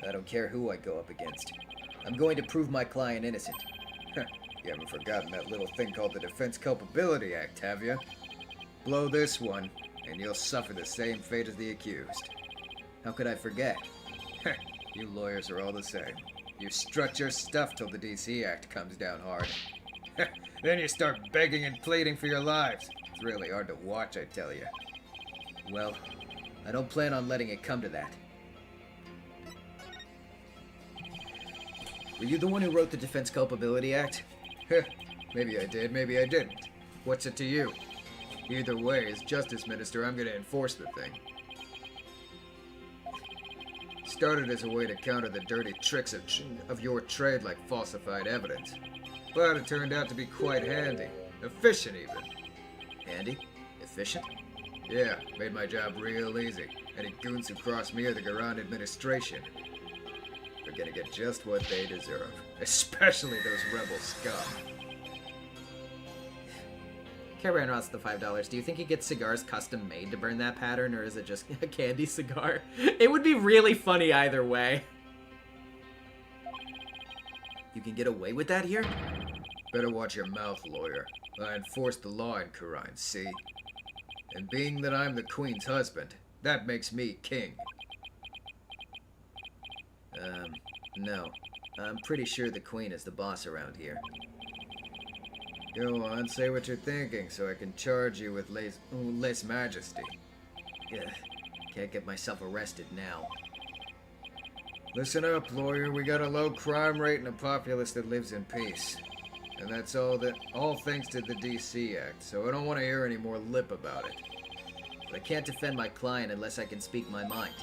I don't care who I go up against. I'm going to prove my client innocent. You haven't forgotten that little thing called the Defense Culpability Act, have you? Blow this one, and you'll suffer the same fate as the accused. How could I forget? You lawyers are all the same. You strut your stuff till the DC Act comes down hard. Then you start begging and pleading for your lives. It's really hard to watch, I tell you. Well, I don't plan on letting it come to that. Were you the one who wrote the Defense Culpability Act? Maybe I did, maybe I didn't. What's it to you? Either way, as Justice Minister, I'm gonna enforce the thing. Started as a way to counter the dirty tricks of your trade like falsified evidence. But it turned out to be quite handy. Efficient, even. Handy? Efficient? Yeah, made my job real easy. Any goons who cross me or the Garan administration are gonna get just what they deserve. Especially those rebel scum. Cameron wants the $5. Do you think he gets cigars custom made to burn that pattern, or is it just a candy cigar? It would be really funny either way. You can get away with that here? Better watch your mouth, lawyer. I enforce the law in Karine, see? And being that I'm the queen's husband, that makes me king. No. I'm pretty sure the queen is the boss around here. Go on, say what you're thinking so I can charge you with less majesty. Ugh, can't get myself arrested now. Listen up, lawyer. We got a low crime rate and a populace that lives in peace. And that's all thanks to the DC Act, so I don't want to hear any more lip about it. But I can't defend my client unless I can speak my mind.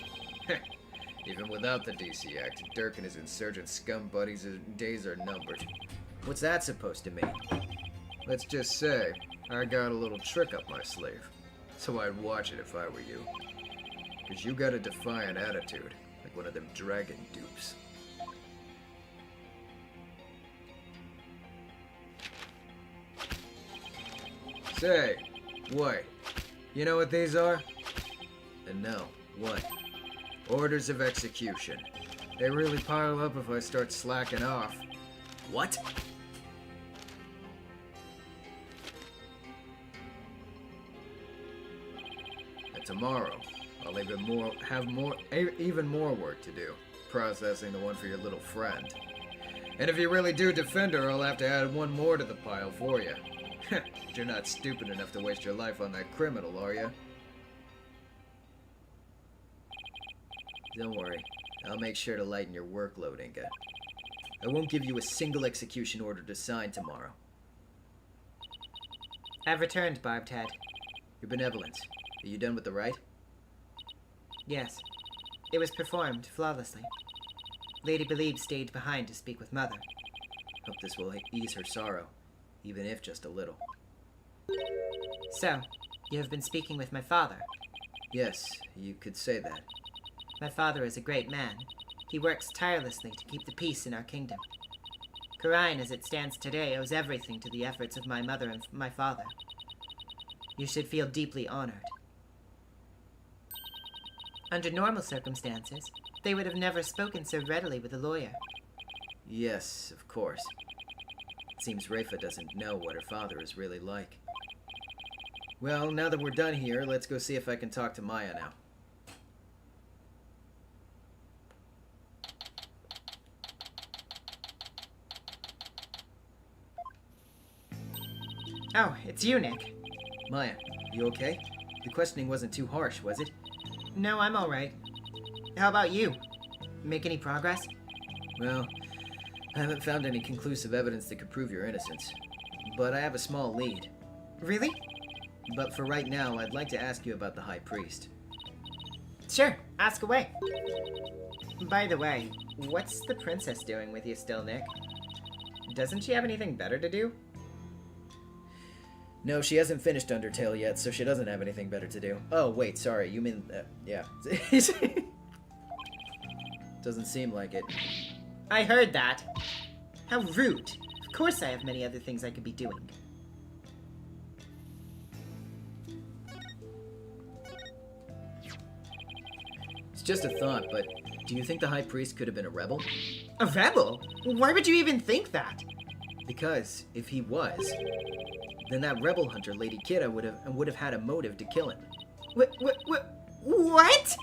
Even without the DC Act, Dirk and his insurgent scum buddies' days are numbered. What's that supposed to mean? Let's just say, I got a little trick up my sleeve. So I'd watch it if I were you. 'Cause you got a defiant attitude, like one of them dragon dupes. Say, what? You know what these are? No. What? Orders of execution. They really pile up if I start slacking off. What? And tomorrow, I'll have even more work to do, processing the one for your little friend. And if you really do defend her, I'll have to add one more to the pile for you. But you're not stupid enough to waste your life on that criminal, are you? Don't worry. I'll make sure to lighten your workload, Inga. I won't give you a single execution order to sign tomorrow. I've returned, Barbed-Head. Your benevolence. Are you done with the rite? Yes. It was performed flawlessly. Lady Believe stayed behind to speak with Mother. Hope this will ease her sorrow, even if just a little. So, you have been speaking with my father. Yes, you could say that. My father is a great man. He works tirelessly to keep the peace in our kingdom. Karine, as it stands today, owes everything to the efforts of my mother and my father. You should feel deeply honored. Under normal circumstances, they would have never spoken so readily with a lawyer. Yes, of course. It seems Rafa doesn't know what her father is really like. Well, now that we're done here, let's go see if I can talk to Maya now. Oh, it's you, Nick. Maya, you okay? The questioning wasn't too harsh, was it? No, I'm alright. How about you? Make any progress? Well, I haven't found any conclusive evidence that could prove your innocence. But I have a small lead. Really? But for right now, I'd like to ask you about the High Priest. Sure, ask away. By the way, what's the princess doing with you still, Nick? Doesn't she have anything better to do? No, she hasn't finished Undertale yet, so she doesn't have anything better to do. Oh, wait, sorry, you mean... yeah. Doesn't seem like it. I heard that. How rude. Of course I have many other things I could be doing. It's just a thought, but do you think the High Priest could have been a rebel? A rebel? Why would you even think that? Because, if he was, then that rebel hunter, Lady Kira, would have had a motive to kill him. What?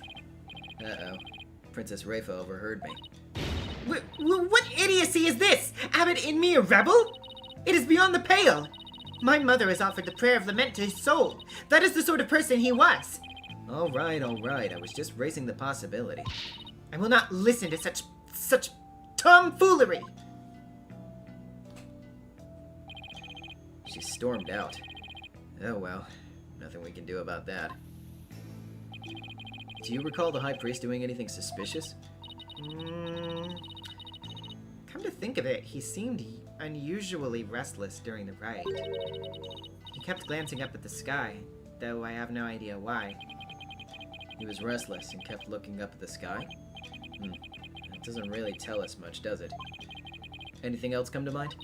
Uh-oh. Princess Rafa overheard me. What idiocy is this? Abbot in me a rebel? It is beyond the pale. My mother has offered the prayer of lament to his soul. That is the sort of person he was. All right. I was just raising the possibility. I will not listen to such tomfoolery. She stormed out. Oh well, nothing we can do about that. Do you recall the High Priest doing anything suspicious? Come to think of it, he seemed unusually restless during the ride. He kept glancing up at the sky, though I have no idea why. He was restless and kept looking up at the sky? That doesn't really tell us much, does it? Anything else come to mind?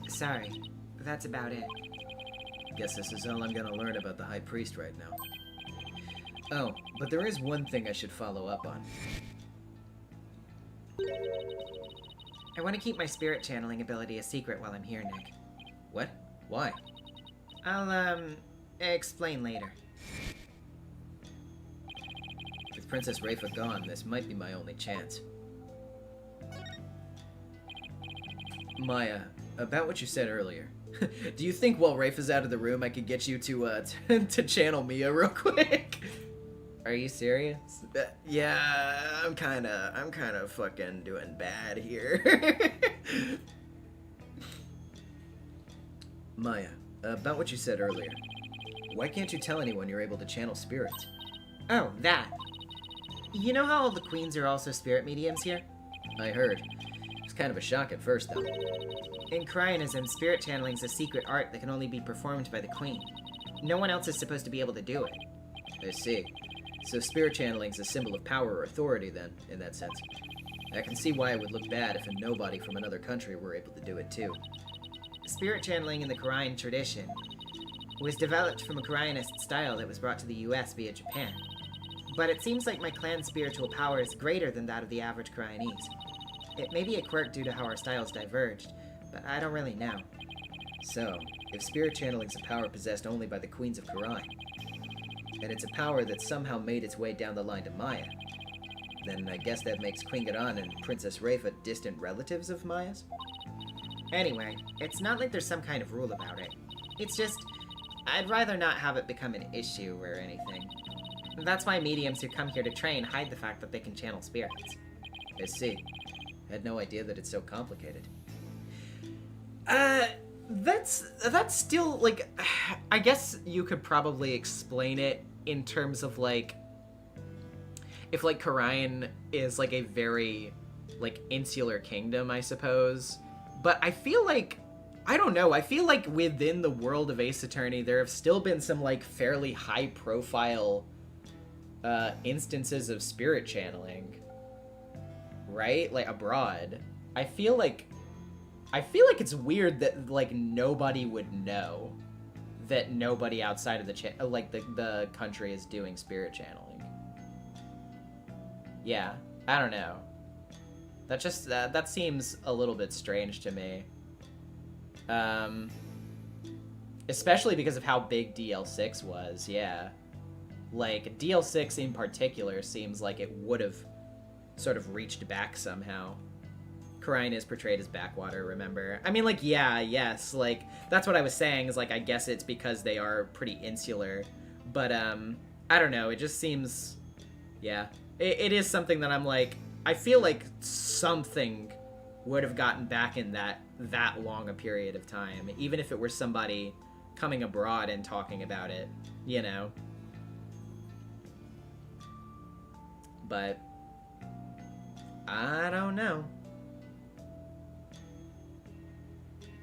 Sorry, that's about it. Guess this is all I'm gonna learn about the High Priest right now. Oh, but there is one thing I should follow up on. I want to keep my spirit channeling ability a secret while I'm here, Nick. What? Why? I'll, explain later. With Princess Rafa gone, this might be my only chance. Maya, about what you said earlier. Do you think while Rafa's out of the room, I could get you to, to channel Mia real quick? Are you serious? Yeah, I'm kinda fucking doing bad here. Maya, about what you said earlier. Why can't you tell anyone you're able to channel spirits? Oh, that. You know how all the queens are also spirit mediums here? I heard. It was kind of a shock at first, though. In Cryonism, spirit channeling is a secret art that can only be performed by the queen. No one else is supposed to be able to do it. I see. So spirit channeling is a symbol of power or authority, then, in that sense. I can see why it would look bad if a nobody from another country were able to do it, too. Spirit channeling in the Korean tradition was developed from a Koreanist style that was brought to the US via Japan. But it seems like my clan's spiritual power is greater than that of the average Koreanese. It may be a quirk due to how our styles diverged, but I don't really know. So, if spirit channeling is a power possessed only by the queens of Korai, and it's a power that somehow made its way down the line to Maya, then I guess that makes Queen Garan and Princess Rafa distant relatives of Maya's? Anyway, it's not like there's some kind of rule about it. It's just, I'd rather not have it become an issue or anything. That's why mediums who come here to train hide the fact that they can channel spirits. I see. I had no idea that it's so complicated. That's still, like, I guess you could probably explain it in terms of, like, if, like, Korian is, like, a very, like, insular kingdom, I suppose. But I feel like, I don't know, I feel like within the world of Ace Attorney, there have still been some, like, fairly high-profile instances of spirit channeling, right? Like, abroad. I feel like it's weird that, like, nobody would know that nobody outside of the country is doing spirit channeling. Yeah, I don't know. That just, that seems a little bit strange to me. Especially because of how big DL6 was, yeah. Like, DL6 in particular seems like it would have sort of reached back somehow. Khura'in is portrayed as backwater, remember? I mean, like, yeah, yes, like, that's what I was saying, is, like, I guess it's because they are pretty insular. But, I don't know, it just seems... Yeah. It is something that I'm like, I feel like something would have gotten back in that long a period of time, even if it were somebody coming abroad and talking about it, you know? But I don't know.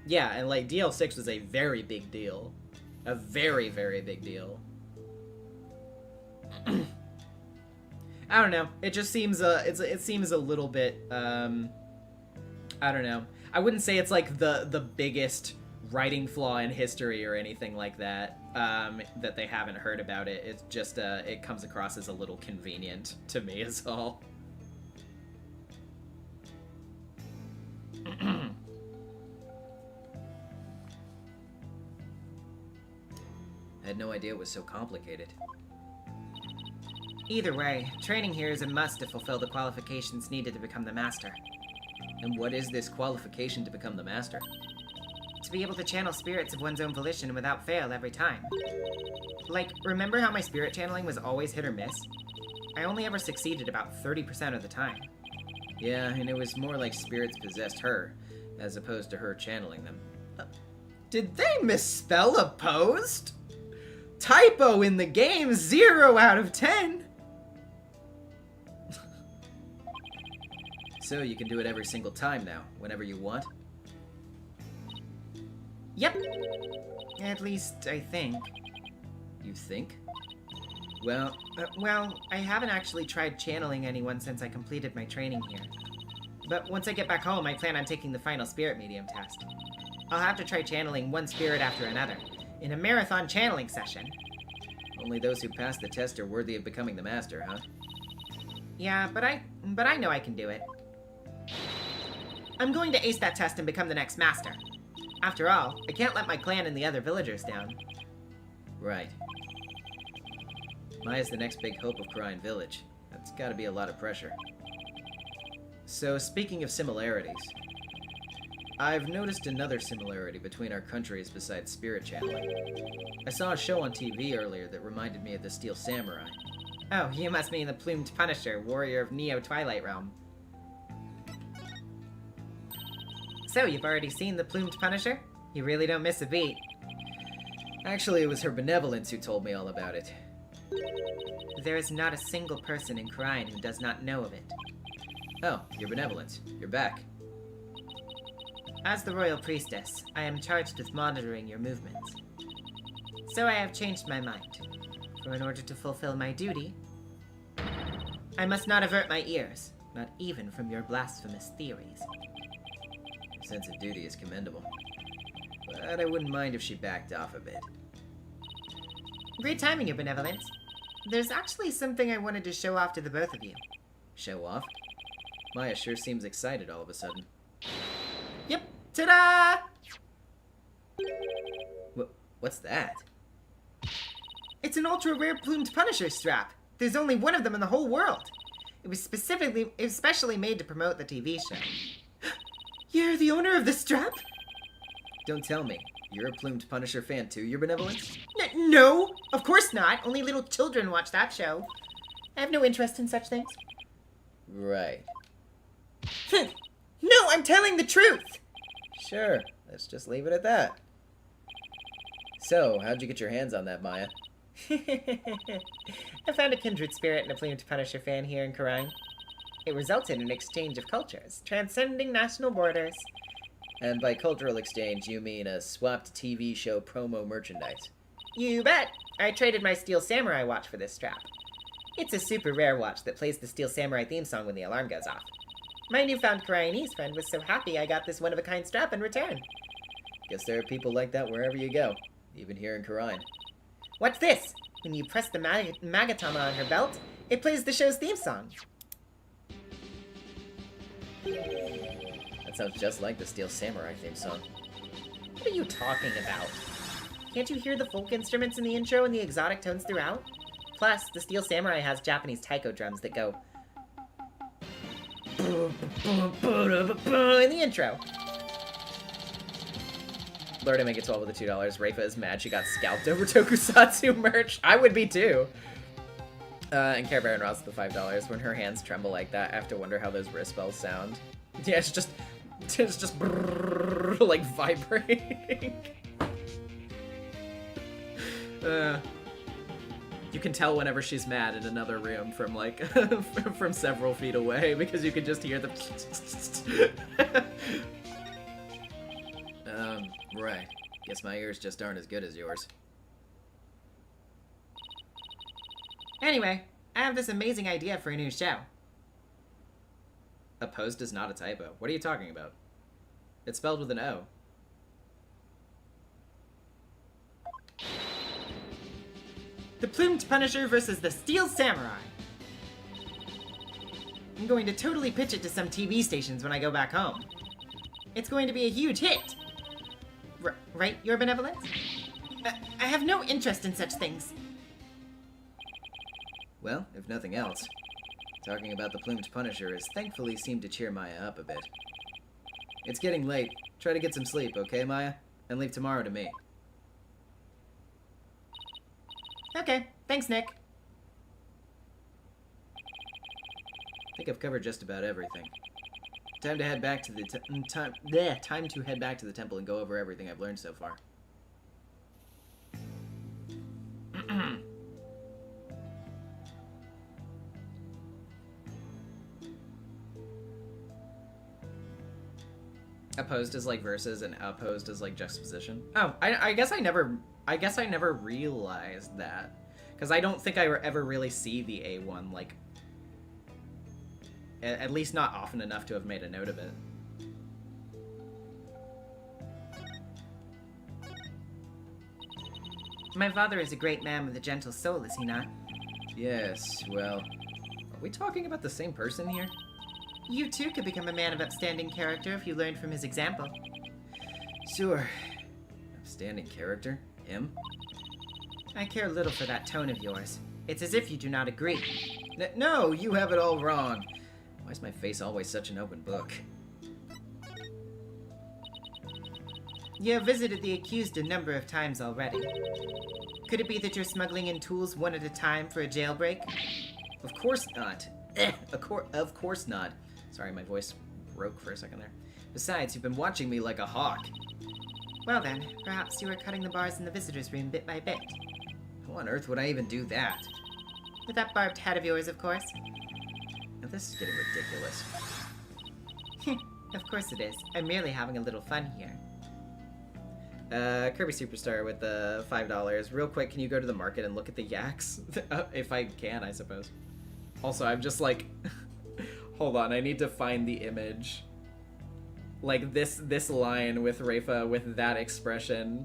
Yeah, and like DL6 was a very big deal. A very, very big deal. I don't know. It just seems it seems a little bit I don't know. I wouldn't say it's like the biggest writing flaw in history or anything like that that they haven't heard about it. It's just it comes across as a little convenient to me is all. I had no idea it was so complicated. Either way, training here is a must to fulfill the qualifications needed to become the master. And what is this qualification to become the master? To be able to channel spirits of one's own volition without fail every time. Like, remember how my spirit channeling was always hit or miss? I only ever succeeded about 30% of the time. Yeah, and it was more like spirits possessed her, as opposed to her channeling them. Did they misspell opposed? Typo in the game, 0 out of 10. So you can do it every single time now, whenever you want? Yep. At least, I think. You think? Well, I haven't actually tried channeling anyone since I completed my training here. But once I get back home, I plan on taking the final spirit medium test. I'll have to try channeling one spirit after another, in a marathon channeling session. Only those who pass the test are worthy of becoming the master, huh? Yeah, but I know I can do it. I'm going to ace that test and become the next master. After all, I can't let my clan and the other villagers down. Right. Maya's the next big hope of Khura'in Village. That's gotta be a lot of pressure. So, speaking of similarities, I've noticed another similarity between our countries besides spirit channeling. I saw a show on TV earlier that reminded me of the Steel Samurai. Oh, you must mean the Plumed Punisher, warrior of Neo-Twilight Realm. So, you've already seen the Plumed Punisher? You really don't miss a beat. Actually, it was her benevolence who told me all about it. There is not a single person in Khura'in who does not know of it. Oh, your benevolence. You're back. As the Royal Priestess, I am charged with monitoring your movements. So I have changed my mind. For in order to fulfill my duty, I must not avert my ears, not even from your blasphemous theories. Your sense of duty is commendable. But I wouldn't mind if she backed off a bit. Great timing, your benevolence. There's actually something I wanted to show off to the both of you. Show off? Maya sure seems excited all of a sudden. Yep. Ta-da! What's that? It's an ultra-rare Plumed Punisher strap. There's only one of them in the whole world. It was especially made to promote the TV show. You're the owner of the strap? Don't tell me. You're a Plumed Punisher fan too, your benevolence? No, of course not. Only little children watch that show. I have no interest in such things. Right. No, I'm telling the truth! Sure, let's just leave it at that. So, how'd you get your hands on that, Maya? I found a kindred spirit and a Plumed Punisher fan here in Khura'in. It resulted in an exchange of cultures, transcending national borders. And by cultural exchange, you mean a swapped TV show promo merchandise? You bet! I traded my Steel Samurai watch for this strap. It's a super rare watch that plays the Steel Samurai theme song when the alarm goes off. My newfound Khura'inese friend was so happy I got this one-of-a-kind strap in return. Guess there are people like that wherever you go, even here in Khura'in. What's this? When you press the Magatama on her belt, it plays the show's theme song. That sounds just like the Steel Samurai theme song. What are you talking about? Can't you hear the folk instruments in the intro and the exotic tones throughout? Plus, the Steel Samurai has Japanese taiko drums that go in the intro. Lord, I make it 12 with the $2. Reifa is mad she got scalped over Tokusatsu merch. I would be too. And Care Bear and Ross with the $5. When her hands tremble like that, I have to wonder how those wrist bells sound. Yeah, it's just brrr, like vibrating. You can tell whenever she's mad in another room from like from several feet away because you can just hear the. Right. Guess my ears just aren't as good as yours. Anyway, I have this amazing idea for a new show. Opposed is not a typo. What are you talking about? It's spelled with an O. The Plumed Punisher versus the Steel Samurai. I'm going to totally pitch it to some TV stations when I go back home. It's going to be a huge hit. Right, Your Benevolence? I have no interest in such things. Well, if nothing else, talking about the Plumed Punisher has thankfully seemed to cheer Maya up a bit. It's getting late. Try to get some sleep, okay, Maya? And leave tomorrow to me. Okay, thanks, Nick. I think I've covered just about everything. Time to head back to the time to head back to the temple and go over everything I've learned so far. Opposed is like versus and opposed is like juxtaposition. Oh, I guess I never realized that. Because I don't think I ever really see the A1, like, at least not often enough to have made a note of it. My father is a great man with a gentle soul, is he not? Yes, well... Are we talking about the same person here? You too could become a man of upstanding character if you learned from his example. Sure. Outstanding character? Him? I care little for that tone of yours. It's as if you do not agree. No, you have it all wrong. Why is my face always such an open book? You have visited the accused a number of times already. Could it be that you're smuggling in tools one at a time for a jailbreak? Of course not. Of course not. Sorry, my voice broke for a second there. Besides, you've been watching me like a hawk. Well then, perhaps you were cutting the bars in the visitor's room bit by bit. How on earth would I even do that? With that barbed head of yours, of course. Now this is getting ridiculous. Of course it is. I'm merely having a little fun here. Kirby Superstar with the $5. Real quick, can you go to the market and look at the yaks? If I can, I suppose. Also, I'm just like... Hold on, I need to find the image. Like, this line with Reifa with that expression.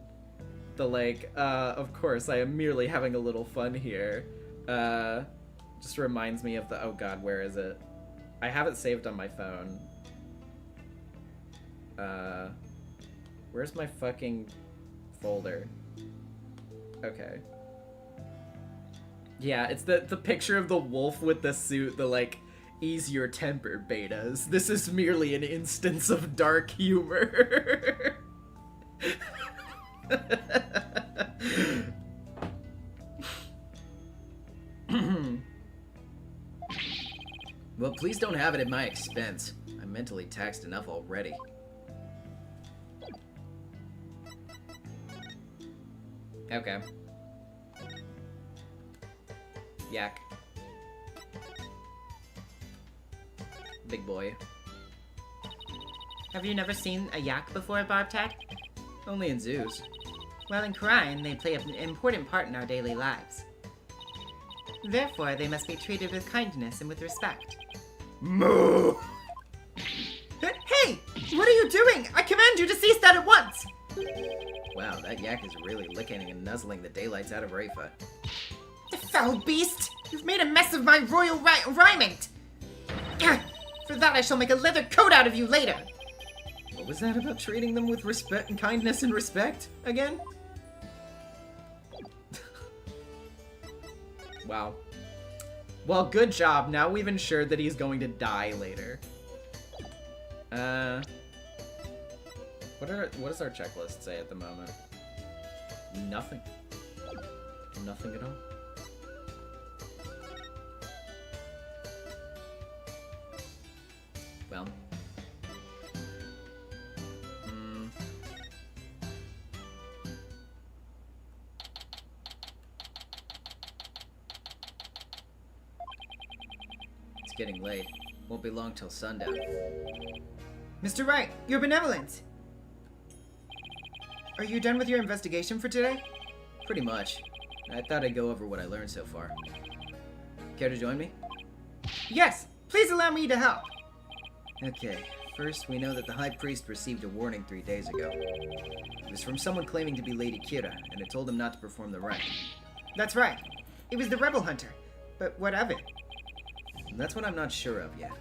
The, like, of course, I am merely having a little fun here. Just reminds me of the... Oh god, where is it? I have it saved on my phone. Where's my fucking folder? Okay. Yeah, it's the picture of the wolf with the suit, the, like, ease your temper, betas. This is merely an instance of dark humor. Well, please don't have it at my expense. I'm mentally taxed enough already. Okay. Yak. Big boy. Have you never seen a yak before, Barbtag? Only in zoos. Well, in Khura'in, they play an important part in our daily lives. Therefore, they must be treated with kindness and with respect. Moo! Hey! What are you doing? I command you to cease that at once! Wow, that yak is really licking and nuzzling the daylights out of Reifa. The foul beast! You've made a mess of my royal rhymate! For that I shall make a leather coat out of you later! What was that about treating them with respect and kindness and respect again? Wow. Well, good job. Now we've ensured that he's going to die later. What does our checklist say at the moment? Nothing. Nothing at all. Well. It's getting late. Won't be long till sundown. Mr. Wright, your benevolence! Are you done with your investigation for today? Pretty much. I thought I'd go over what I learned so far. Care to join me? Yes! Please allow me to help! Okay. First, we know that the High Priest received a warning 3 days ago. It was from someone claiming to be Lady Kira, and it told him not to perform the rite. That's right. It was the Rebel Hunter. But what of it? That's what I'm not sure of yet.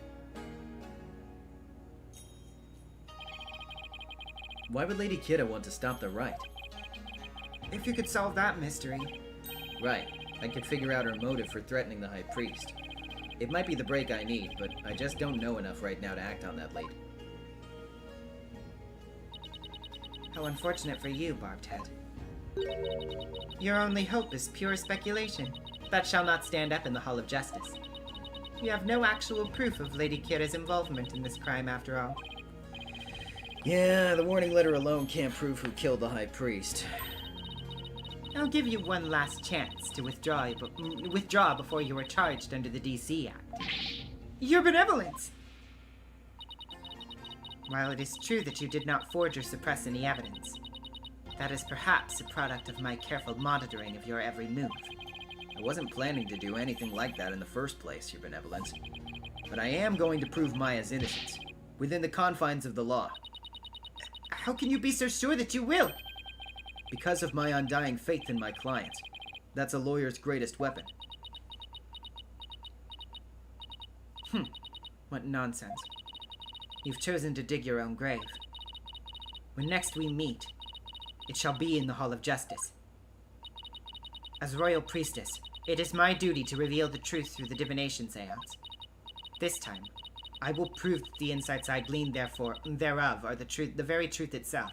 Why would Lady Kira want to stop the rite? If you could solve that mystery. Right. I could figure out her motive for threatening the High Priest. It might be the break I need, but I just don't know enough right now to act on that late. How unfortunate for you, Barbed Head. Your only hope is pure speculation. That shall not stand up in the Hall of Justice. You have no actual proof of Lady Kira's involvement in this crime, after all. Yeah, the warning letter alone can't prove who killed the High Priest. I'll give you one last chance to withdraw before you are charged under the DC Act. Your benevolence! While it is true that you did not forge or suppress any evidence, that is perhaps a product of my careful monitoring of your every move. I wasn't planning to do anything like that in the first place, Your Benevolence. But I am going to prove Maya's innocence, within the confines of the law. How can you be so sure that you will? Because of my undying faith in my client. That's a lawyer's greatest weapon. What nonsense. You've chosen to dig your own grave. When next we meet, it shall be in the Hall of Justice. As Royal Priestess, it is my duty to reveal the truth through the divination seance. This time, I will prove that the insights I gleaned thereof are the very truth itself.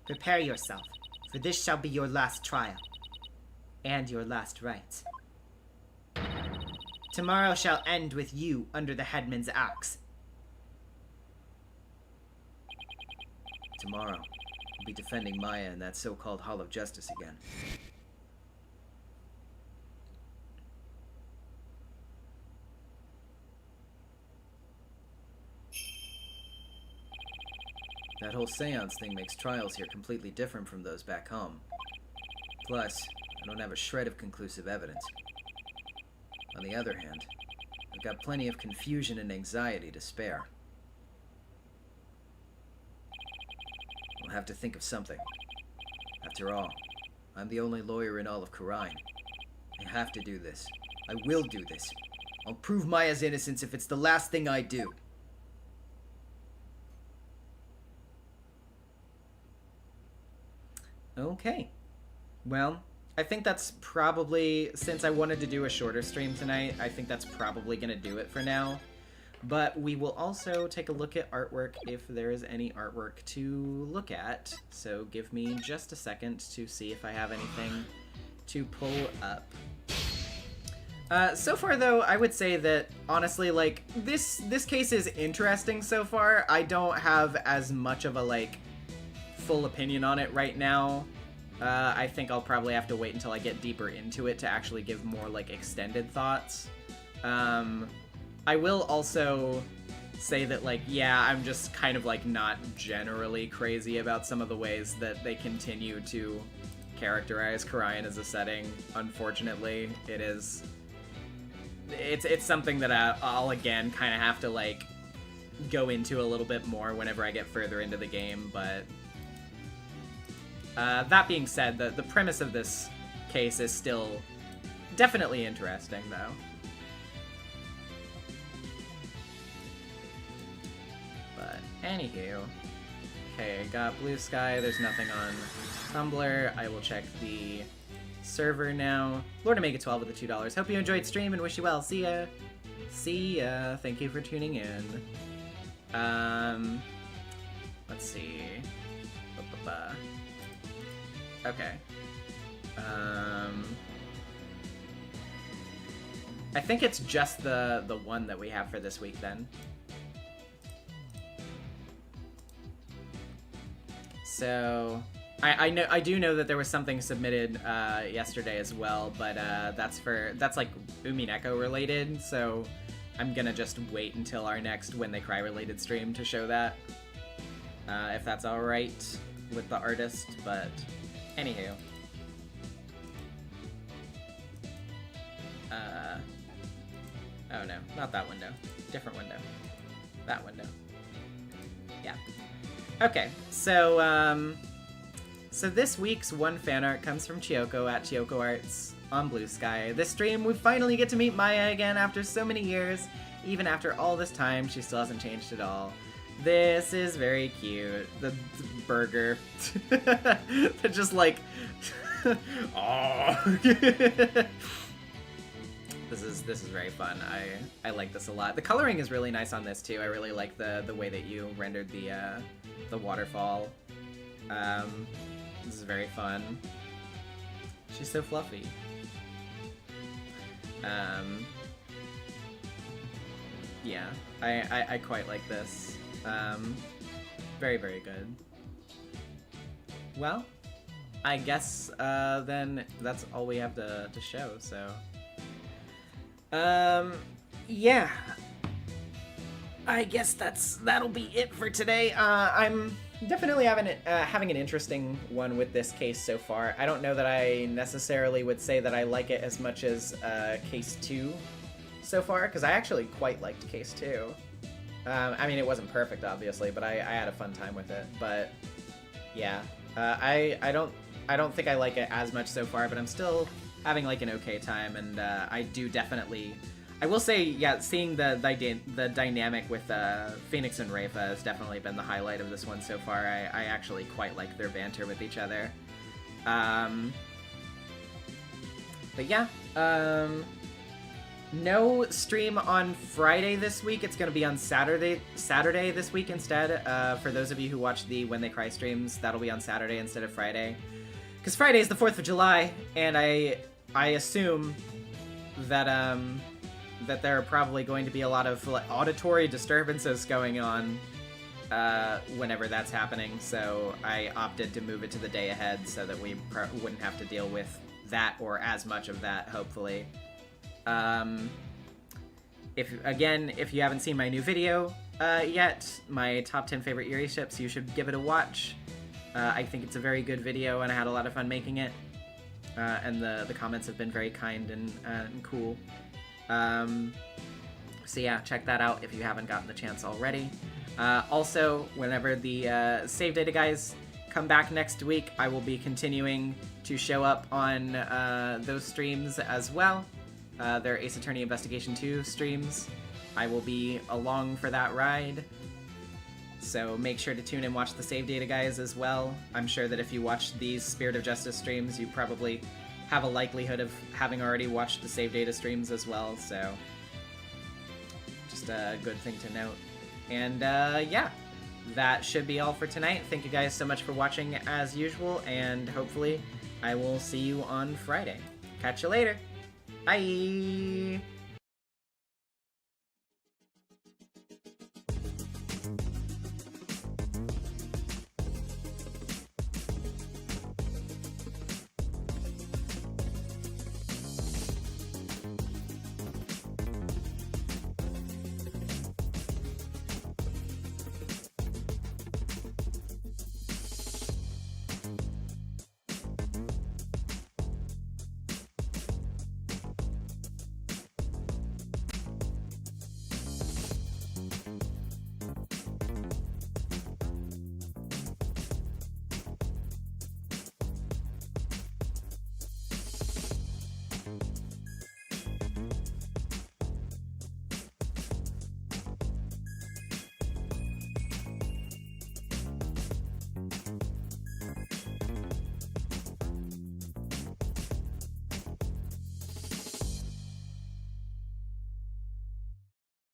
Prepare yourself, for this shall be your last trial, and your last rites. Tomorrow shall end with you under the headman's axe. Tomorrow, I'll be defending Maya in that so-called Hall of Justice again. That whole seance thing makes trials here completely different from those back home. Plus, I don't have a shred of conclusive evidence. On the other hand, I've got plenty of confusion and anxiety to spare. I'll have to think of something. After all, I'm the only lawyer in all of Khura'in. I have to do this. I will do this. I'll prove Maya's innocence if it's the last thing I do. Okay. Well, I think that's probably, since I wanted to do a shorter stream tonight, I think that's probably going to do it for now. But we will also take a look at artwork if there is any artwork to look at. So give me just a second to see if I have anything to pull up. So far, though, I would say that, honestly, like, this case is interesting so far. I don't have as much of a, like, full opinion on it right now. I think I'll probably have to wait until I get deeper into it to actually give more, like, extended thoughts. I will also say that, like, yeah, I'm just kind of, like, not generally crazy about some of the ways that they continue to characterize Khura'in as a setting. Unfortunately, it's something that I'll again kind of have to, like, go into a little bit more whenever I get further into the game, but that being said, the premise of this case is still definitely interesting, though. But anywho, okay, I got Blue Sky. There's nothing on Tumblr. I will check the server now. Lord Omega 12 with the $2. Hope you enjoyed stream and wish you well. See ya. See ya. Thank you for tuning in. Let's see. Okay. I think it's just the one that we have for this week then. So I do know that there was something submitted yesterday as well, but that's like Umineko related, so I'm gonna just wait until our next When They Cry related stream to show that. If that's alright with the artist, but anywho. Oh no, not that window. Different window. That window. Yeah. Okay, so so this week's one fan art comes from Chiyoko at Chiyoko Arts on Blue Sky. This stream, we finally get to meet Maya again after so many years. Even after all this time, she still hasn't changed at all. This is very cute. The burger. They're just like... oh. This is very fun. I like this a lot. The coloring is really nice on this too. I really like the way that you rendered the waterfall. This is very fun. She's so fluffy. Yeah, I quite like this. Very, very good. Well, I guess then that's all we have to show, so... yeah. I guess that'll be it for today. I'm definitely having an interesting one with this case so far. I don't know that I necessarily would say that I like it as much as case 2 so far, because I actually quite liked case 2. I mean, it wasn't perfect, obviously, but I had a fun time with it. But yeah, I don't think I like it as much so far, but I'm still having like an okay time, and I do definitely. I will say, yeah, seeing the dynamic with Phoenix and Rafa has definitely been the highlight of this one so far. I actually quite like their banter with each other. But yeah, no stream on Friday this week. It's going to be on Saturday this week instead. For those of you who watch the When They Cry streams, that'll be on Saturday instead of Friday. Because Friday is the 4th of July, and I assume that that there are probably going to be a lot of auditory disturbances going on whenever that's happening, so I opted to move it to the day ahead so that we wouldn't have to deal with that or as much of that, hopefully. If you haven't seen my new video yet, my top 10 favorite Eerie ships, you should give it a watch. I think it's a very good video, and I had a lot of fun making it. And the comments have been very kind and cool. So yeah, check that out if you haven't gotten the chance already. Also, whenever the save data guys come back next week, I will be continuing to show up on those streams as well. They're Ace Attorney Investigation 2 streams. I will be along for that ride. So make sure to tune and watch the save data guys as well. I'm sure that if you watch these Spirit of Justice streams, you probably have a likelihood of having already watched the save data streams as well, so just a good thing to note. And yeah, that should be all for tonight. Thank you guys so much for watching as usual, and hopefully I will see you on Friday. Catch you later. Bye!